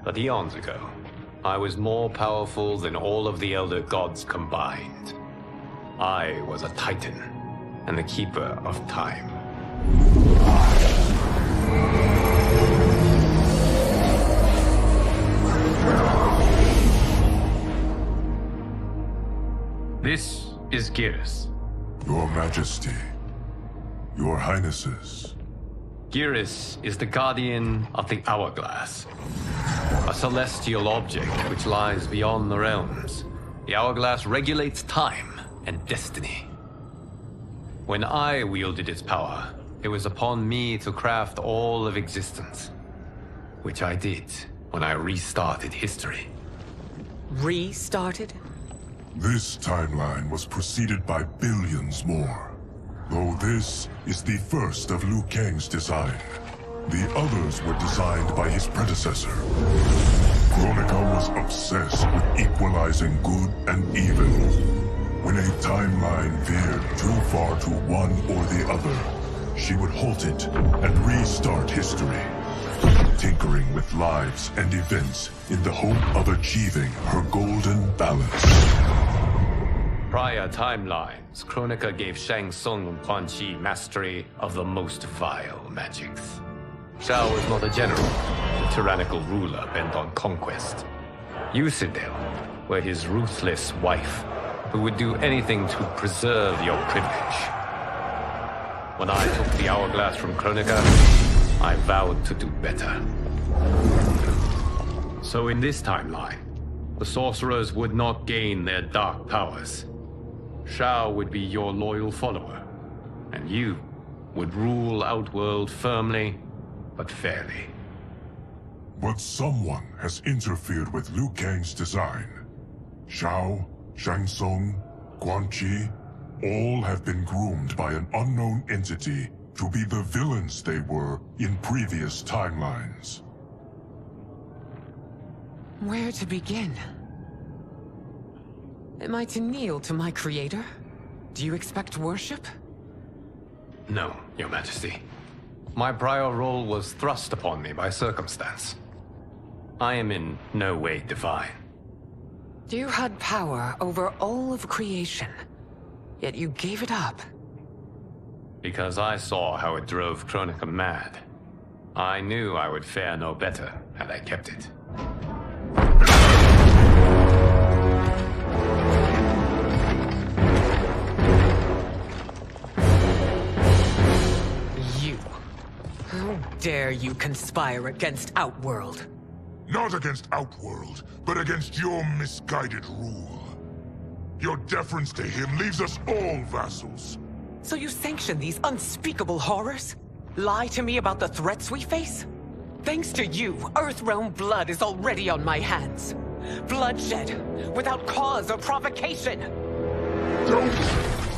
But eons ago, I was more powerful than all of the Elder Gods combined. I was a Titan, and the Keeper of Time. This is Geras. Your Majesty, Your Highnesses. Geras is the guardian of the Hourglass, a celestial object which lies beyond the realms. The Hourglass regulates time and destiny. When I wielded its power, it was upon me to craft all of existence. Which I did when I restarted history. Restarted? This timeline was preceded by billions more. Though this is the first of Liu Kang's design. The others were designed by his predecessor. Kronika was obsessed with equalizing good and evil. When a timeline veered too far to one or the other, she would halt it and restart history, tinkering with lives and events in the hope of achieving her golden balance. Prior timelines, Kronika gave Shang Tsung and Quan Chi mastery of the most vile magics. Shao was not a general, a tyrannical ruler bent on conquest. You, Sindel, were his ruthless wife, who would do anything to preserve your privilege. When I took the hourglass from Kronika, I vowed to do better. So in this timeline, the sorcerers would not gain their dark powers. Shao would be your loyal follower, and you would rule Outworld firmly, but fairly. But someone has interfered with Liu Kang's design. Shao, Shang Tsung, Quan Chi, all have been groomed by an unknown entity to be the villains they were in previous timelines. Where to begin? Am I to kneel to my creator? Do you expect worship? No, Your Majesty. My prior role was thrust upon me by circumstance. I am in no way divine. You had power over all of creation, yet you gave it up. Because I saw how it drove Kronika mad. I knew I would fare no better had I kept it. How dare you conspire against Outworld? Not against Outworld, but against your misguided rule. Your deference to him leaves us all vassals. So you sanction these unspeakable horrors? Lie to me about the threats we face? Thanks to you, Earthrealm blood is already on my hands. Bloodshed, without cause or provocation. Don't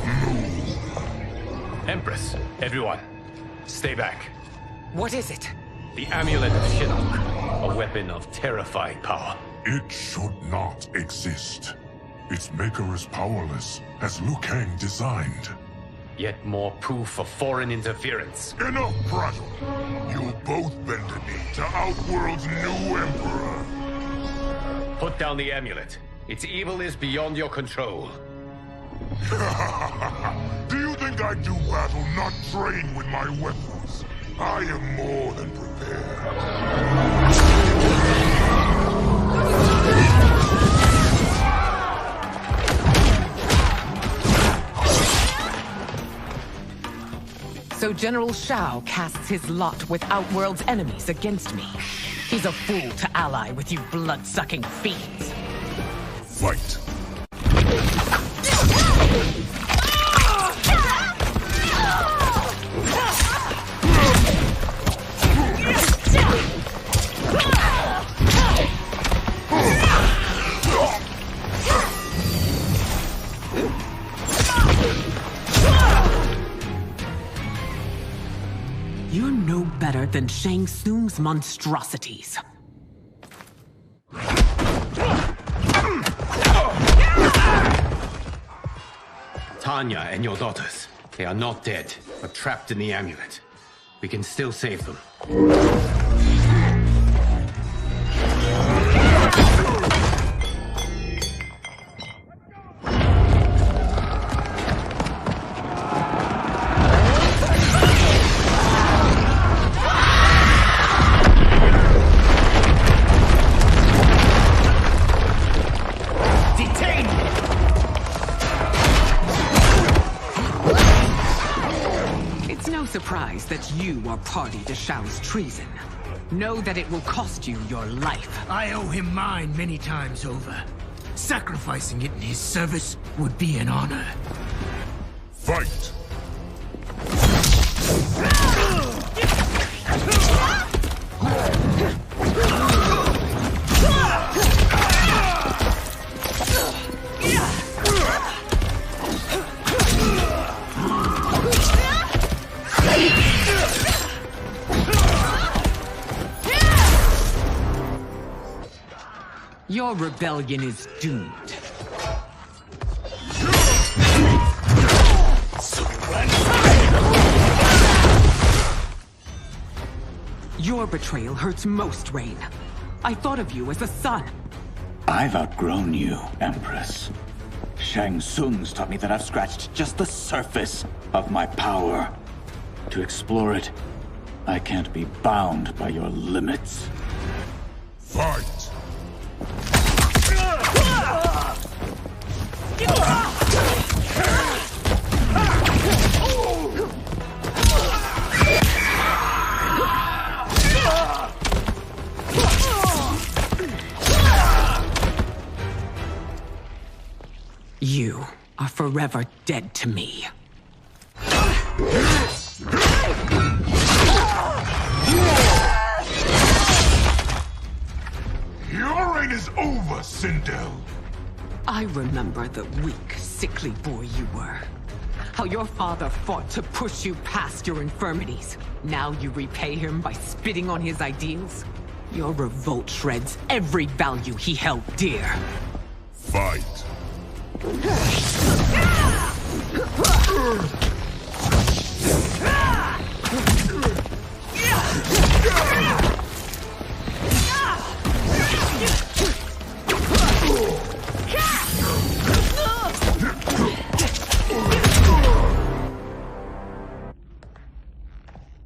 move. Empress, everyone, stay back. What is it? The Amulet of Shinnok, a weapon of terrifying power. It should not exist. Its maker is powerless, as Liu Kang designed. Yet more proof of foreign interference. Enough prattle. You'll both bend a knee to Outworld's new emperor. Put down the amulet. Its evil is beyond your control. Do you think I do battle not trained with my weapons? I am more than prepared. So General Shao casts his lot with Outworld's enemies against me. He's a fool to ally with you blood-sucking fiends. Fight. You're no better than Shang Tsung's monstrosities. Tanya and your daughters, they are not dead, but trapped in the amulet. We can still save them. Surprised that you are party to Shao's treason. Know that it will cost you your life. I owe him mine many times over. Sacrificing it in his service would be an honor. Fight! Your rebellion is doomed. Your betrayal hurts most, Rain. I thought of you as a son. I've outgrown you, Empress. Shang Tsung's taught me that I've scratched just the surface of my power. To explore it, I can't be bound by your limits. Fight! You are forever dead to me. Your reign is over, Sindel. I remember the weak, sickly boy you were. How your father fought to push you past your infirmities. Now you repay him by spitting on his ideals? Your revolt shreds every value he held dear. Fight!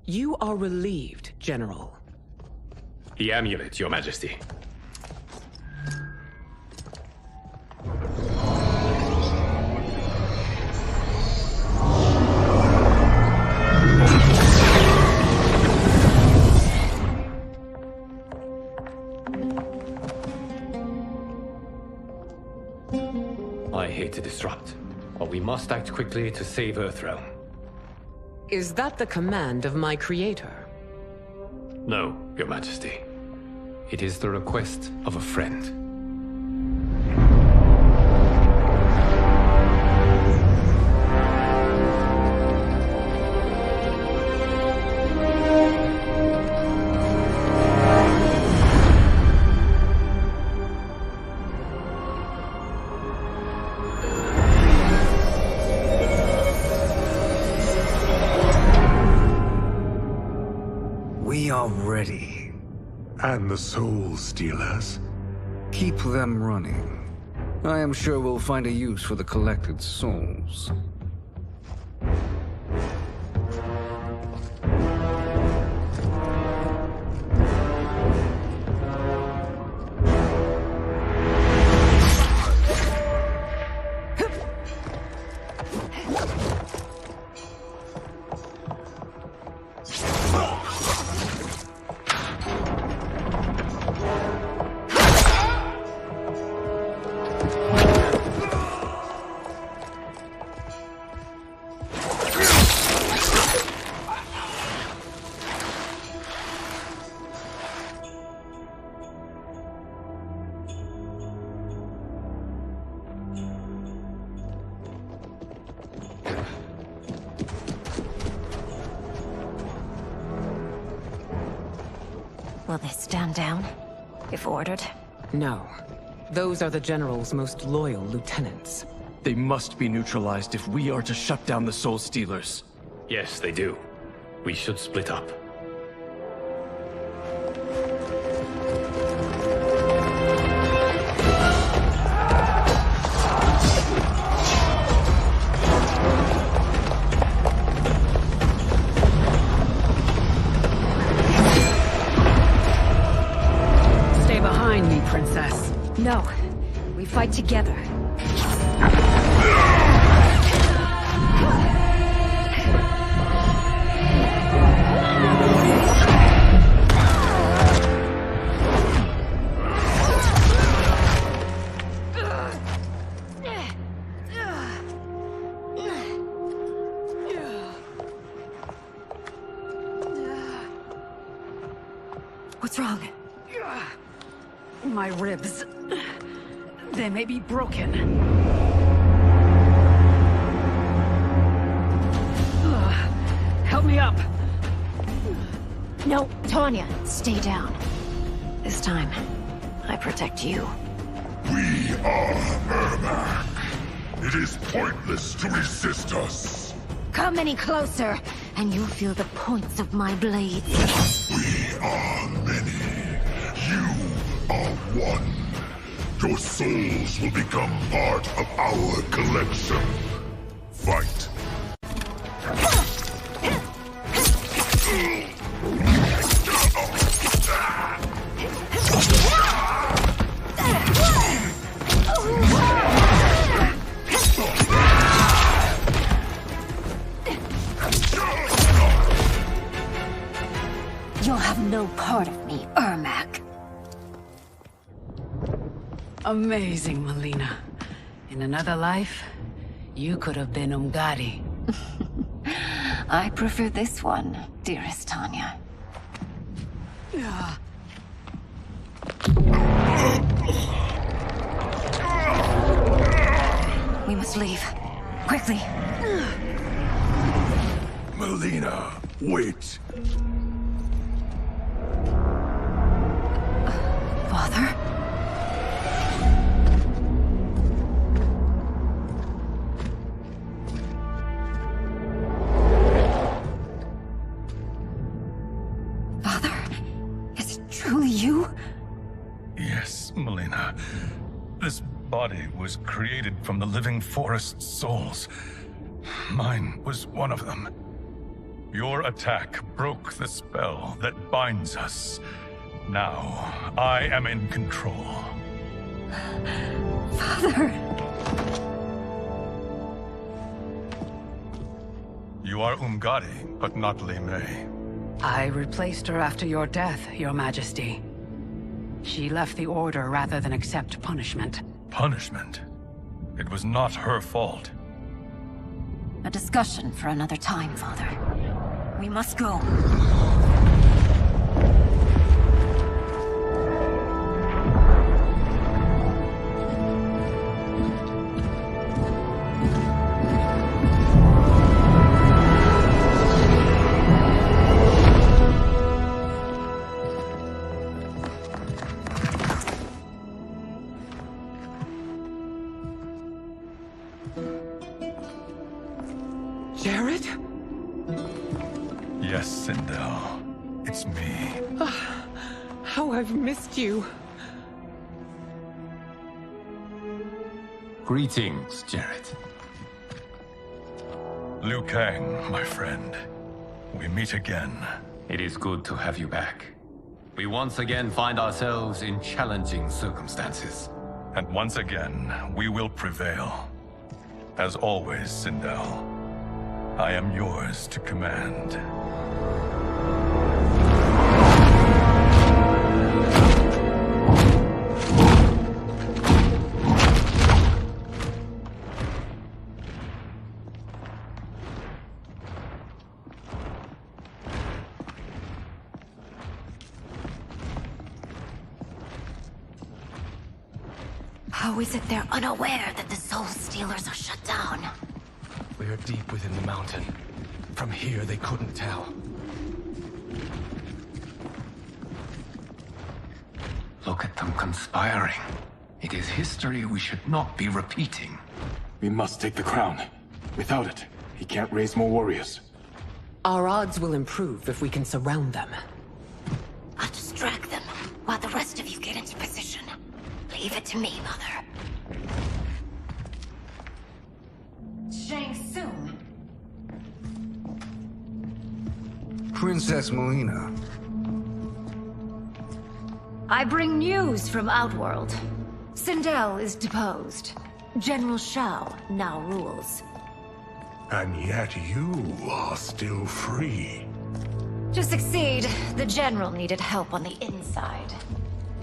You are relieved, General. The amulet, Your Majesty. I hate to disrupt, but we must act quickly to save Earthrealm. Is that the command of my creator? No, Your Majesty. It is the request of a friend. We are ready. And the Soul Stealers? Keep them running. I am sure we'll find a use for the collected souls. Will they stand down, if ordered? No. Those are the General's most loyal lieutenants. They must be neutralized if we are to shut down the Soul Stealers. Yes, they do. We should split up. Stay behind me, Princess. No. We fight together. What's wrong? My ribs. They may be broken. Help me up. No, Tanya, stay down. This time, I protect you. We are Ermac. It is pointless to resist us. Come any closer, and you'll feel the points of my blades. We are many. You are one. Your souls will become part of our collection. Fight. You'll have no part of me, Ermac. Amazing, Melina. In another life, you could have been Umgadi. I prefer this one, dearest Tanya. We must leave. Quickly. Melina, wait. Father? Father? Is it truly you? Yes, Melina. This body was created from the living forest's souls. Mine was one of them. Your attack broke the spell that binds us. Now, I am in control. Father! You are Umgadi, but not Li Mei. I replaced her after your death, Your Majesty. She left the Order rather than accept punishment. Punishment? It was not her fault. A discussion for another time, Father. We must go. Jared? Yes, Sindel. It's me. How I've missed you. Greetings, Jared. Liu Kang, my friend. We meet again. It is good to have you back. We once again find ourselves in challenging circumstances. And once again, we will prevail. As always, Sindel, I am yours to command. How is it they're unaware that the Soul Stealers are shut down? We are deep within the mountain. From here, they couldn't tell. Look at them conspiring. It is history we should not be repeating. We must take the crown. Without it, he can't raise more warriors. Our odds will improve if we can surround them. I'll distract them while the rest of you get into position. Leave it to me, Mother. Shang Tsung. Princess Melina. I bring news from Outworld. Sindel is deposed. General Shao now rules. And yet you are still free. To succeed, the General needed help on the inside.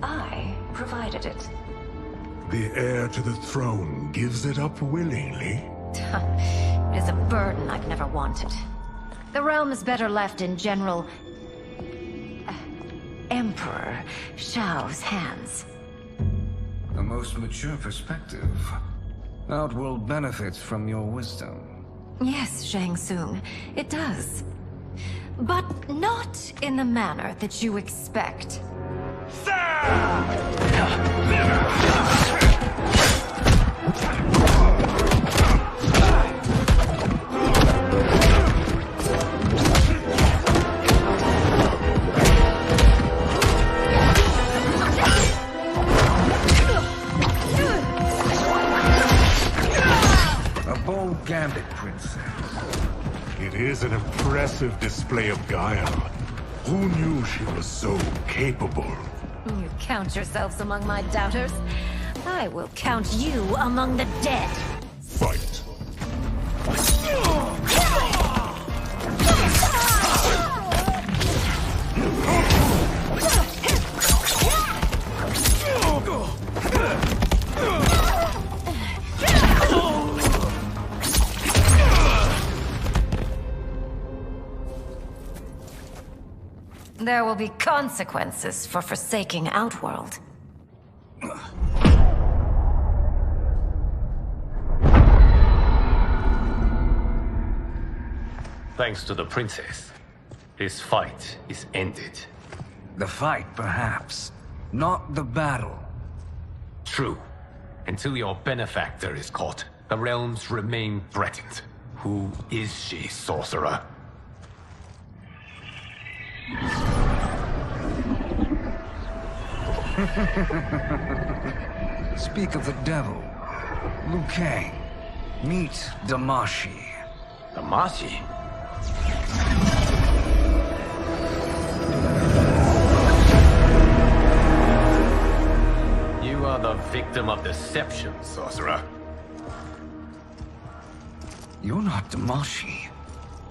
I provided it. The heir to the throne gives it up willingly. It is a burden I've never wanted. The realm is better left in General... Emperor Shao's hands. A most mature perspective. Outworld benefits from your wisdom. Yes, Shang Tsung, it does. But not in the manner that you expect. is an impressive display of guile. Who knew she was so capable? You count yourselves among my doubters. I will count you among the dead. Fight. There will be consequences for forsaking Outworld. Thanks to the princess, this fight is ended. The fight, perhaps. Not the battle. True. Until your benefactor is caught, the realms remain threatened. Who is she, sorcerer? Speak of the devil. Liu Kang. Meet Damashi. Damashi? You are the victim of deception, sorcerer. You're not Damashi.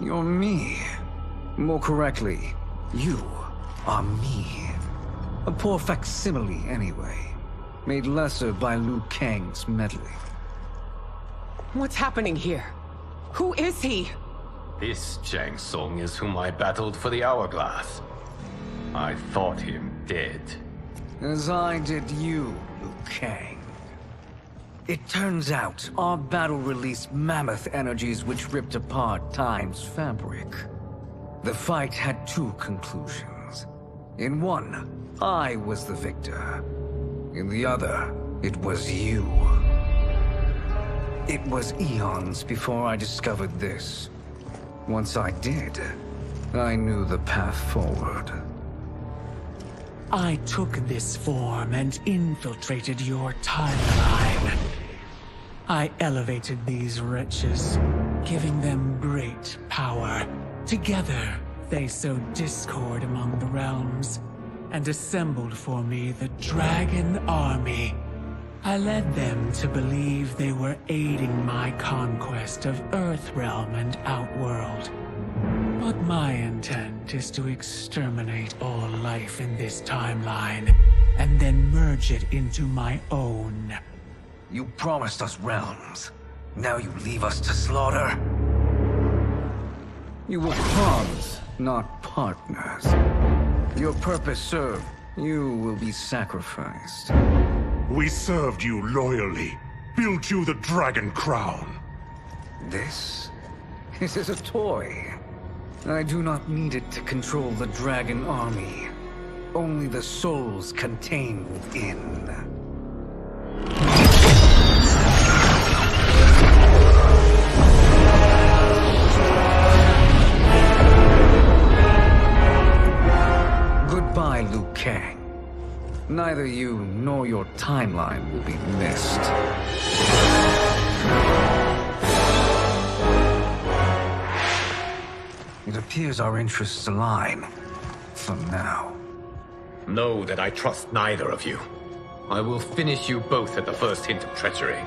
You're me. More correctly, you are me. A poor facsimile, anyway. Made lesser by Liu Kang's meddling. What's happening here? Who is he? This Shang Tsung is whom I battled for the Hourglass. I thought him dead. As I did you, Liu Kang. It turns out our battle released mammoth energies which ripped apart time's fabric. The fight had two conclusions. In one, I was the victor. In the other, it was you. It was eons before I discovered this. Once I did, I knew the path forward. I took this form and infiltrated your timeline. I elevated these wretches, giving them great power. Together, they sowed discord among the realms, and assembled for me the Dragon Army. I led them to believe they were aiding my conquest of Earthrealm and Outworld. But my intent is to exterminate all life in this timeline, and then merge it into my own. You promised us realms. Now you leave us to slaughter? You were pawns, not partners. Your purpose served. You will be sacrificed. We served you loyally, built you the Dragon Crown. This is a toy. I do not need it to control the Dragon Army. Only the souls contained within. Goodbye, Liu Kang. Neither you nor your timeline will be missed. It appears our interests align. For now. Know that I trust neither of you. I will finish you both at the first hint of treachery.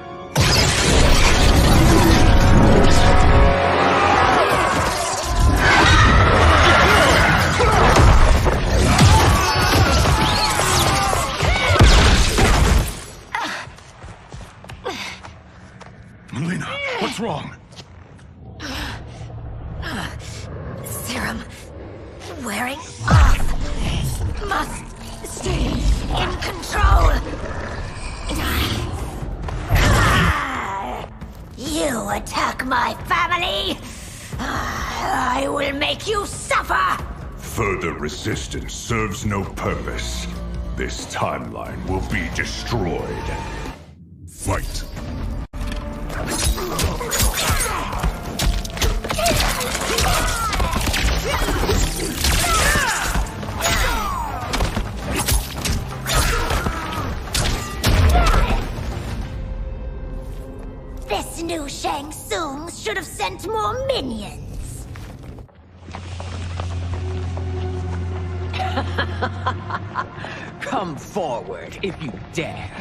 Melina, what's wrong? Serum wearing off. Must stay in control. You attack my family. I will make you suffer. Further resistance serves no purpose. This timeline will be destroyed. Fight. This new Shang Tsung should have sent more minions. Come forward if you dare.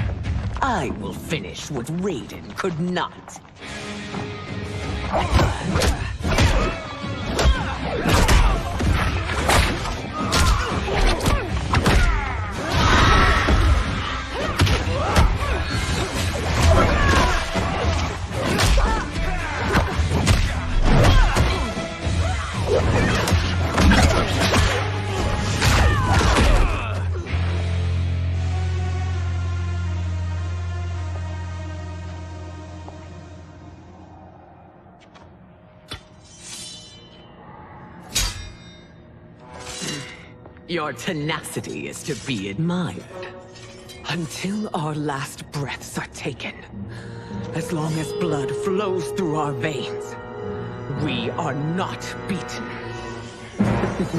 I will finish what Raiden could not. Your tenacity is to be admired. Until our last breaths are taken, as long as blood flows through our veins, we are not beaten.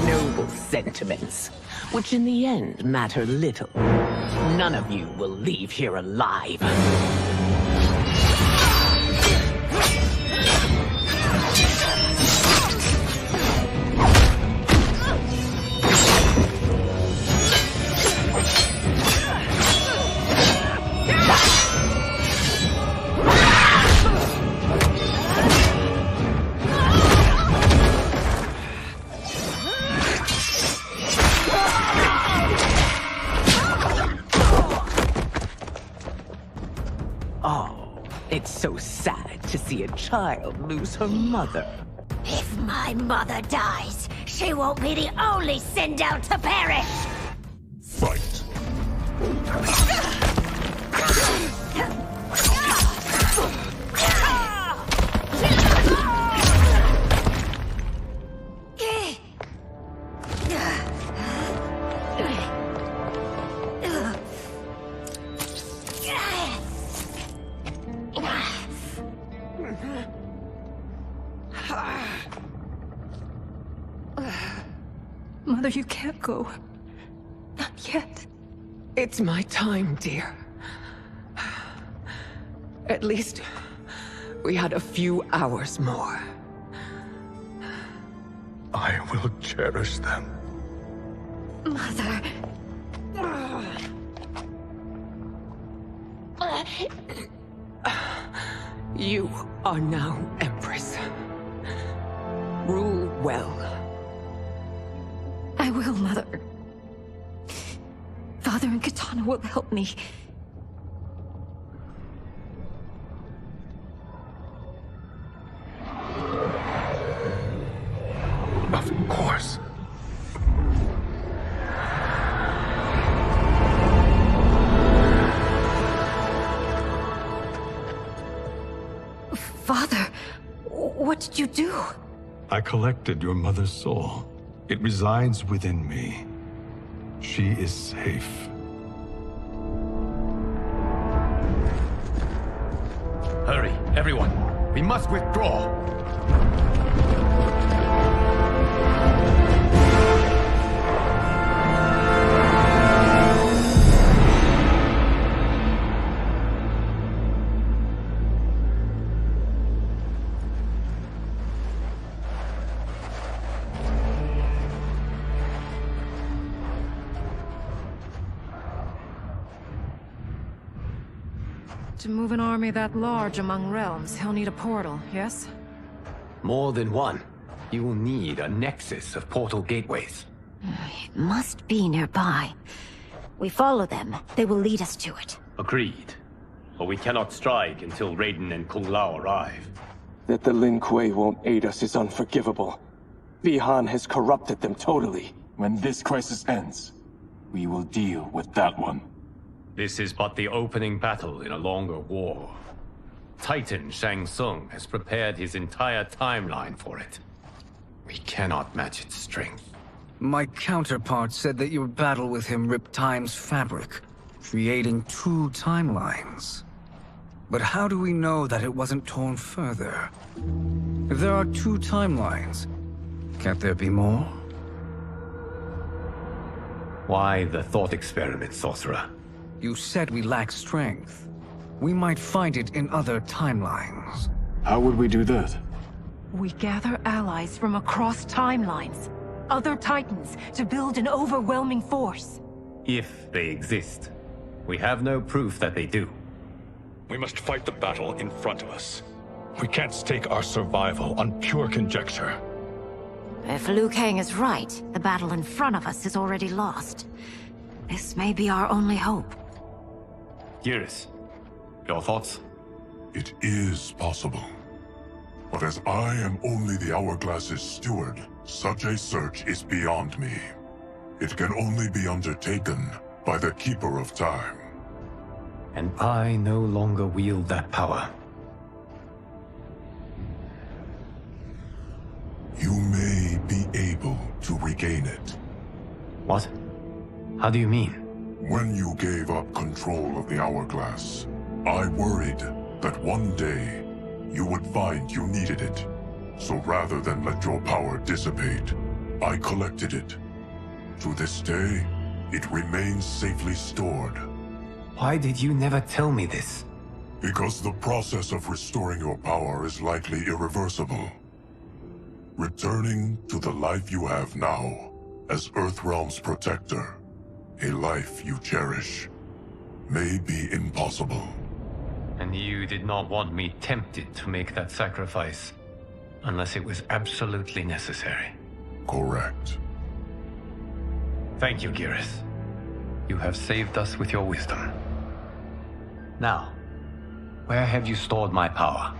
Noble sentiments, which in the end matter little. None of you will leave here alive. It's so sad to see a child lose her mother. If my mother dies, she won't be the only send out to perish! Fight! Mother, you can't go. Not yet. It's my time, dear. At least we had a few hours more. I will cherish them. Mother. You are now Empress. Rule well. I will, Mother. Father and Katana will help me. Of course. Father, what did you do? I collected your mother's soul. It resides within me. She is safe. Hurry, everyone. We must withdraw. To move an army that large among realms, he'll need a portal, yes? More than one. You will need a nexus of portal gateways. It must be nearby. We follow them, they will lead us to it. Agreed. But we cannot strike until Raiden and Kung Lao arrive. That the Lin Kuei won't aid us is unforgivable. Bi-Han has corrupted them totally. When this crisis ends, we will deal with that one. This is but the opening battle in a longer war. Titan Shang Tsung has prepared his entire timeline for it. We cannot match its strength. My counterpart said that your battle with him ripped time's fabric, creating 2 timelines. But how do we know that it wasn't torn further? If there are 2 timelines, can't there be more? Why the thought experiment, Sorcerer? You said we lack strength. We might find it in other timelines. How would we do that? We gather allies from across timelines. other Titans to build an overwhelming force. If they exist. We have no proof that they do. We must fight the battle in front of us. We can't stake our survival on pure conjecture. If Liu Kang is right, the battle in front of us is already lost. This may be our only hope. Geras, your thoughts? It is possible. But as I am only the Hourglass's steward, such a search is beyond me. It can only be undertaken by the Keeper of Time. And I no longer wield that power. You may be able to regain it. What? How do you mean? When you gave up control of the Hourglass, I worried that one day you would find you needed it. So rather than let your power dissipate, I collected it. To this day, it remains safely stored. Why did you never tell me this? Because the process of restoring your power is likely irreversible. Returning to the life you have now, as Earthrealm's protector, a life you cherish, may be impossible. And you did not want me tempted to make that sacrifice, unless it was absolutely necessary. Correct. Thank you, Geras. You have saved us with your wisdom. Now, where have you stored my power?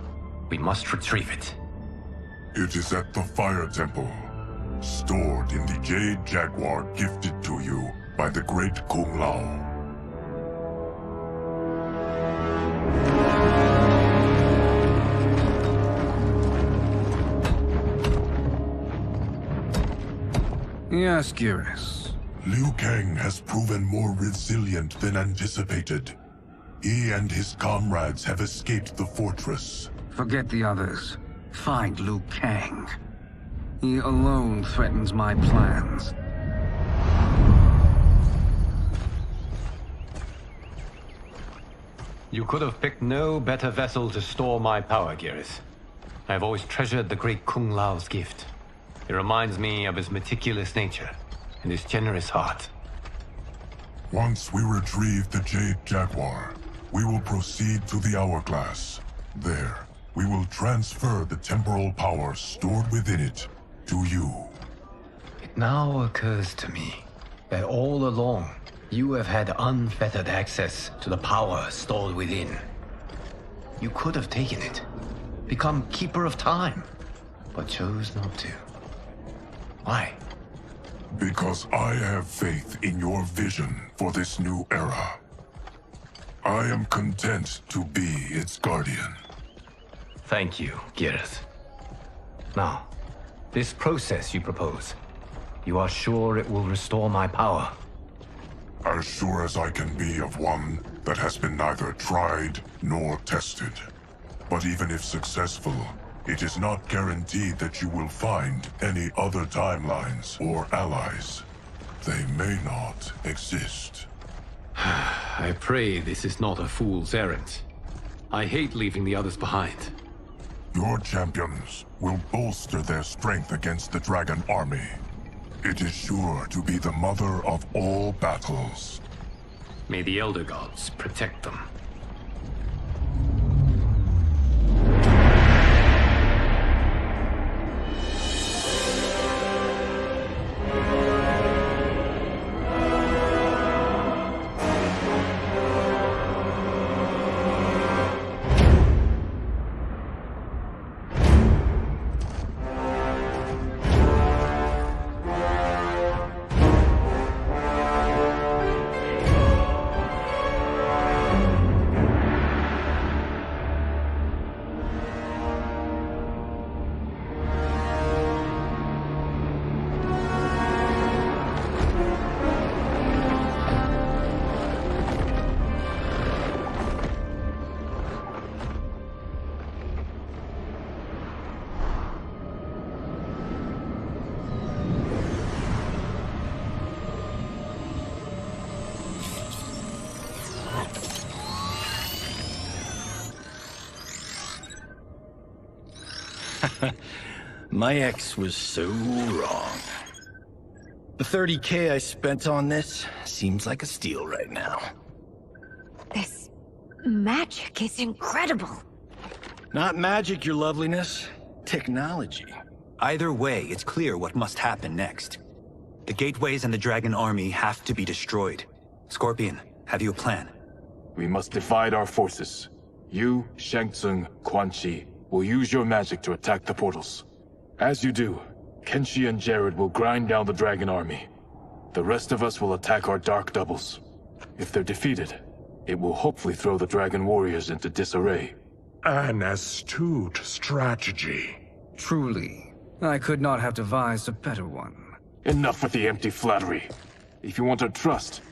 We must retrieve it. It is at the Fire Temple, stored in the Jade Jaguar gifted to you by the great Kung Lao. Yes, Geras. Liu Kang has proven more resilient than anticipated. He and his comrades have escaped the fortress. Forget the others. Find Liu Kang. He alone threatens my plans. You could have picked no better vessel to store my power, Geras. I have always treasured the great Kung Lao's gift. It reminds me of his meticulous nature and his generous heart. Once we retrieve the Jade Jaguar, we will proceed to the Hourglass. There, we will transfer the temporal power stored within it to you. It now occurs to me that all along, you have had unfettered access to the power stored within. You could have taken it, become Keeper of Time, but chose not to. Why? Because I have faith in your vision for this new era. I am content to be its guardian. Thank you, Geras. Now, this process you propose, you are sure it will restore my power? As sure as I can be of one that has been neither tried nor tested. But even if successful, it is not guaranteed that you will find any other timelines or allies. They may not exist. I pray this is not a fool's errand. I hate leaving the others behind. Your champions will bolster their strength against the Dragon Army. It is sure to be the mother of all battles. May the Elder Gods protect them. My ex was so wrong. The 30K I spent on this seems like a steal right now. This magic is incredible. Not magic, your loveliness. Technology. Either way, it's clear what must happen next. The gateways and the Dragon Army have to be destroyed. Scorpion, have you a plan? We must divide our forces. You, Shang Tsung, Quan Chi will use your magic to attack the portals. As you do, Kenshi and Jared will grind down the Dragon Army. The rest of us will attack our dark doubles. If they're defeated, it will hopefully throw the Dragon Warriors into disarray. An astute strategy. Truly, I could not have devised a better one. Enough with the empty flattery. If you want our trust,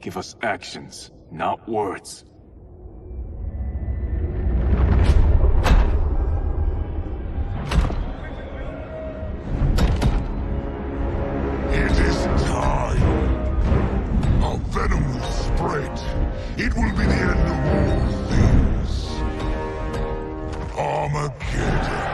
give us actions, not words. It is time. Our venom will spread. It will be the end of all things. Armageddon.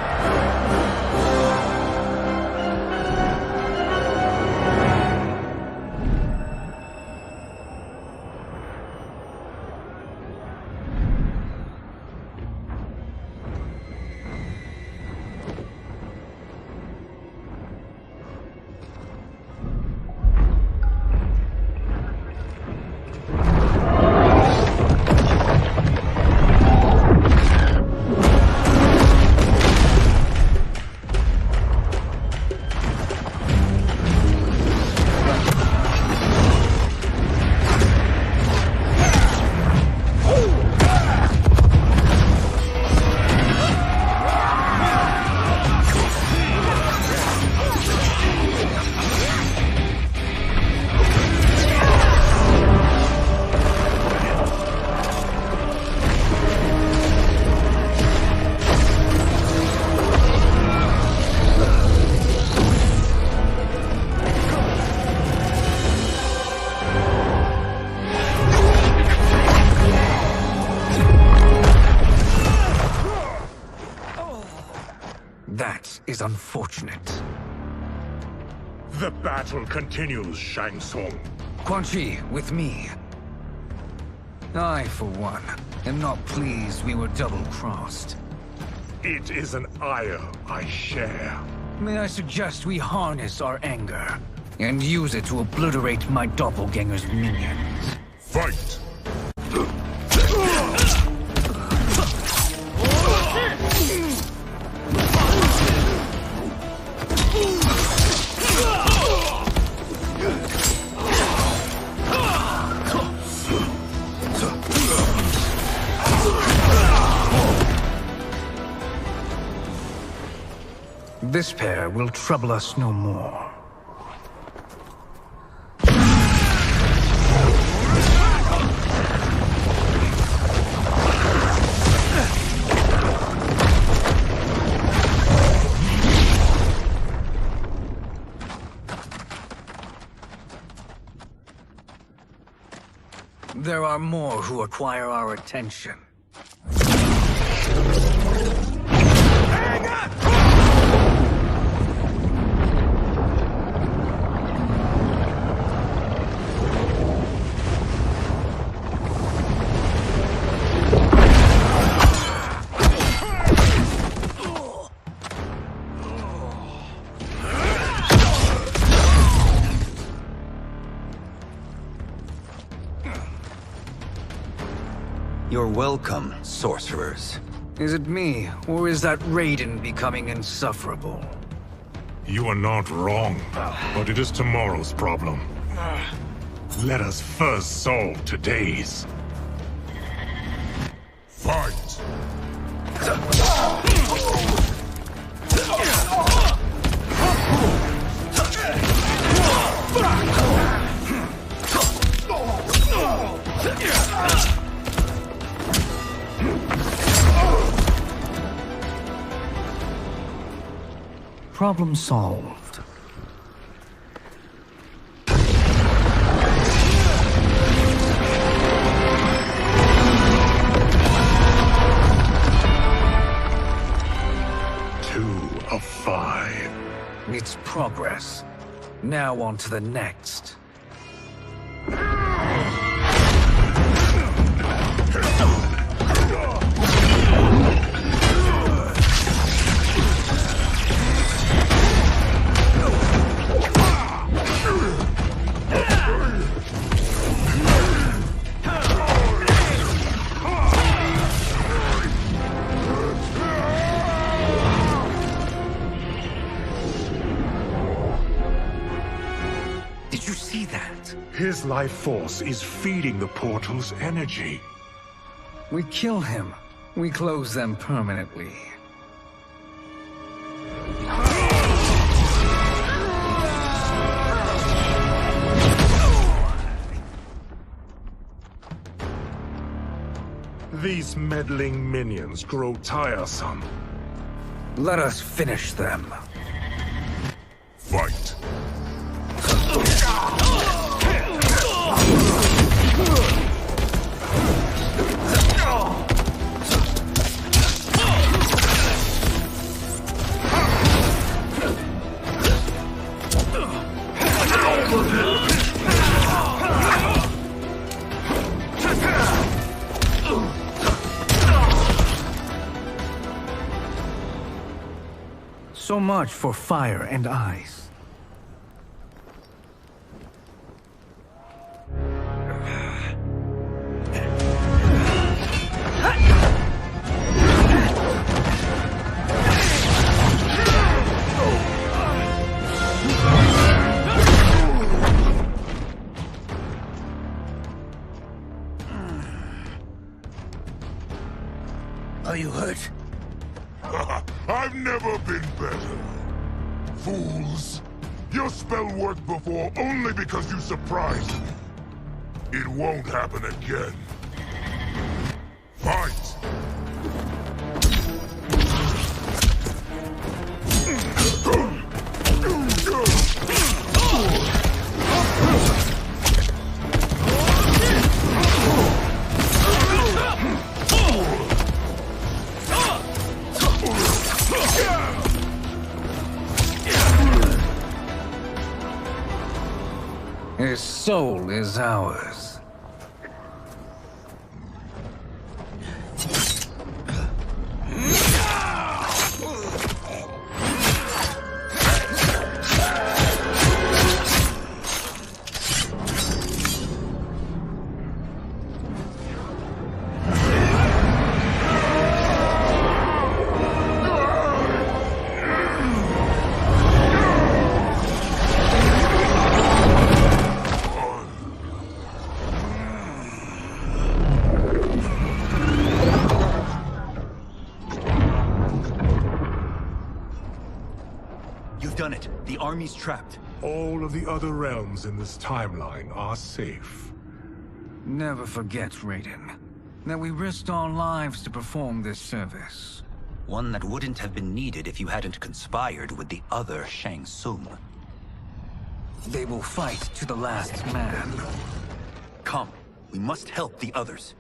That is unfortunate. The battle continues, Shang Tsung. Quan Chi, with me. I, for one, am not pleased we were double-crossed. It is an ire I share. May I suggest we harness our anger and use it to obliterate my doppelganger's minions? Fight! This pair will trouble us no more. There are more who acquire our attention. Hang on! You're welcome, sorcerers. Is it me, or is that Raiden becoming insufferable? You are not wrong, but it is tomorrow's problem. Let us first solve today's. Fight! Problem solved. Two of 5. It's progress. Now on to the next. Did you see that? His life force is feeding the portal's energy. We kill him. We close them permanently. These meddling minions grow tiresome. Let us finish them. Fight! So much for fire and ice. Are you hurt? I've never been better. Fools! Your spell worked before only because you surprised me. It won't happen again. Fight! His soul is ours. You've done it. The army's trapped. All of the other realms in this timeline are safe. Never forget, Raiden, that we risked our lives to perform this service. One that wouldn't have been needed if you hadn't conspired with the other Shang Tsung. They will fight to the last man. Come, we must help the others.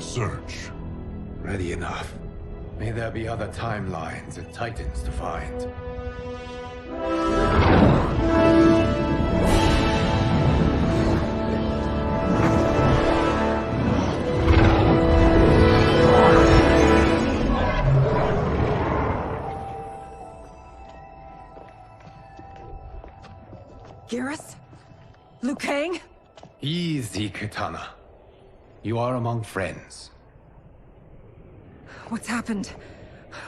Search. Ready enough. May there be other timelines and titans to find. Garrus? Liu Kang? Easy, Kitana. You are among friends. What's happened?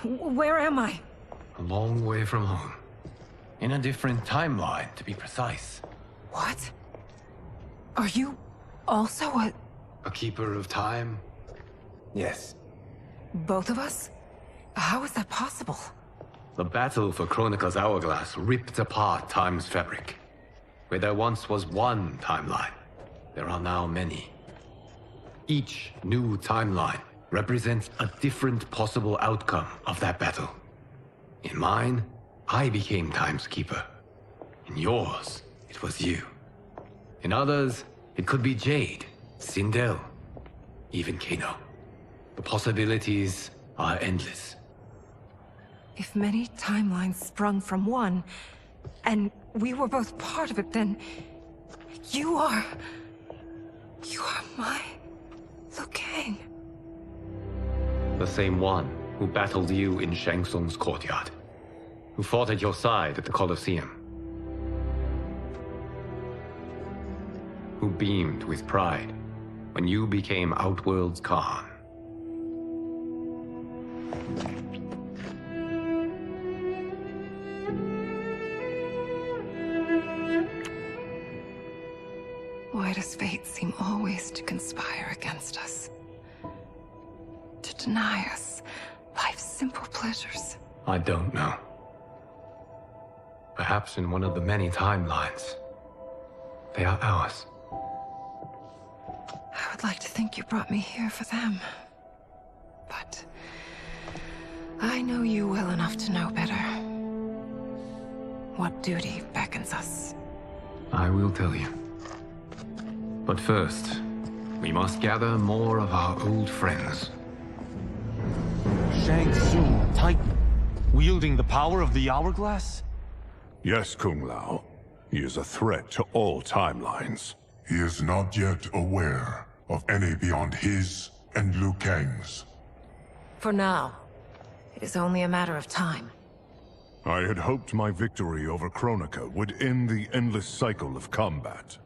Where am I? A long way from home. In a different timeline, to be precise. What? Are you also a keeper of time? Yes. both of us? How is that possible? The battle for Chronica's Hourglass ripped apart time's fabric. Where there once was one timeline, there are now many. Each new timeline represents a different possible outcome of that battle. In mine, I became Time's Keeper. In yours, it was you. In others, it could be Jade, Sindel, even Kano. The possibilities are endless. If many timelines sprung from one, and we were both part of it, then you are my Liu Kang. The same one who battled you in Shang Tsung's courtyard, who fought at your side at the Colosseum, who beamed with pride when you became Outworld's Khan. Why does fate seem always to conspire against us? To deny us life's simple pleasures? I don't know. Perhaps in one of the many timelines, they are ours. I would like to think you brought me here for them. But I know you well enough to know better. What duty beckons us? I will tell you. But first, we must gather more of our old friends. Shang Tsung, Titan, wielding the power of the Hourglass? Yes, Kung Lao. He is a threat to all timelines. He is not yet aware of any beyond his and Liu Kang's. For now, it is only a matter of time. I had hoped my victory over Kronika would end the endless cycle of combat.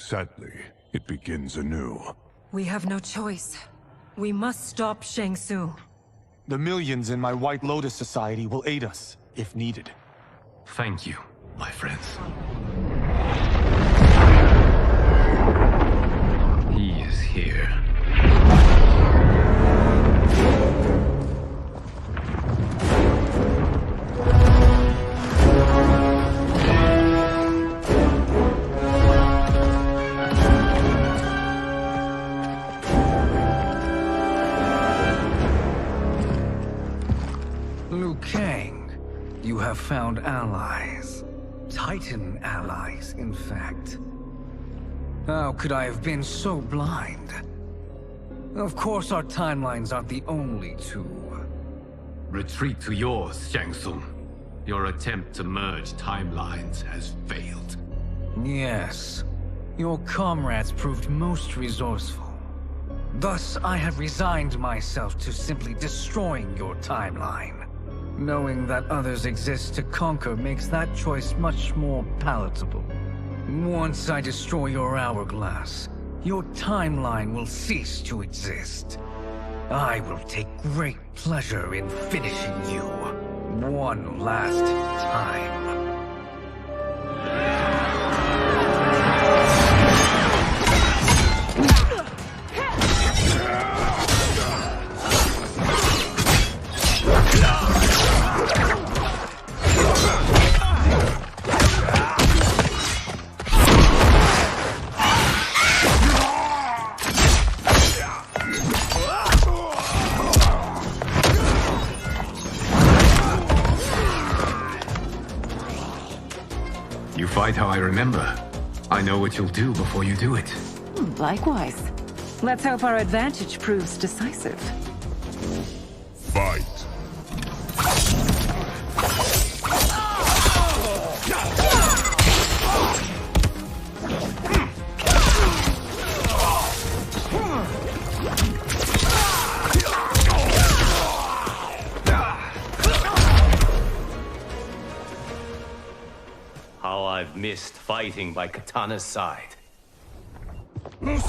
Sadly, it begins anew. We have no choice. We must stop Shang Tsung. The millions in my White Lotus Society will aid us, if needed. Thank you, my friends. He is here. Liu Kang, you have found allies. Titan allies, in fact. How could I have been so blind? Of course our timelines aren't the only two. Retreat to yours, Shang Tsung. Your attempt to merge timelines has failed. Yes. Your comrades proved most resourceful. Thus, I have resigned myself to simply destroying your timeline. Knowing that others exist to conquer makes that choice much more palatable. Once I destroy your hourglass, your timeline will cease to exist. I will take great pleasure in finishing you one last time. Fight how I remember. I know what you'll do before you do it. Likewise. Let's hope our advantage proves decisive. Fight. How I've missed fighting by Katana's side. Let's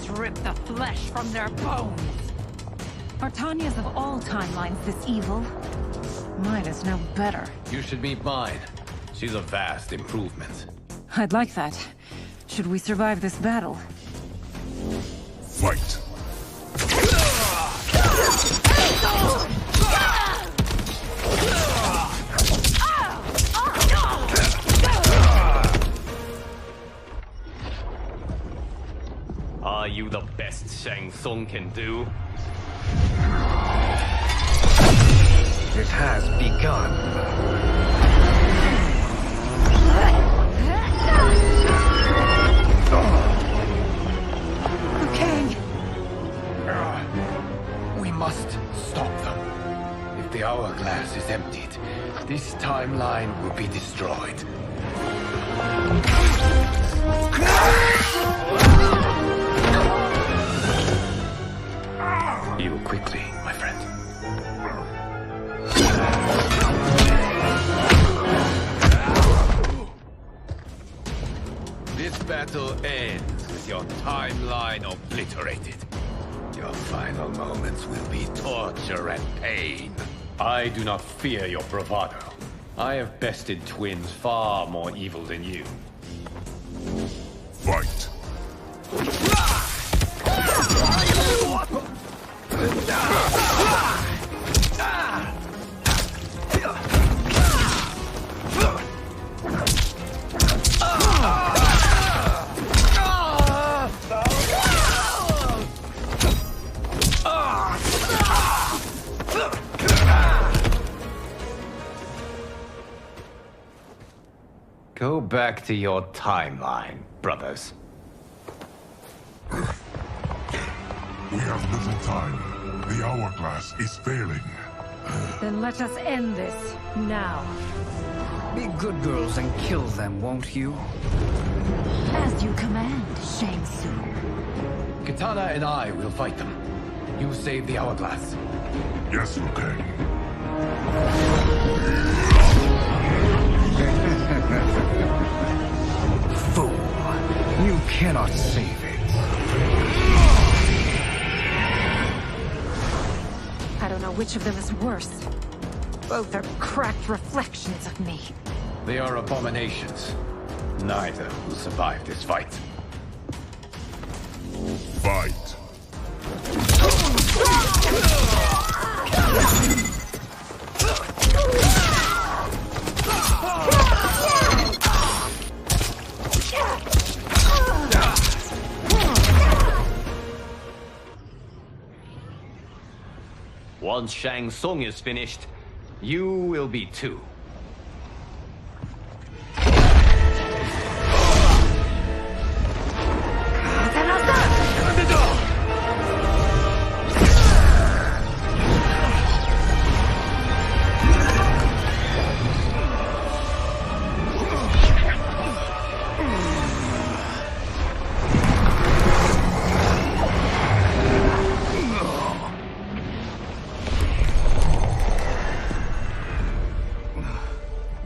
rip the flesh from their bones. Are Tanya's of all timelines this evil? Mine is no better. You should meet mine. She's a vast improvement. I'd like that. Should we survive this battle? Fight! Are you the best Shang Tsung can do? It has begun. Liu Kang! We must stop them. If the hourglass is emptied, this timeline will be destroyed. Heal quickly, my friend. This battle ends with your timeline obliterated. Your final moments will be torture and pain. I do not fear your bravado. I have bested twins far more evil than you. Fight! Go back to your timeline, brothers. We have little time. The hourglass is failing. Then let us end this, now. Be good girls and kill them, won't you? As you command, Shang Tsung. Katana and I will fight them. You save the hourglass. Yes, Liu Kang. Fool! You cannot save it. I don't know which of them is worse. Both are cracked reflections of me. They are abominations. Neither will survive this fight. Fight! Once Shang Tsung is finished, you will be too.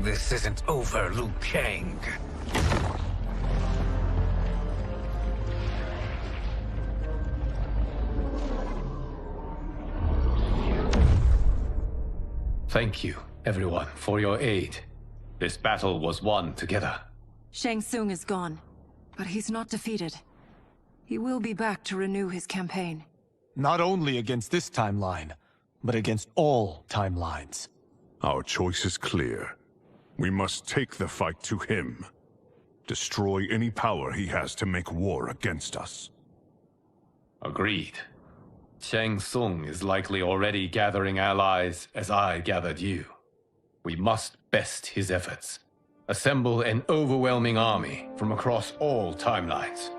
This isn't over, Liu Kang. Thank you, everyone, for your aid. This battle was won together. Shang Tsung is gone, but he's not defeated. He will be back to renew his campaign. Not only against this timeline, but against all timelines. Our choice is clear. We must take the fight to him. Destroy any power he has to make war against us. Agreed. Shang Tsung is likely already gathering allies as I gathered you. We must best his efforts. Assemble an overwhelming army from across all timelines.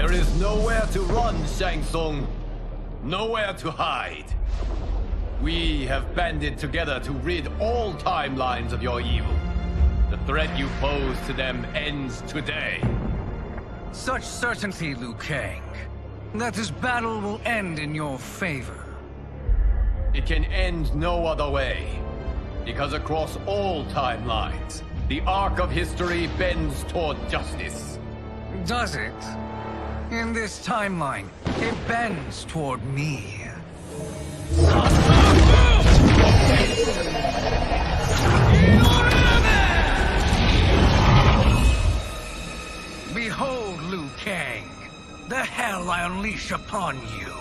There is nowhere to run, Shang Tsung. Nowhere to hide. We have banded together to rid all timelines of your evil. The threat you pose to them ends today. Such certainty, Liu Kang, that this battle will end in your favor. It can end no other way. Because across all timelines, the arc of history bends toward justice. Does it? In this timeline, it bends toward me. Behold, Liu Kang, the hell I unleash upon you.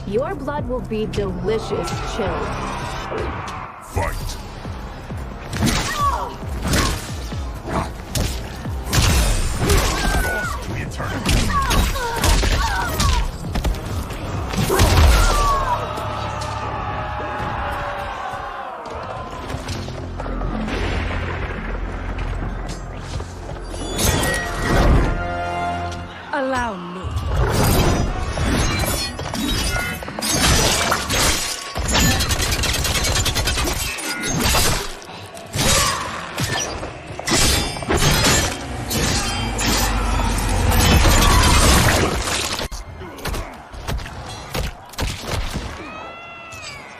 Your blood will be delicious chilled. Fight! Lost to eternity. Allow me.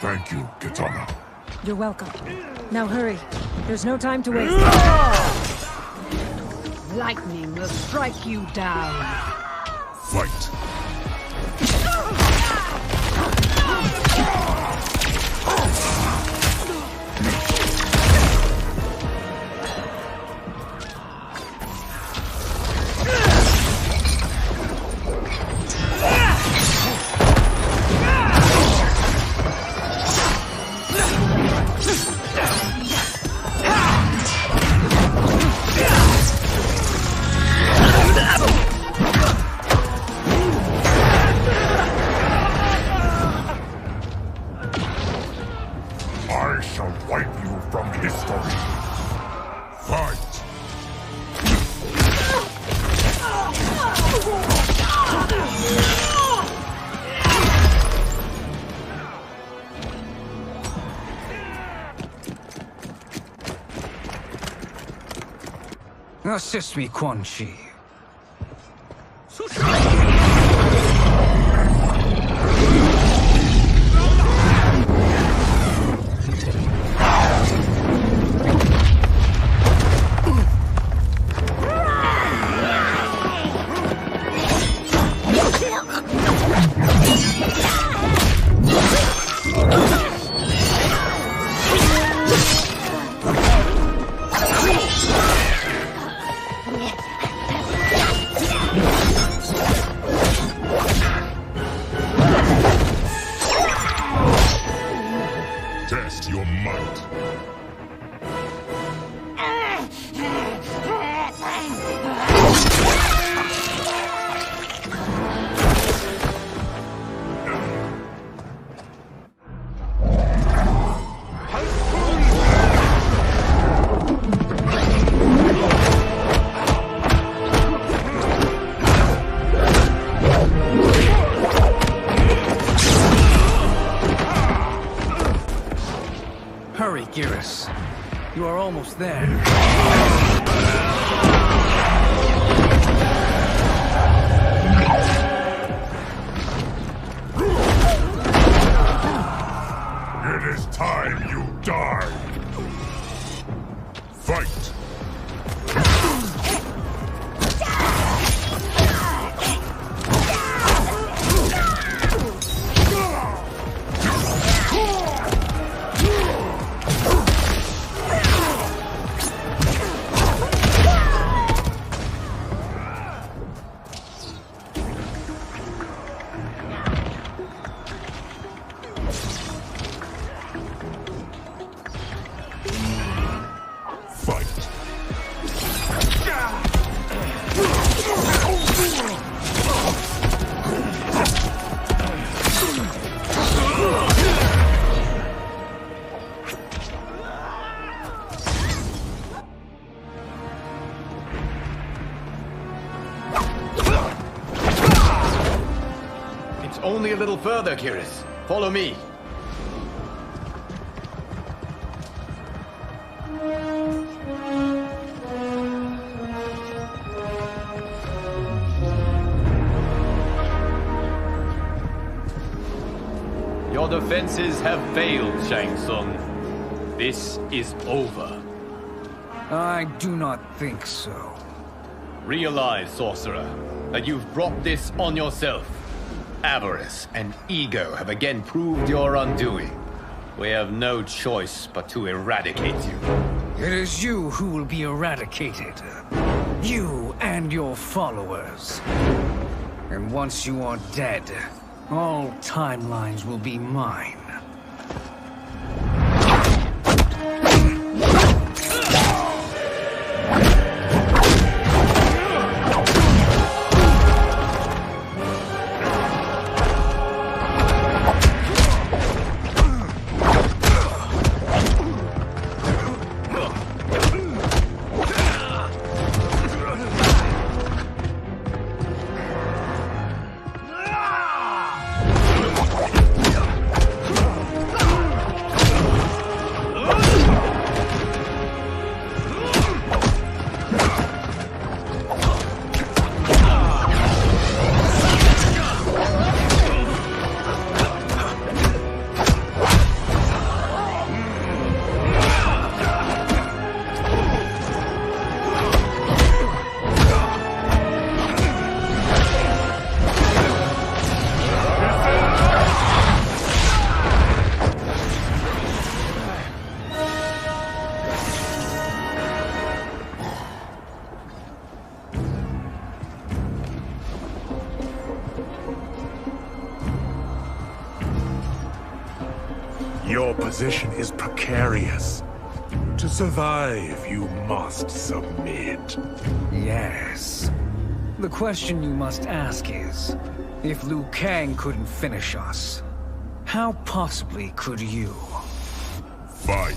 Thank you, Kitana. You're welcome. Now hurry. There's no time to waste. Lightning will strike you down. Fight. I shall wipe you from history. Fight! Assist me, Quan Chi. Test your might. Hurry, Geras. You are almost there. It is time you die. Fight. It's only a little further, Kiris. Follow me. Your defenses have failed, Shang Tsung. This is over. I do not think so. Realize, sorcerer, that you've brought this on yourself. Avarice and ego have again proved your undoing. We have no choice but to eradicate you. It is you who will be eradicated. You and your followers. And once you are dead, all timelines will be mine. Your position is precarious. To survive, you must submit. Yes. The question you must ask is, if Liu Kang couldn't finish us, how possibly could you? Fight.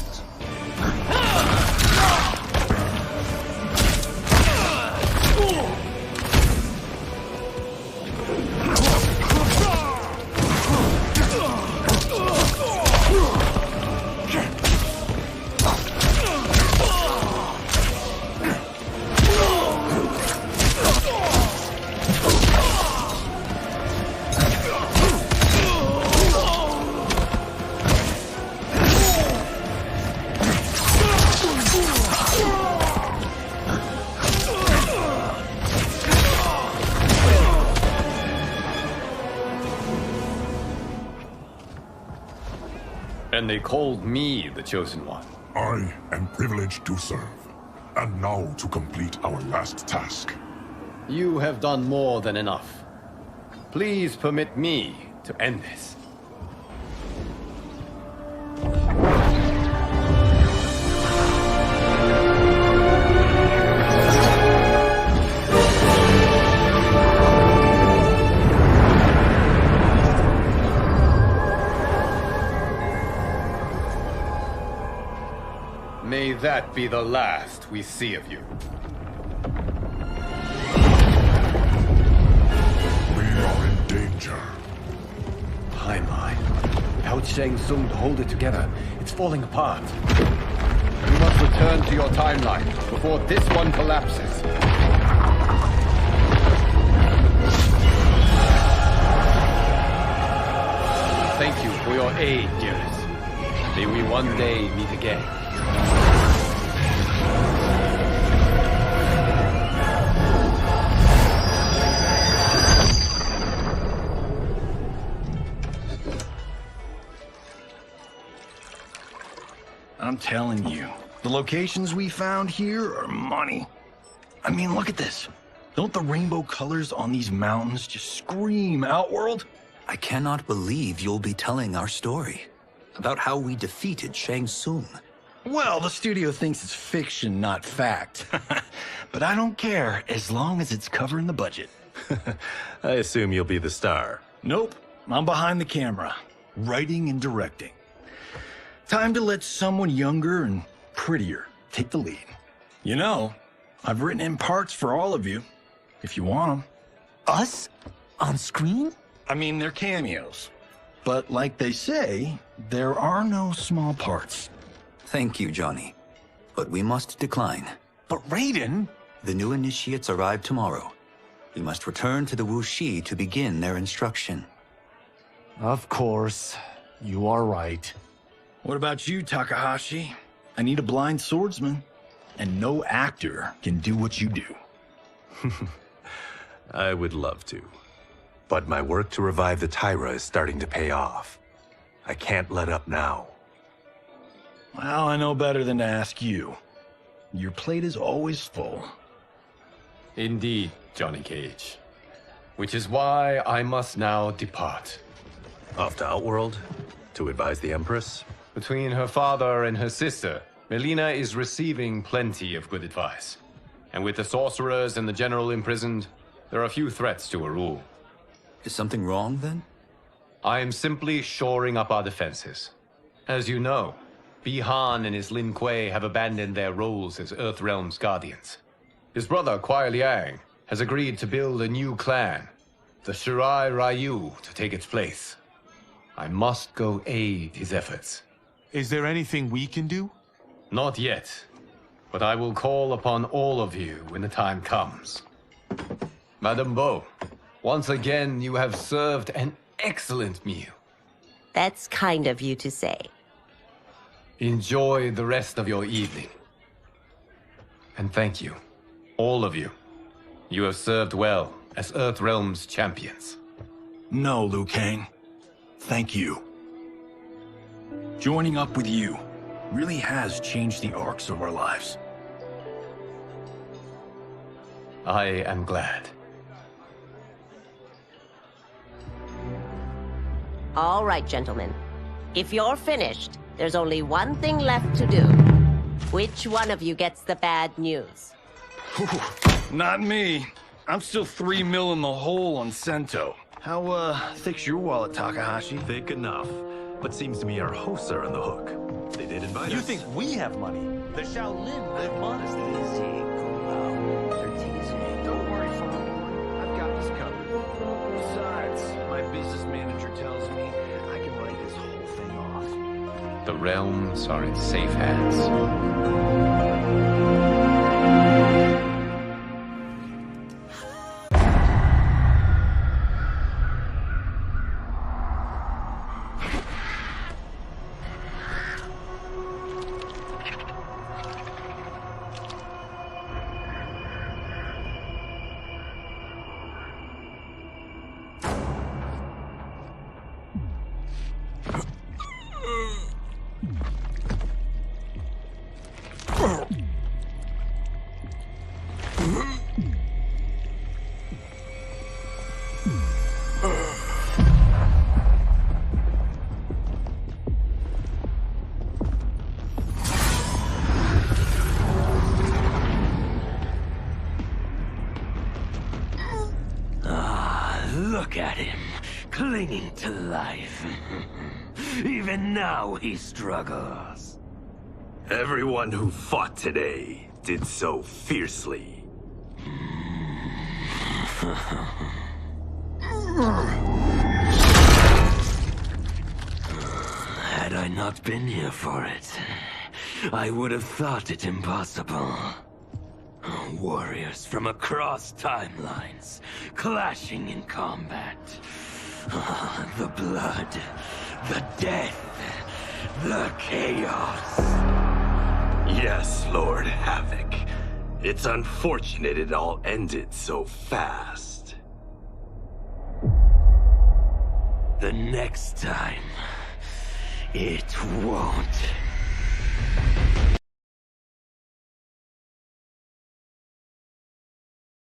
And they called me the Chosen One. I am privileged to serve. And now to complete our last task. You have done more than enough. Please permit me to end this. May that be the last we see of you. We are in danger. Timeline. Held Shang Tsung to hold it together. It's falling apart. You must return to your timeline before this one collapses. Thank you for your aid, dearest. May we one day meet again. I'm telling you, the locations we found here are money. I mean, look at this. Don't the rainbow colors on these mountains just scream Outworld? I cannot believe you'll be telling our story about how we defeated Shang Tsung. Well, the studio thinks it's fiction, not fact. But I don't care, as long as it's covering the budget. I assume you'll be the star. Nope, I'm behind the camera, writing and directing. Time to let someone younger and prettier take the lead. You know, I've written in parts for all of you, if you want them. Us? On screen? I mean, they're cameos. But like they say, there are no small parts. Thank you, Johnny. But we must decline. But Raiden? The new initiates arrive tomorrow. We must return to the Wuxi to begin their instruction. Of course. You are right. What about you, Takahashi? I need a blind swordsman, and no actor can do what you do. I would love to. But my work to revive the Tyra is starting to pay off. I can't let up now. Well, I know better than to ask you. Your plate is always full. Indeed, Johnny Cage. Which is why I must now depart. Off to Outworld? To advise the Empress? Between her father and her sister, Melina is receiving plenty of good advice. And with the sorcerers and the general imprisoned, there are few threats to her rule. Is something wrong, then? I am simply shoring up our defenses. As you know, Bi-Han and his Lin Kuei have abandoned their roles as Earthrealm's guardians. His brother, Kuai Liang, has agreed to build a new clan, the Shirai Ryu, to take its place. I must go aid his efforts. Is there anything we can do? Not yet, but I will call upon all of you when the time comes. Madame Bo, once again you have served an excellent meal. That's kind of you to say. Enjoy the rest of your evening. And thank you, all of you. You have served well as Earthrealm's champions. No, Liu Kang. Thank you. Joining up with you really has changed the arcs of our lives. I am glad. All right, gentlemen. If you're finished, there's only one thing left to do. Which one of you gets the bad news? Not me. I'm still 3 mil in the hole on Sento. How, thick's your wallet, Takahashi? Thick enough. But seems to me our hosts are on the hook. They did invite us. You think we have money? The Shaolin live modestly. Easy, cool. They're teasing. Don't worry, Father. I've got this covered. Besides, my business manager tells me I can write this whole thing off. The realms are in safe hands. Look at him, clinging to life. Even now he struggles. Everyone who fought today did so fiercely. Had I not been here for it, I would have thought it impossible. Warriors from across timelines, clashing in combat. The blood, the death, the chaos. Yes, Lord Havoc. It's unfortunate it all ended so fast. The next time, it won't.